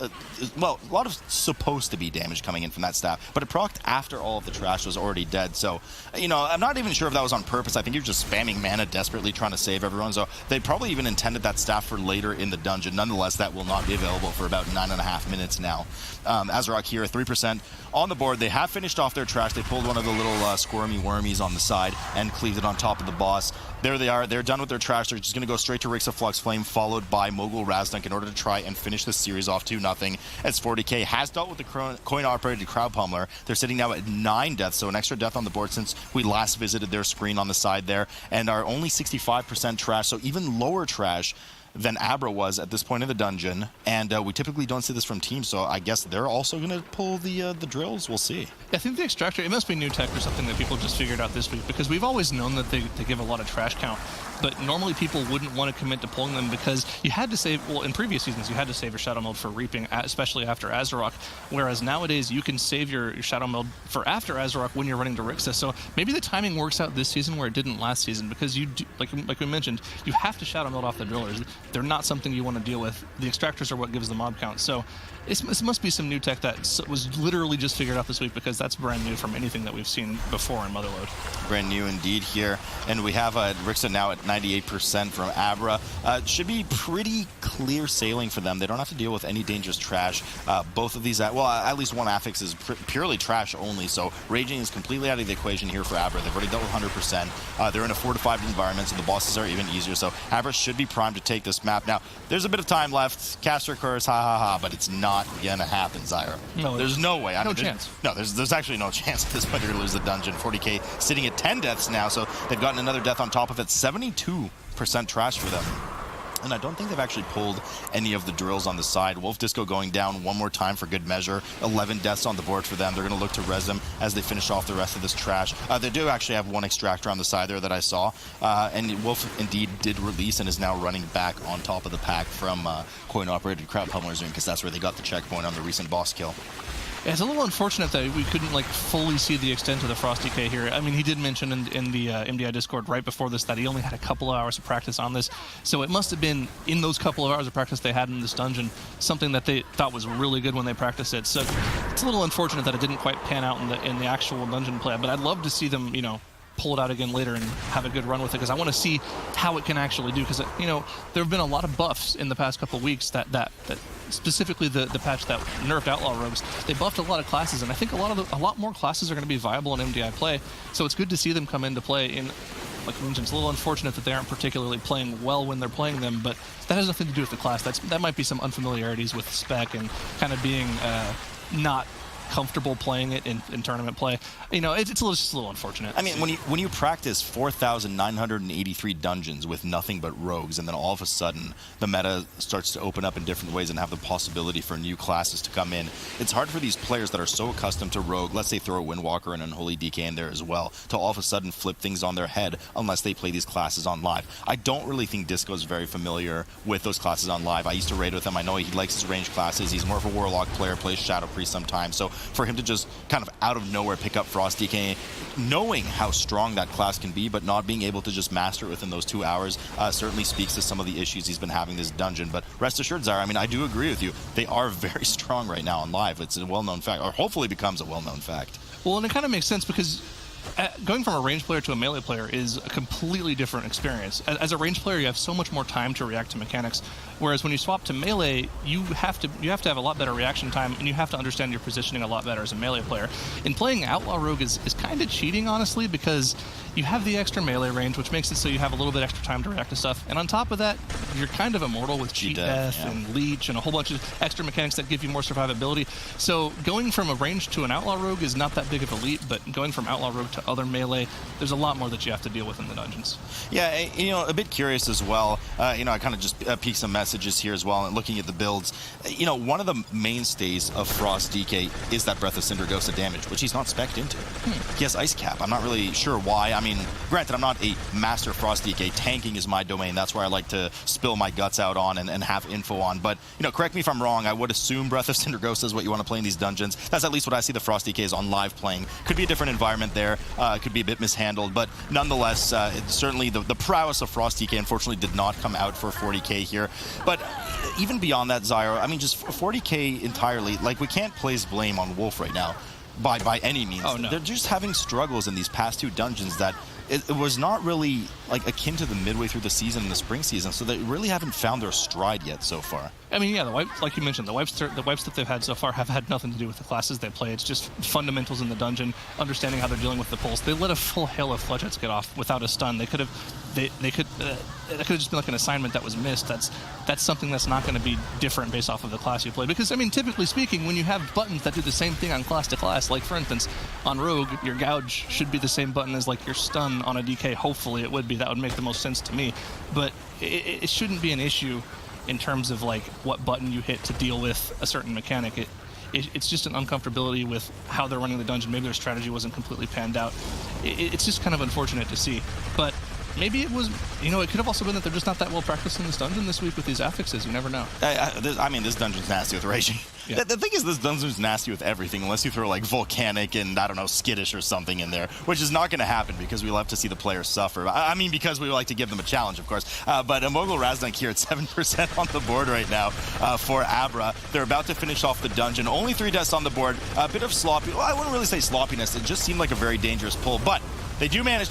Well, a lot of supposed to be damage coming in from that staff, but it procced after all of the trash was already dead. So, you know, I'm not even sure if that was on purpose. I think you're just spamming mana desperately trying to save everyone. So they probably even intended that staff for later in the dungeon. Nonetheless, that will not be available for about 9.5 minutes now. Azarok here, 3% on the board. They have finished off their trash. They pulled one of the little squirmy wormies on the side and cleaved it on top of the boss. There they are. They're done with their trash. They're just going to go straight to Rix of Flux Flame, followed by Mogul Razdunk in order to try and finish this series off 2-0. As 40K has dealt with the coin-operated Crowd Pummeler. They're sitting now at 9 deaths, so an extra death on the board since we last visited their screen on the side there, and are only 65% trash, so even lower trash than Abra was at this point in the dungeon, and we typically don't see this from teams, so I guess they're also going to pull the drills. We'll see. I think the extractor, it must be new tech or something that people just figured out this week, because we've always known that they give a lot of trash count, but normally people wouldn't want to commit to pulling them because you had to save, well, in previous seasons you had to save your Shadow Meld for reaping, especially after Azarok, whereas nowadays you can save your Shadow Meld for after Azarok when you're running to Rixa. So maybe the timing works out this season where it didn't last season, because you do, like we mentioned, you have to Shadow Meld off the drillers. They're not something you want to deal with. The extractors are what gives the mob count. So it must be some new tech that was literally just figured out this week, because that's brand new from anything that we've seen before in Motherlode. Brand new indeed here. And we have Rixa now at 98% from Abra. Should be pretty clear sailing for them. They don't have to deal with any dangerous trash. Both of these, well, at least one affix is purely trash only, so raging is completely out of the equation here for Abra. They've already dealt with 100%. They're in a fortified environment, so the bosses are even easier, so Abra should be primed to take this map. Now, there's a bit of time left. Caster Curse, ha ha ha, but it's not gonna happen, Zyra. No, there's no way. No chance. No, there's actually no chance at this point they're gonna lose the dungeon. 40K sitting at 10 deaths now, so they've gotten another death on top of it. 72% trash for them. And I don't think they've actually pulled any of the drills on the side. Wolf Disco going down one more time for good measure. 11 deaths on the board for them. They're going to look to res them as they finish off the rest of this trash. They do actually have one extractor on the side there that I saw. And Wolf indeed did release and is now running back on top of the pack from coin-operated Crowd Pummeler's Zoom, because that's where they got the checkpoint on the recent boss kill. Yeah, it's a little unfortunate that we couldn't fully see the extent of the Fourty K here. I mean, he did mention in the MDI Discord right before this that he only had a couple of hours of practice on this, so it must have been in those couple of hours of practice they had in this dungeon something that they thought was really good when they practiced it. So it's a little unfortunate that it didn't quite pan out in the actual dungeon play. But I'd love to see them, pull it out again later and have a good run with it, because I want to see how it can actually do, because there have been a lot of buffs in the past couple of weeks that specifically the patch that nerfed Outlaw Rogues. They buffed a lot of classes, and I think a lot more classes are going to be viable in MDI play, so it's good to see them come into play. In, like I mentioned, it's a little unfortunate that they aren't particularly playing well when they're playing them, but that has nothing to do with the class. That might be some unfamiliarities with spec and kind of being not comfortable playing it in tournament play. It's just a little unfortunate. I mean, when you practice 4,983 dungeons with nothing but rogues, and then all of a sudden the meta starts to open up in different ways and have the possibility for new classes to come in, it's hard for these players that are so accustomed to rogue, let's say throw a Windwalker and Unholy DK in there as well, to all of a sudden flip things on their head unless they play these classes on live. I don't really think Disco is very familiar with those classes on live. I used to raid with him. I know he likes his range classes. He's more of a Warlock player, plays Shadow Priest sometimes, so for him to just kind of out of nowhere pick up Frost DK, knowing how strong that class can be, but not being able to just master it within those 2 hours, certainly speaks to some of the issues he's been having this dungeon. But rest assured, Zyra, I mean, I do agree with you. They are very strong right now on live. It's a well-known fact, or hopefully becomes a well-known fact. Well, and it kind of makes sense, because going from a range player to a melee player is a completely different experience. As a range player, you have so much more time to react to mechanics, whereas when you swap to melee, you have to have a lot better reaction time, and you have to understand your positioning a lot better as a melee player. And playing Outlaw Rogue is kind of cheating, honestly, because you have the extra melee range, which makes it so you have a little bit extra time to react to stuff. And on top of that, you're kind of immortal with cheat death and leech and a whole bunch of extra mechanics that give you more survivability. So going from a range to an Outlaw Rogue is not that big of a leap, but going from Outlaw Rogue to other melee, there's a lot more that you have to deal with in the dungeons. Yeah, a bit curious as well. I kind of just peeked some messages here as well, and looking at the builds. One of the mainstays of Frost DK is that Breath of Cinder Ghost of damage, which he's not spec'd into. He has Ice Cap. I'm not really sure why. I mean, mean, granted, I'm not a master Frost DK. Tanking is my domain. That's where I like to spill my guts out on and have info on. But, you know, correct me if I'm wrong. I would assume Breath of Cinderghost is what you want to play in these dungeons. That's at least what I see the Frost DKs on live playing. Could be a different environment there. Could be a bit mishandled. But nonetheless, certainly the prowess of Frost DK unfortunately did not come out for 40K here. But even beyond that, Zyro, I mean, just 40K entirely, like, we can't place blame on Wolf right now by any means. Oh, no. They're just having struggles in these past 2 dungeons that it was not really like akin to the midway through the season and the spring season, so they really haven't found their stride yet so far. I mean, yeah, the wipes, like you mentioned, the wipes that they've had so far have had nothing to do with the classes they play. It's just fundamentals in the dungeon, understanding how they're dealing with the pulse. They let a full hail of Fledgeheads get off without a stun. That could have just been like an assignment that was missed. That's something that's not going to be different based off of the class you play. Because, I mean, typically speaking, when you have buttons that do the same thing on class to class, like, for instance, on Rogue, your gouge should be the same button as, like, your stun on a DK. Hopefully it would be. That would make the most sense to me. But it shouldn't be an issue in terms of, like, what button you hit to deal with a certain mechanic. It's just an uncomfortability with how they're running the dungeon. Maybe their strategy wasn't completely panned out. It's just kind of unfortunate to see. But maybe it was, you know, it could have also been that they're just not that well practiced in this dungeon this week with these affixes. You never know. I mean, this dungeon's nasty with raging. Yeah. The thing is, this dungeon's nasty with everything, unless you throw, like, volcanic and, I don't know, skittish or something in there, which is not going to happen because we love to see the players suffer. I mean, because we like to give them a challenge, of course. But Mogul Raznuk here at 7% on the board right now for Abra. They're about to finish off the dungeon. Only 3 deaths on the board. A bit of sloppy. Well, I wouldn't really say sloppiness. It just seemed like a very dangerous pull, but they do manage